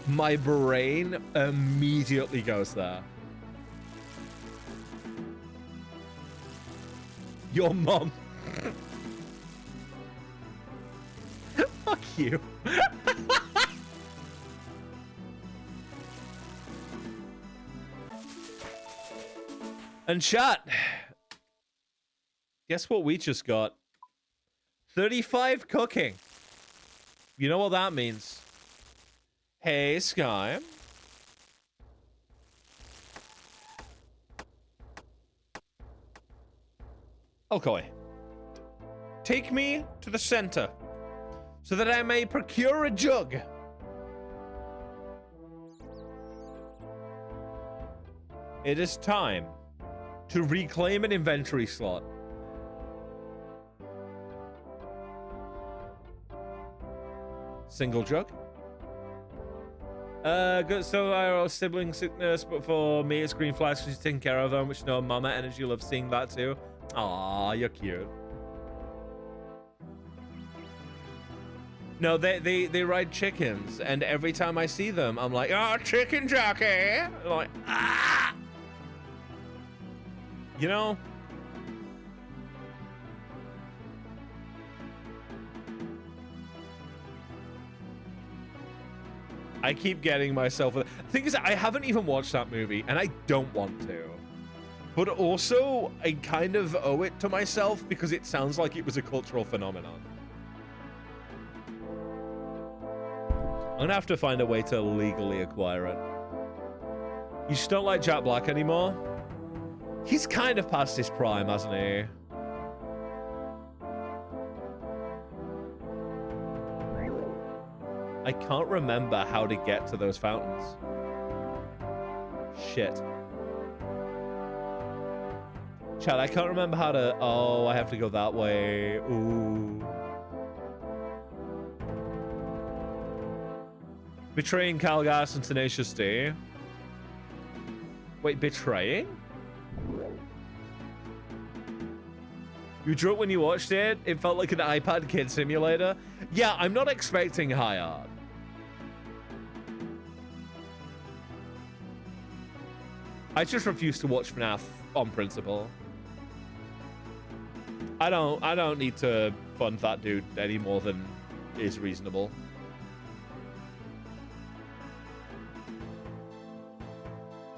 my brain immediately goes there. Your mom. Fuck you. And chat, guess what we just got? 35 cooking. You know what that means? Hey, Sky. Alcoy. Take me to the center so that I may procure a jug. It is time to reclaim an inventory slot. Single jug. Good. So our sibling sickness, but for me it's green flags. She's taking care of them, which no mama energy loves seeing that too. Aw, you're cute. No, they ride chickens, and every time I see them, I'm like, oh, chicken jockey. I'm like, ah. You know. I keep getting myself. The thing is, I haven't even watched that movie, and I don't want to. But also, I kind of owe it to myself because it sounds like it was a cultural phenomenon. I'm gonna have to find a way to legally acquire it. You just don't like Jack Black anymore? He's kind of past his prime, hasn't he? I can't remember how to get to those fountains. Shit. Chad, I can't remember how to... Oh, I have to go that way. Ooh. Betraying Calgas and Tenacious D. Wait, betraying? You drew it when you watched it? It felt like an iPad Kid simulator? Yeah, I'm not expecting high art. I just refuse to watch FNAF on principle. I don't need to fund that dude any more than is reasonable.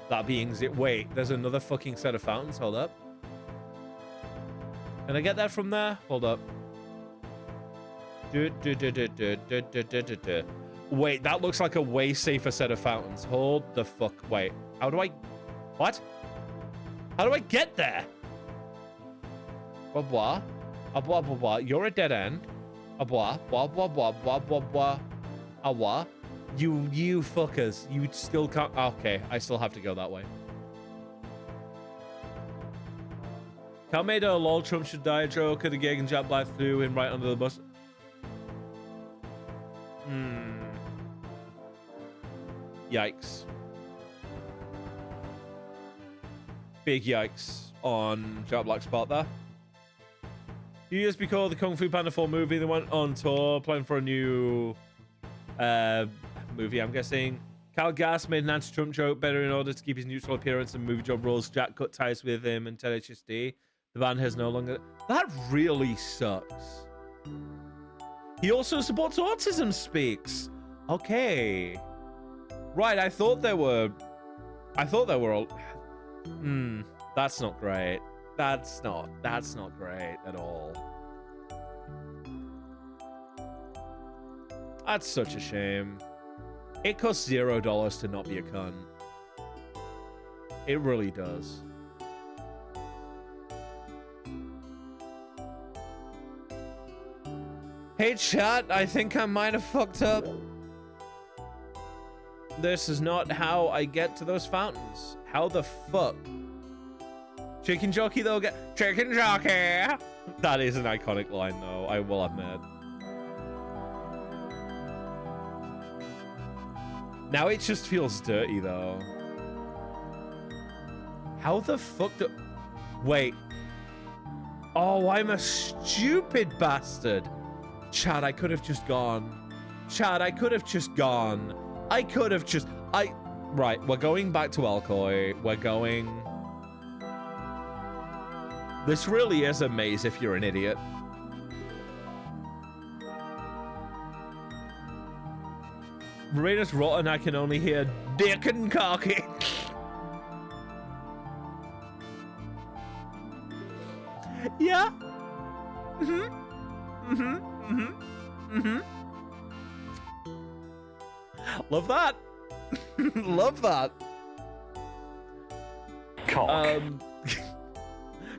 That being it. Wait, there's another fucking set of fountains. Hold up. Can I get that from there? Hold up. Wait, that looks like a way safer set of fountains. Hold the fuck. Wait. How do I... What? How do I get there? Blah, blah. Blah, blah, blah. You're a dead end. Blah, blah, blah, blah, blah, blah, blah. Blah. You fuckers. You still can't... Okay, I still have to go that way. Cal made a lol Trump should die joke at the gig and Jack Black threw him right under the bus. Yikes. Big yikes on Jack Black's part there. Few years before the Kung Fu Panda 4 movie, they went on tour playing for a new movie, I'm guessing. Cal Gass made an anti-Trump joke better in order to keep his neutral appearance and movie job roles. Jack cut ties with him and HSD. The band has no longer... That really sucks. He also supports Autism Speaks. Okay. Right, I thought there were all... That's not great. That's not great at all. That's such a shame. It costs $0 to not be a cunt. It really does. Hey chat, I think I might have fucked up. This is not how I get to those fountains. How the fuck? Chicken jockey though, chicken jockey. That is an iconic line though, I will admit. Now it just feels dirty though. How the fuck do... Wait. Oh, I'm a stupid bastard. Chad, I could have just gone. Chad, I could have just gone. I could have just... Right, we're going back to Alcoy. We're going... This really is a maze if you're an idiot. Raina's rotten, I can only hear dick and cocky. Yeah. Love that. Love that. Cock.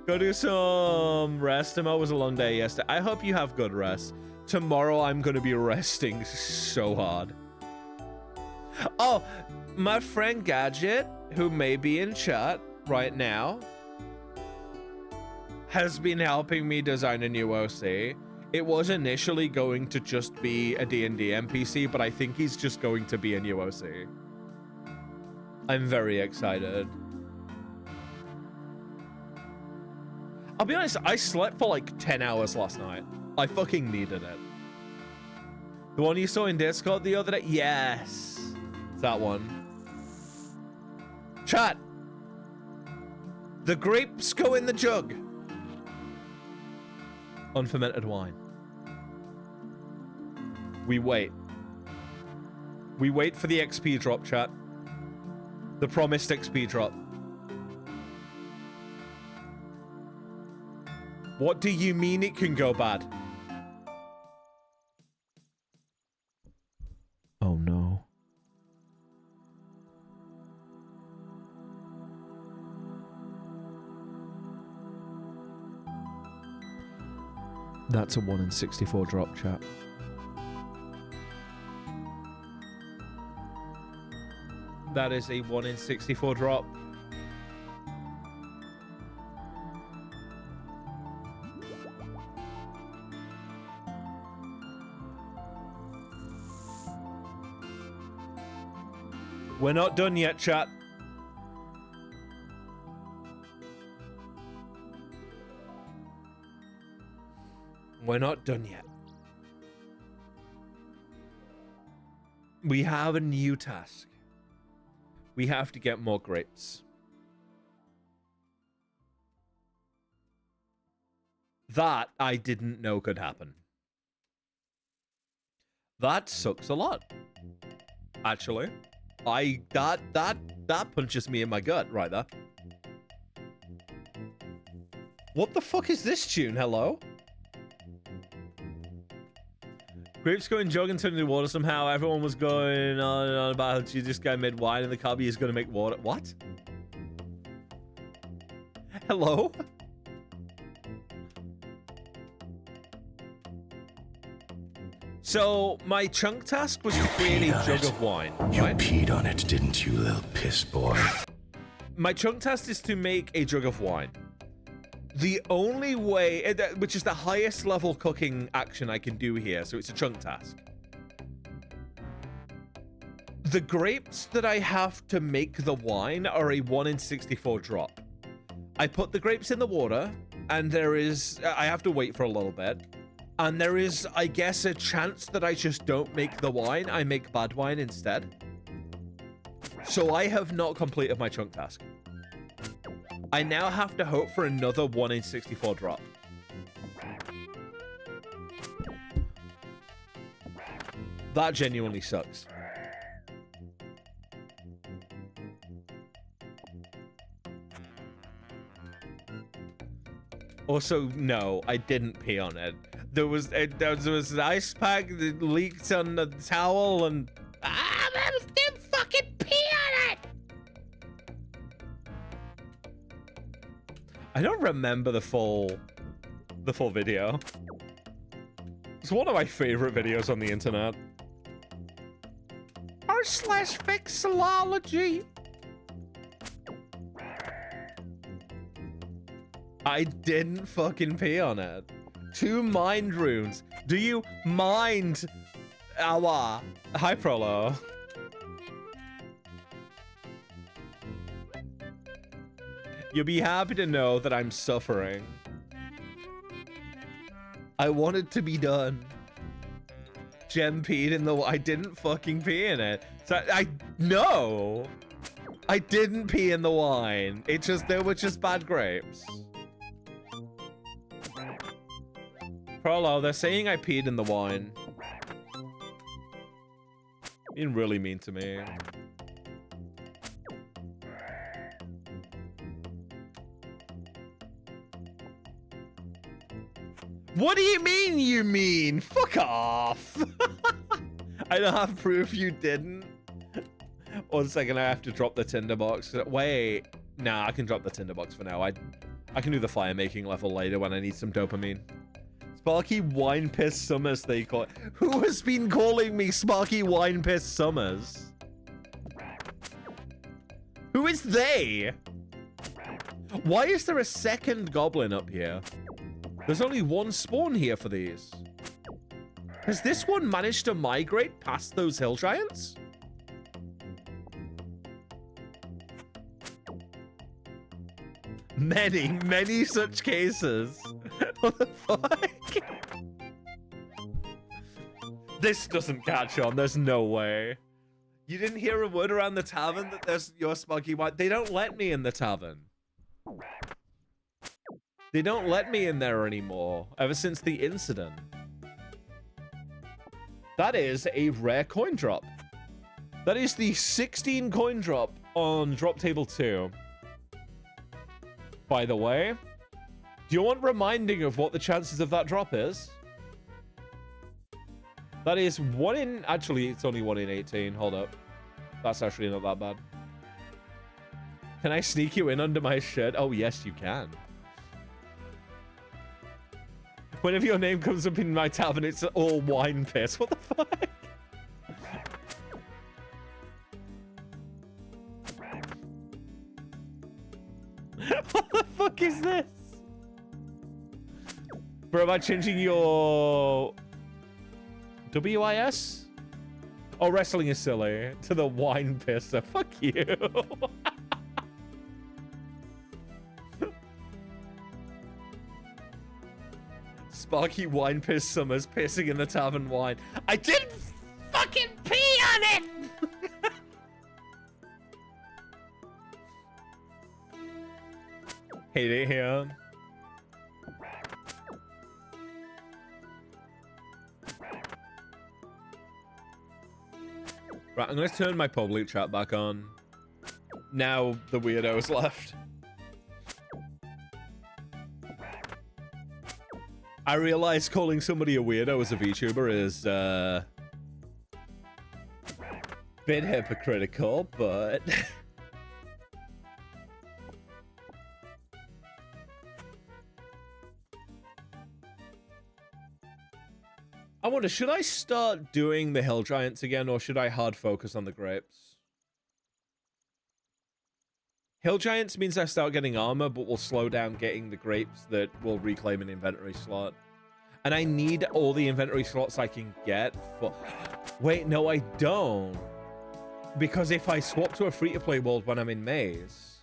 Go do some rest. Tomorrow was a long day yesterday. I hope you have good rest. Tomorrow I'm going to be resting so hard. Oh, my friend Gadget, who may be in chat right now, has been helping me design a new OC. It was initially going to just be a D&D NPC, but I think he's just going to be a new OC. I'm very excited. I'll be honest, I slept for like 10 hours last night. I fucking needed it. The one you saw in Discord the other day? Yes. It's that one. Chat. The grapes go in the jug. Unfermented wine. We wait. We wait for the XP drop, chat. The promised XP drop. What do you mean it can go bad? Oh no. That's a 1 in 64 drop, chat. That is a 1 in 64 drop. We're not done yet, chat. We're not done yet. We have a new task. We have to get more grapes. That I didn't know could happen. That sucks a lot. Actually, that punches me in my gut right there. What the fuck is this tune? Hello? Grapes going jogging into the water somehow. Everyone was going on and on about how this guy made wine and the cubby is going to make water. What? Hello? So, my chunk task was to create a jug of wine. You right? peed on it, didn't you, little piss boy? My chunk task is to make a jug of wine. The only way, which is the highest level cooking action I can do here, so it's a chunk task. The grapes that I have to make the wine are a 1 in 64 drop. I put the grapes in the water, and I have to wait for a little bit. And there is, I guess, a chance that I just don't make the wine. I make bad wine instead. So I have not completed my chunk task. I now have to hope for another 1 in 64 drop. That genuinely sucks. Also, no, I didn't pee on it. There was an ice pack that leaked on the towel and... I didn't fucking pee on it! I don't remember the full video. It's one of my favorite videos on the internet. r/fixology. I didn't fucking pee on it. 2 mind runes. Do you mind? Awa. Hi, Prolo. You'll be happy to know that I'm suffering. I want it to be done. Gem peed in the... I didn't fucking pee in it. So no! I didn't pee in the wine. They were just bad grapes. Prolo, they're saying I peed in the wine. Being really mean to me. What do you mean? Fuck off! I don't have proof you didn't. 1 second, I have to drop the tinderbox. Wait. Nah, I can drop the tinderbox for now. I can do the fire making level later when I need some dopamine. Sparky Wine Piss Summers, they call it. Who has been calling me Sparky Wine Piss Summers? Who is they? Why is there a second goblin up here? There's only 1 spawn here for these. Has this one managed to migrate past those hill giants? Many such cases. What the fuck? This doesn't catch on. There's no way. You didn't hear a word around the tavern that there's your Sparky White? They don't let me in the tavern. They don't let me in there anymore, ever since the incident. That is a rare coin drop. That is the 16 coin drop on drop table 2. By the way, do you want reminding of what the chances of that drop is? That is 1 in... Actually, it's only 1 in 18. Hold up. That's actually not that bad. Can I sneak you in under my shirt? Oh, yes, you can. Whenever your name comes up in my tavern, it's all wine piss. What the fuck? What the fuck is this? Bro, am I changing your WIS? Oh, wrestling is silly. To the wine pisser. Fuck you. Sparky wine piss summers pissing in the tavern wine. I didn't fucking pee on it! Hate it here. Right, I'm gonna turn my public chat back on. Now the weirdo's left. I realize calling somebody a weirdo as a VTuber is bit hypocritical, but I wonder, should I start doing the hill giants again, or should I hard focus on the grapes? Hill giants means I start getting armor, but will slow down getting the grapes that will reclaim an inventory slot. And I need all the inventory slots I can get for... Wait, no, I don't. Because if I swap to a free-to-play world when I'm in Maze,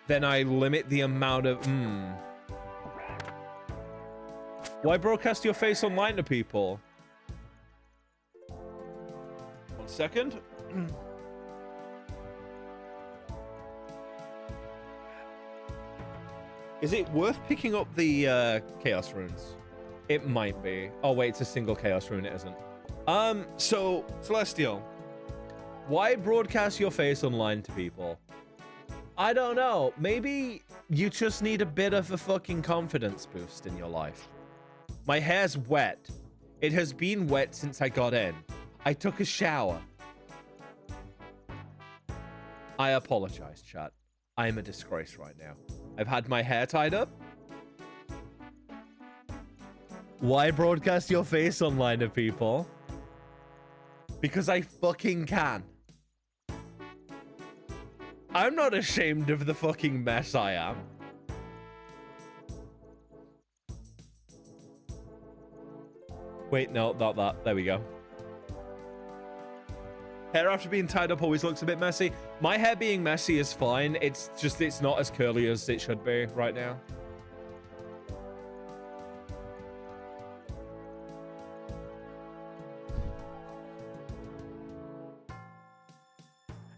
then I limit the amount of... Why broadcast your face online to people? 1 second. Is it worth picking up the chaos runes? It might be. Oh wait, it's a single chaos rune, it isn't. So Celestial, why broadcast your face online to people? I don't know. Maybe you just need a bit of a fucking confidence boost in your life. My hair's wet. It has been wet since I got in. I took a shower. I apologize, chat. I am a disgrace right now. I've had my hair tied up. Why broadcast your face online to people? Because I fucking can. I'm not ashamed of the fucking mess I am. Wait, no, not that. There we go. Hair after being tied up always looks a bit messy. My hair being messy is fine. It's just, it's not as curly as it should be right now.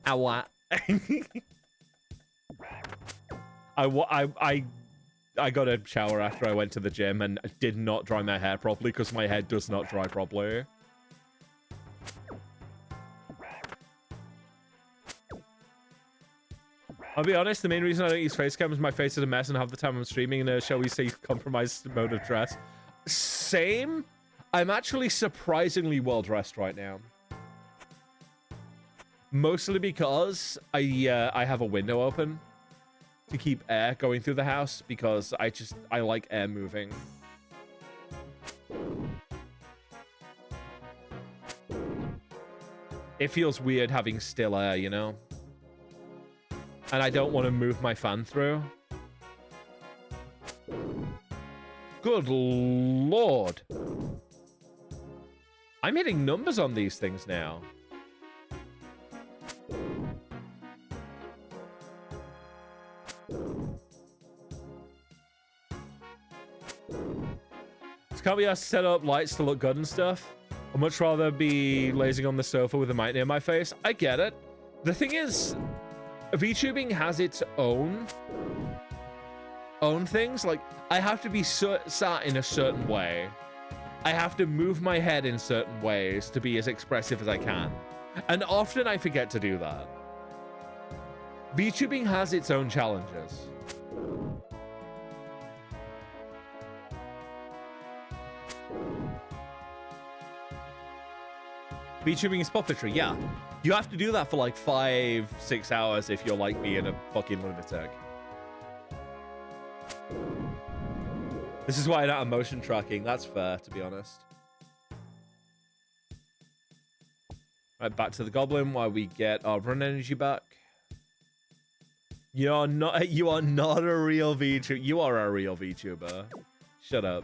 Ow. I got a shower after I went to the gym and did not dry my hair properly because my hair does not dry properly. I'll be honest, the main reason I don't use face cam is my face is a mess and half the time I'm streaming in a, shall we say, compromised mode of dress. Same. I'm actually surprisingly well dressed right now. Mostly because I have a window open to keep air going through the house because I like air moving. It feels weird having still air, you know? And I don't want to move my fan through. Good lord. I'm hitting numbers on these things now. Can't we set up lights to look good and stuff? I'd much rather be lazing on the sofa with a mic near my face. I get it. The thing is, VTubing has its own things. Like, I have to be sat in a certain way. I have to move my head in certain ways to be as expressive as I can. And often I forget to do that. VTubing has its own challenges. VTubing is puppetry, yeah. You have to do that for like 5-6 hours if you're like me and a fucking lunatic. This is why I don't have motion tracking. That's fair, to be honest. Right, back to the goblin while we get our run energy back. You are not a real VTuber. You are a real VTuber. Shut up.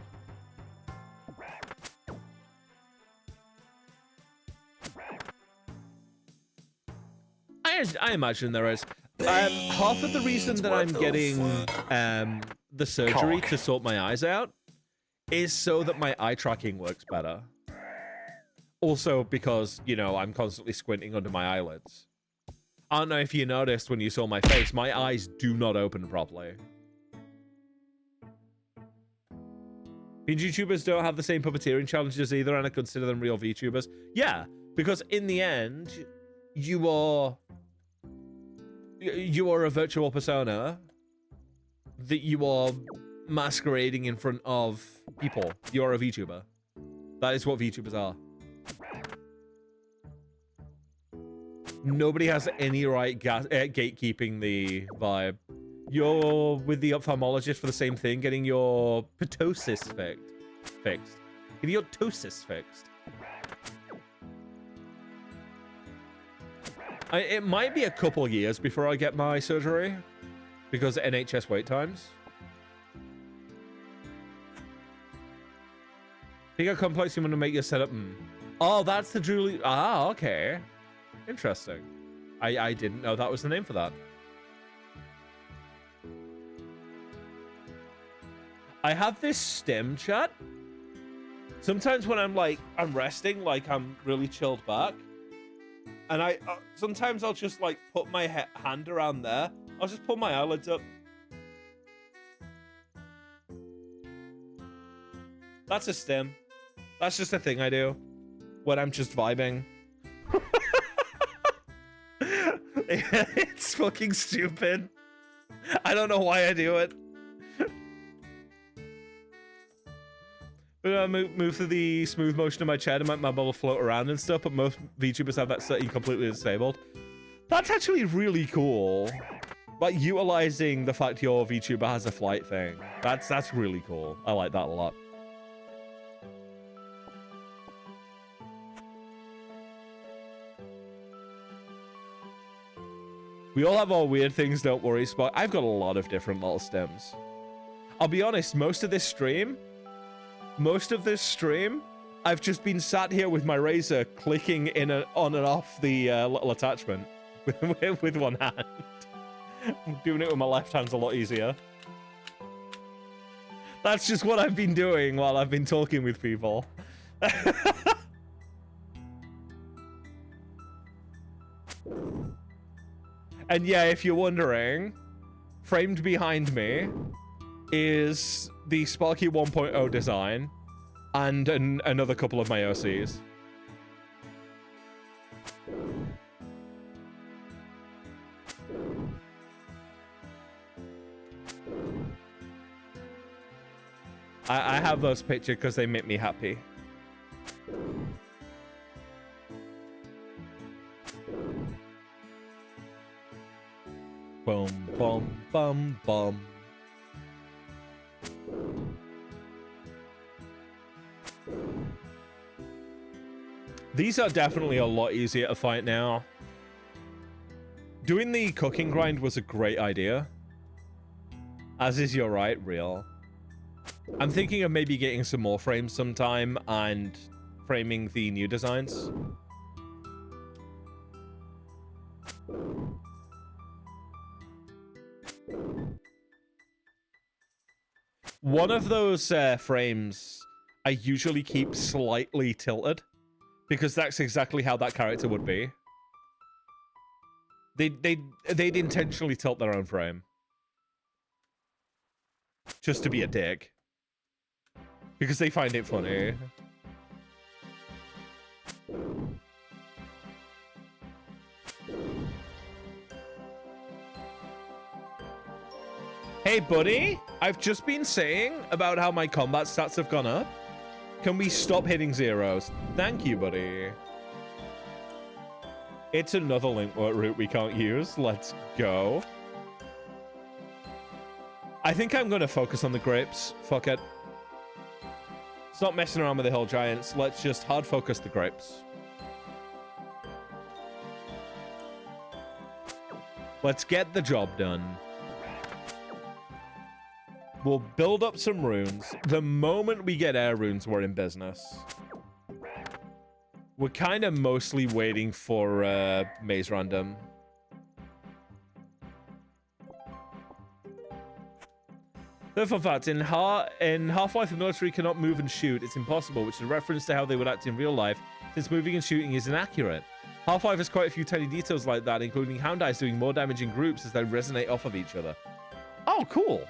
I imagine there is. Half of the reason that I'm getting the surgery to sort my eyes out is so that my eye tracking works better. Also because, you know, I'm constantly squinting under my eyelids. I don't know if you noticed when you saw my face, my eyes do not open properly. VTubers don't have the same puppeteering challenges either, and I consider them real VTubers. Yeah, because in the end, you are a virtual persona that you are masquerading in front of people. You're a VTuber. That is what VTubers are. Nobody has any right gatekeeping the vibe. You're with the ophthalmologist for the same thing, getting your ptosis fixed. Getting your ptosis fixed. It might be a couple years before I get my surgery because of NHS wait times. Think how complex you want to make your setup. Oh, that's the Julie. Ah, okay. Interesting. I didn't know that was the name for that. I have this stim chat. Sometimes when I'm resting, like I'm really chilled back. And sometimes I'll just like put my hand around there. I'll just pull my eyelids up. That's a stim. That's just a thing I do when I'm just vibing. It's fucking stupid. I don't know why I do it. But I move through the smooth motion of my chair to make my bubble float around and stuff, but most VTubers have that setting completely disabled. That's actually really cool. Like, utilizing the fact your VTuber has a flight thing. That's really cool. I like that a lot. We all have our weird things, don't worry, Spock. I've got a lot of different little stems. I'll be honest, most of this stream, I've just been sat here with my razor clicking on and off the little attachment with one hand. Doing it with my left hand's a lot easier. That's just what I've been doing while I've been talking with people. And yeah, if you're wondering, framed behind me is the Sparky 1.0 design and another couple of my OCs. I have those pictures because they make me happy. Boom, boom, bum, bum. These are definitely a lot easier to fight now. Doing the cooking grind was a great idea. As is your right, real. I'm thinking of maybe getting some more frames sometime and framing the new designs. One of those frames I usually keep slightly tilted because that's exactly how that character would be. They'd intentionally tilt their own frame just to be a dick because they find it funny. Hey, buddy, I've just been saying about how my combat stats have gone up. Can we stop hitting zeros? Thank you, buddy. It's another link route we can't use. Let's go. I think I'm going to focus on the grapes. Fuck it. Stop messing around with the hill giants. Let's just hard focus the grapes. Let's get the job done. We'll build up some runes. The moment we get air runes, we're in business. We're kind of mostly waiting for Maze Random. The fun fact, in Half-Life, the military cannot move and shoot. It's impossible, which is a reference to how they would act in real life, since moving and shooting is inaccurate. Half-Life has quite a few tiny details like that, including hound eyes doing more damage in groups as they resonate off of each other. Oh, cool.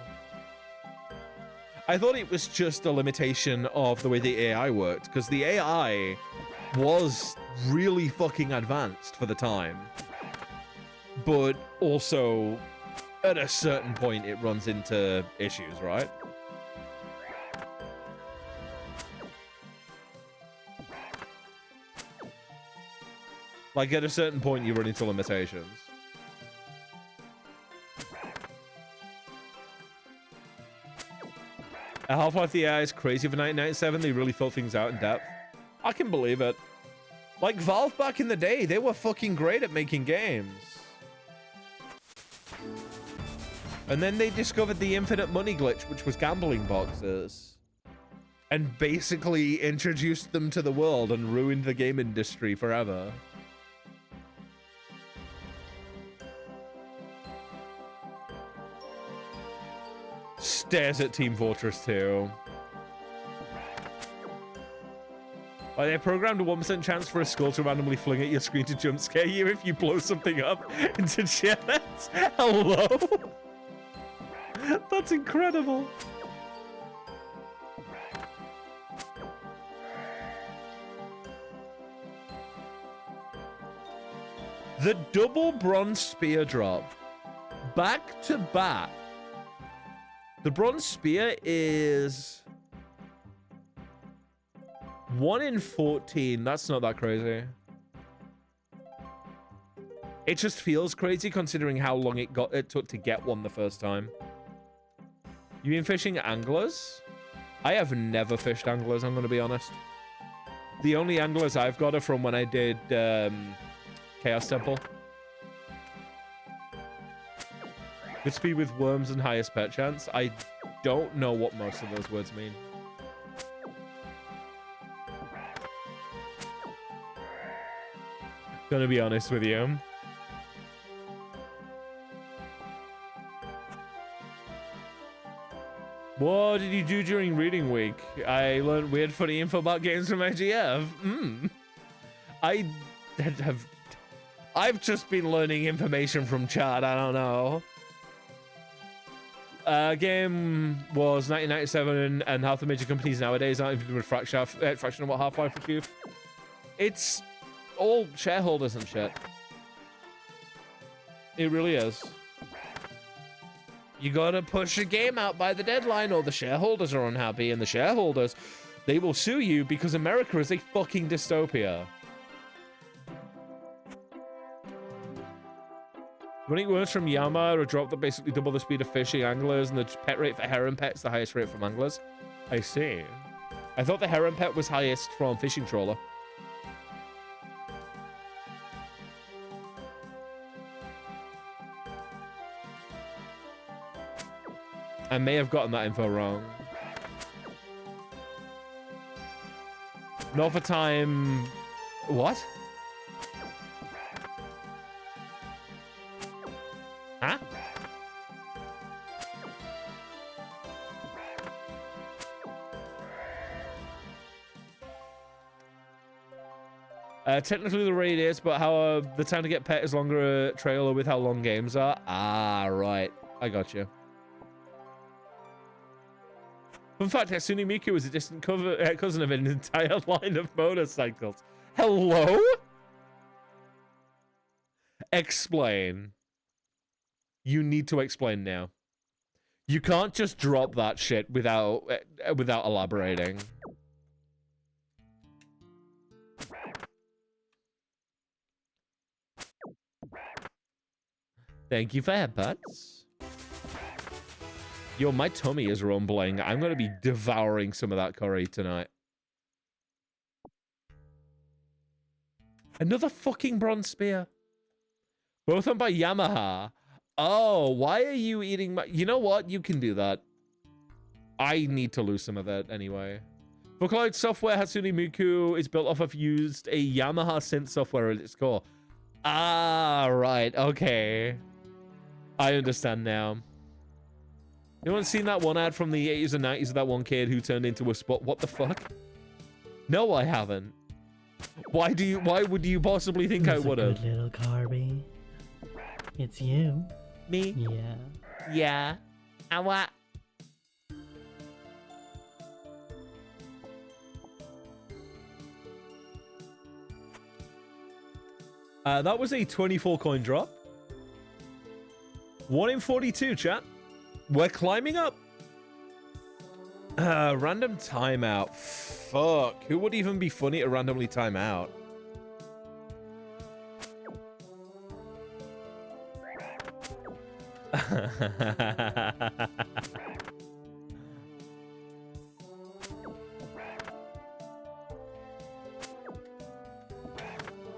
I thought it was just a limitation of the way the AI worked, because the AI was really fucking advanced for the time. But also, at a certain point, it runs into issues, right? Like, at a certain point, you run into limitations. At Half-Life, the AI is crazy for 1997. They really thought things out in depth. I can believe it. Like, Valve back in the day, they were fucking great at making games. And then they discovered the infinite money glitch, which was gambling boxes. And basically introduced them to the world and ruined the game industry forever. Stares at Team Fortress 2. Like, they programmed a 1% chance for a skull to randomly fling at your screen to jump scare you if you blow something up into jets. Hello? That's incredible. The double bronze spear drop. Back to back. The bronze spear is 1 in 14. That's not that crazy. It just feels crazy considering how long it took to get one the first time. You been fishing anglers? I have never fished anglers, I'm going to be honest. The only anglers I've got are from when I did Chaos Temple. Good speed with worms and highest pet chance. I don't know what most of those words mean. Gonna be honest with you. What did you do during reading week? I learned weird funny info about games from IGF. I've just been learning information from chat. I don't know. Game was 1997, and half the major companies nowadays aren't even a fraction of what Half-Life achieved. It's all shareholders and shit. It really is. You gotta push a game out by the deadline, or the shareholders are unhappy, and the shareholders, they will sue you because America is a fucking dystopia. Running worms from Yama are a drop that basically double the speed of fishing anglers, and the pet rate for heron pet's the highest rate from anglers. I see. I thought the heron pet was highest from fishing trawler. I may have gotten that info wrong. Not for time... What? Huh? Technically the raid is, but how the time to get pet is longer a trailer with how long games are. Ah, right. I got you. In fact, Hatsune Miku is a distant cousin of an entire line of motorcycles. Hello? Explain. You need to explain now. You can't just drop that shit without elaborating. Thank you for headpats. Yo, my tummy is rumbling. I'm going to be devouring some of that curry tonight. Another fucking bronze spear. Both owned by Yamaha. Oh, why are you eating my... You know what? You can do that. I need to lose some of that anyway. Vocaloid software Hatsune Miku is built off of used a Yamaha synth software at its core. Ah, right. Okay. I understand now. Anyone seen that one ad from the 80s and 90s of that one kid who turned into a spot? What the fuck? No, I haven't. Why would you possibly think I would have? Good little Carby. It's you. Me? Yeah. Yeah. And what? That was a 24 coin drop. 1 in 42, chat. We're climbing up. Random timeout. Fuck. Who would even be funny to randomly time out?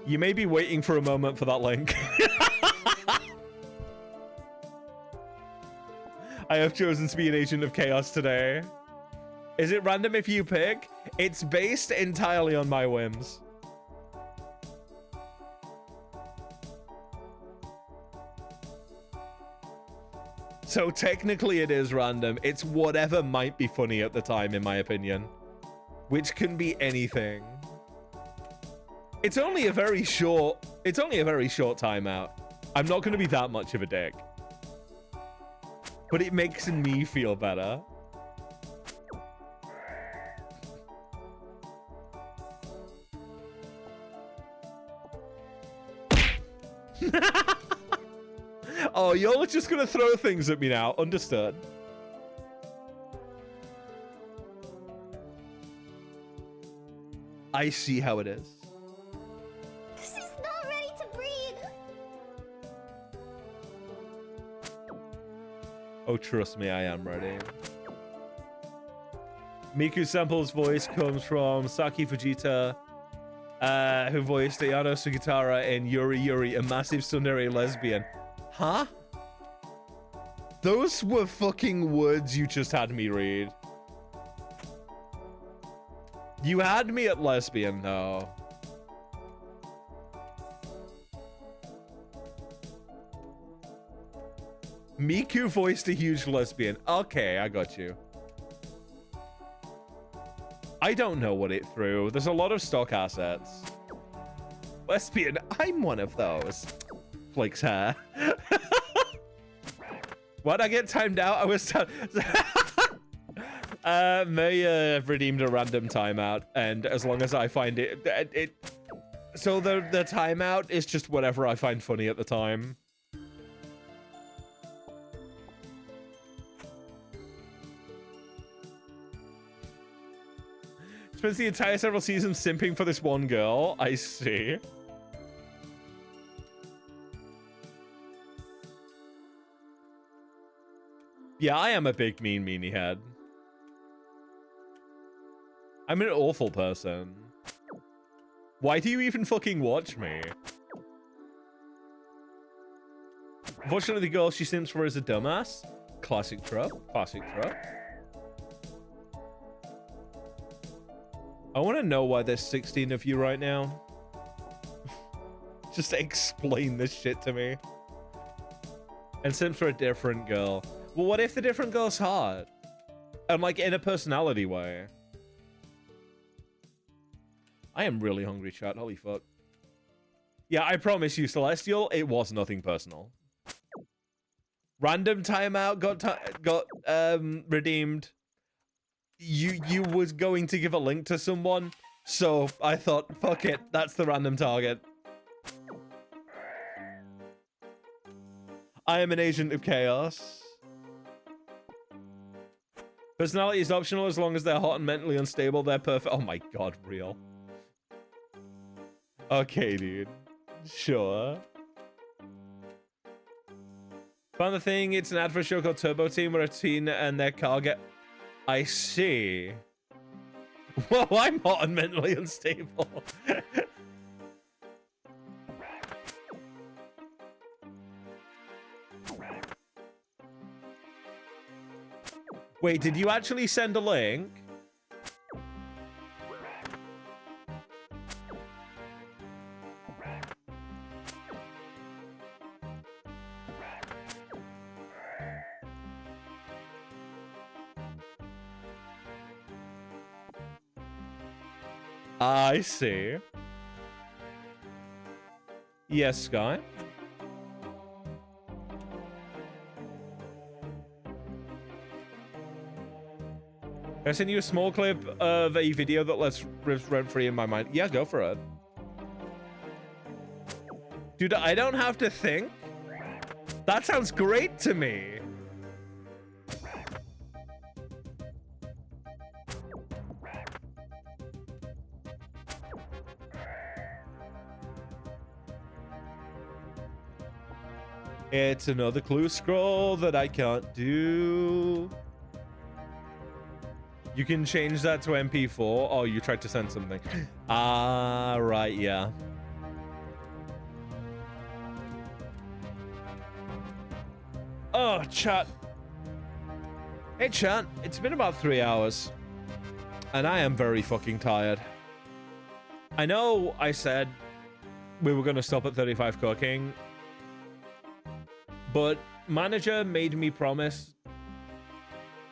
You may be waiting for a moment for that link. I have chosen to be an agent of chaos today. Is it random if you pick? It's based entirely on my whims. So technically it is random. It's whatever might be funny at the time, in my opinion. Which can be anything. It's only a very short timeout. I'm not going to be that much of a dick. But it makes me feel better. Oh, you're just going to throw things at me now. Understood. I see how it is. This is not ready to breed. Oh, trust me, I am ready. Miku Sample's voice comes from Saki Fujita, who voiced Ayano Sugitara in Yuri Yuri, a massive tsundere lesbian. Huh? Those were fucking words you just had me read. You had me at lesbian, though. Miku voiced a huge lesbian. Okay, I got you. I don't know what it threw. There's a lot of stock assets. Lesbian, I'm one of those. Flicks hair. Why'd I get timed out? I was May redeemed a random timeout, and as long as I find it, so the timeout is just whatever I find funny at the time. Spends the entire several seasons simping for this one girl. I see. Yeah, I am a big mean meanie head. I'm an awful person. Why do you even fucking watch me? Unfortunately, the girl she simps for is a dumbass. Classic trope. Classic trope. I want to know why there's 16 of you right now. Just explain this shit to me. And simps for a different girl. Well, what if the different girl's hot? And like in a personality way. I am really hungry, chat. Holy fuck. Yeah, I promise you, Celestial, it was nothing personal. Random timeout got redeemed. You was going to give a link to someone, so I thought, fuck it, that's the random target. I am an agent of chaos. Personality is optional as long as they're hot and mentally unstable. They're perfect. Oh my god, real. Okay, dude. Sure. Found the thing. It's an ad for a show called Turbo Team where a teen and their car get... I see. Well, I'm hot and mentally unstable. Wait, did you actually send a link? I see. Yes, Sky. Can I send you a small clip of a video that lets live rent free in my mind? Yeah, go for it. Dude, I don't have to think. That sounds great to me. It's another clue scroll that I can't do. You can change that to MP4. Oh, you tried to send something. Ah, right, yeah. Oh, chat. Hey, chat. It's been about 3 hours. And I am very fucking tired. I know I said we were going to stop at 35 cooking. But manager made me promise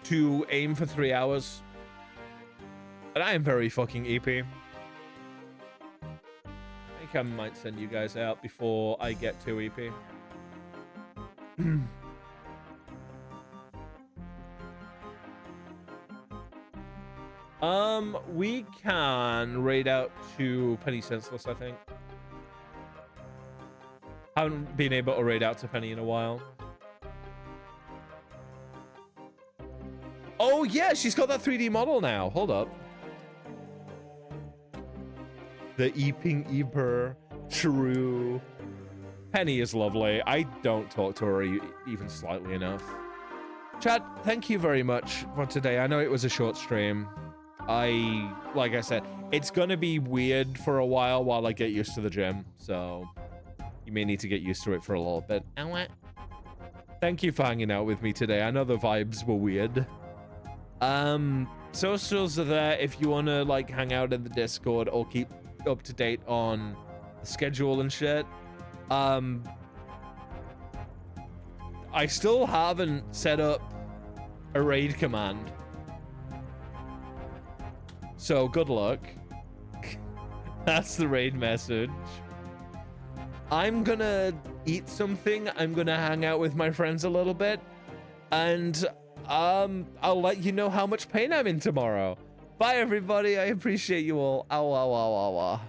to aim for 3 hours. And I am very fucking EP. I think I might send you guys out before I get to EP. We can raid out to Penny Senseless, I think. Haven't been able to raid out to Penny in a while. Oh, yeah, she's got that 3D model now. Hold up. The Eeping Eber. True. Penny is lovely. I don't talk to her even slightly enough. Chat, thank you very much for today. I know it was a short stream. Like I said, it's going to be weird for a while I get used to the gym. So you may need to get used to it for a little bit. Thank you for hanging out with me today. I know the vibes were weird. Socials are there if you want to like hang out in the Discord or keep up to date on the schedule and shit. I still haven't set up a raid command. So good luck. That's the raid message. I'm gonna eat something. I'm gonna hang out with my friends a little bit. And I'll let you know how much pain I'm in tomorrow. Bye, everybody. I appreciate you all. Ow, ow, ow, ow, ow.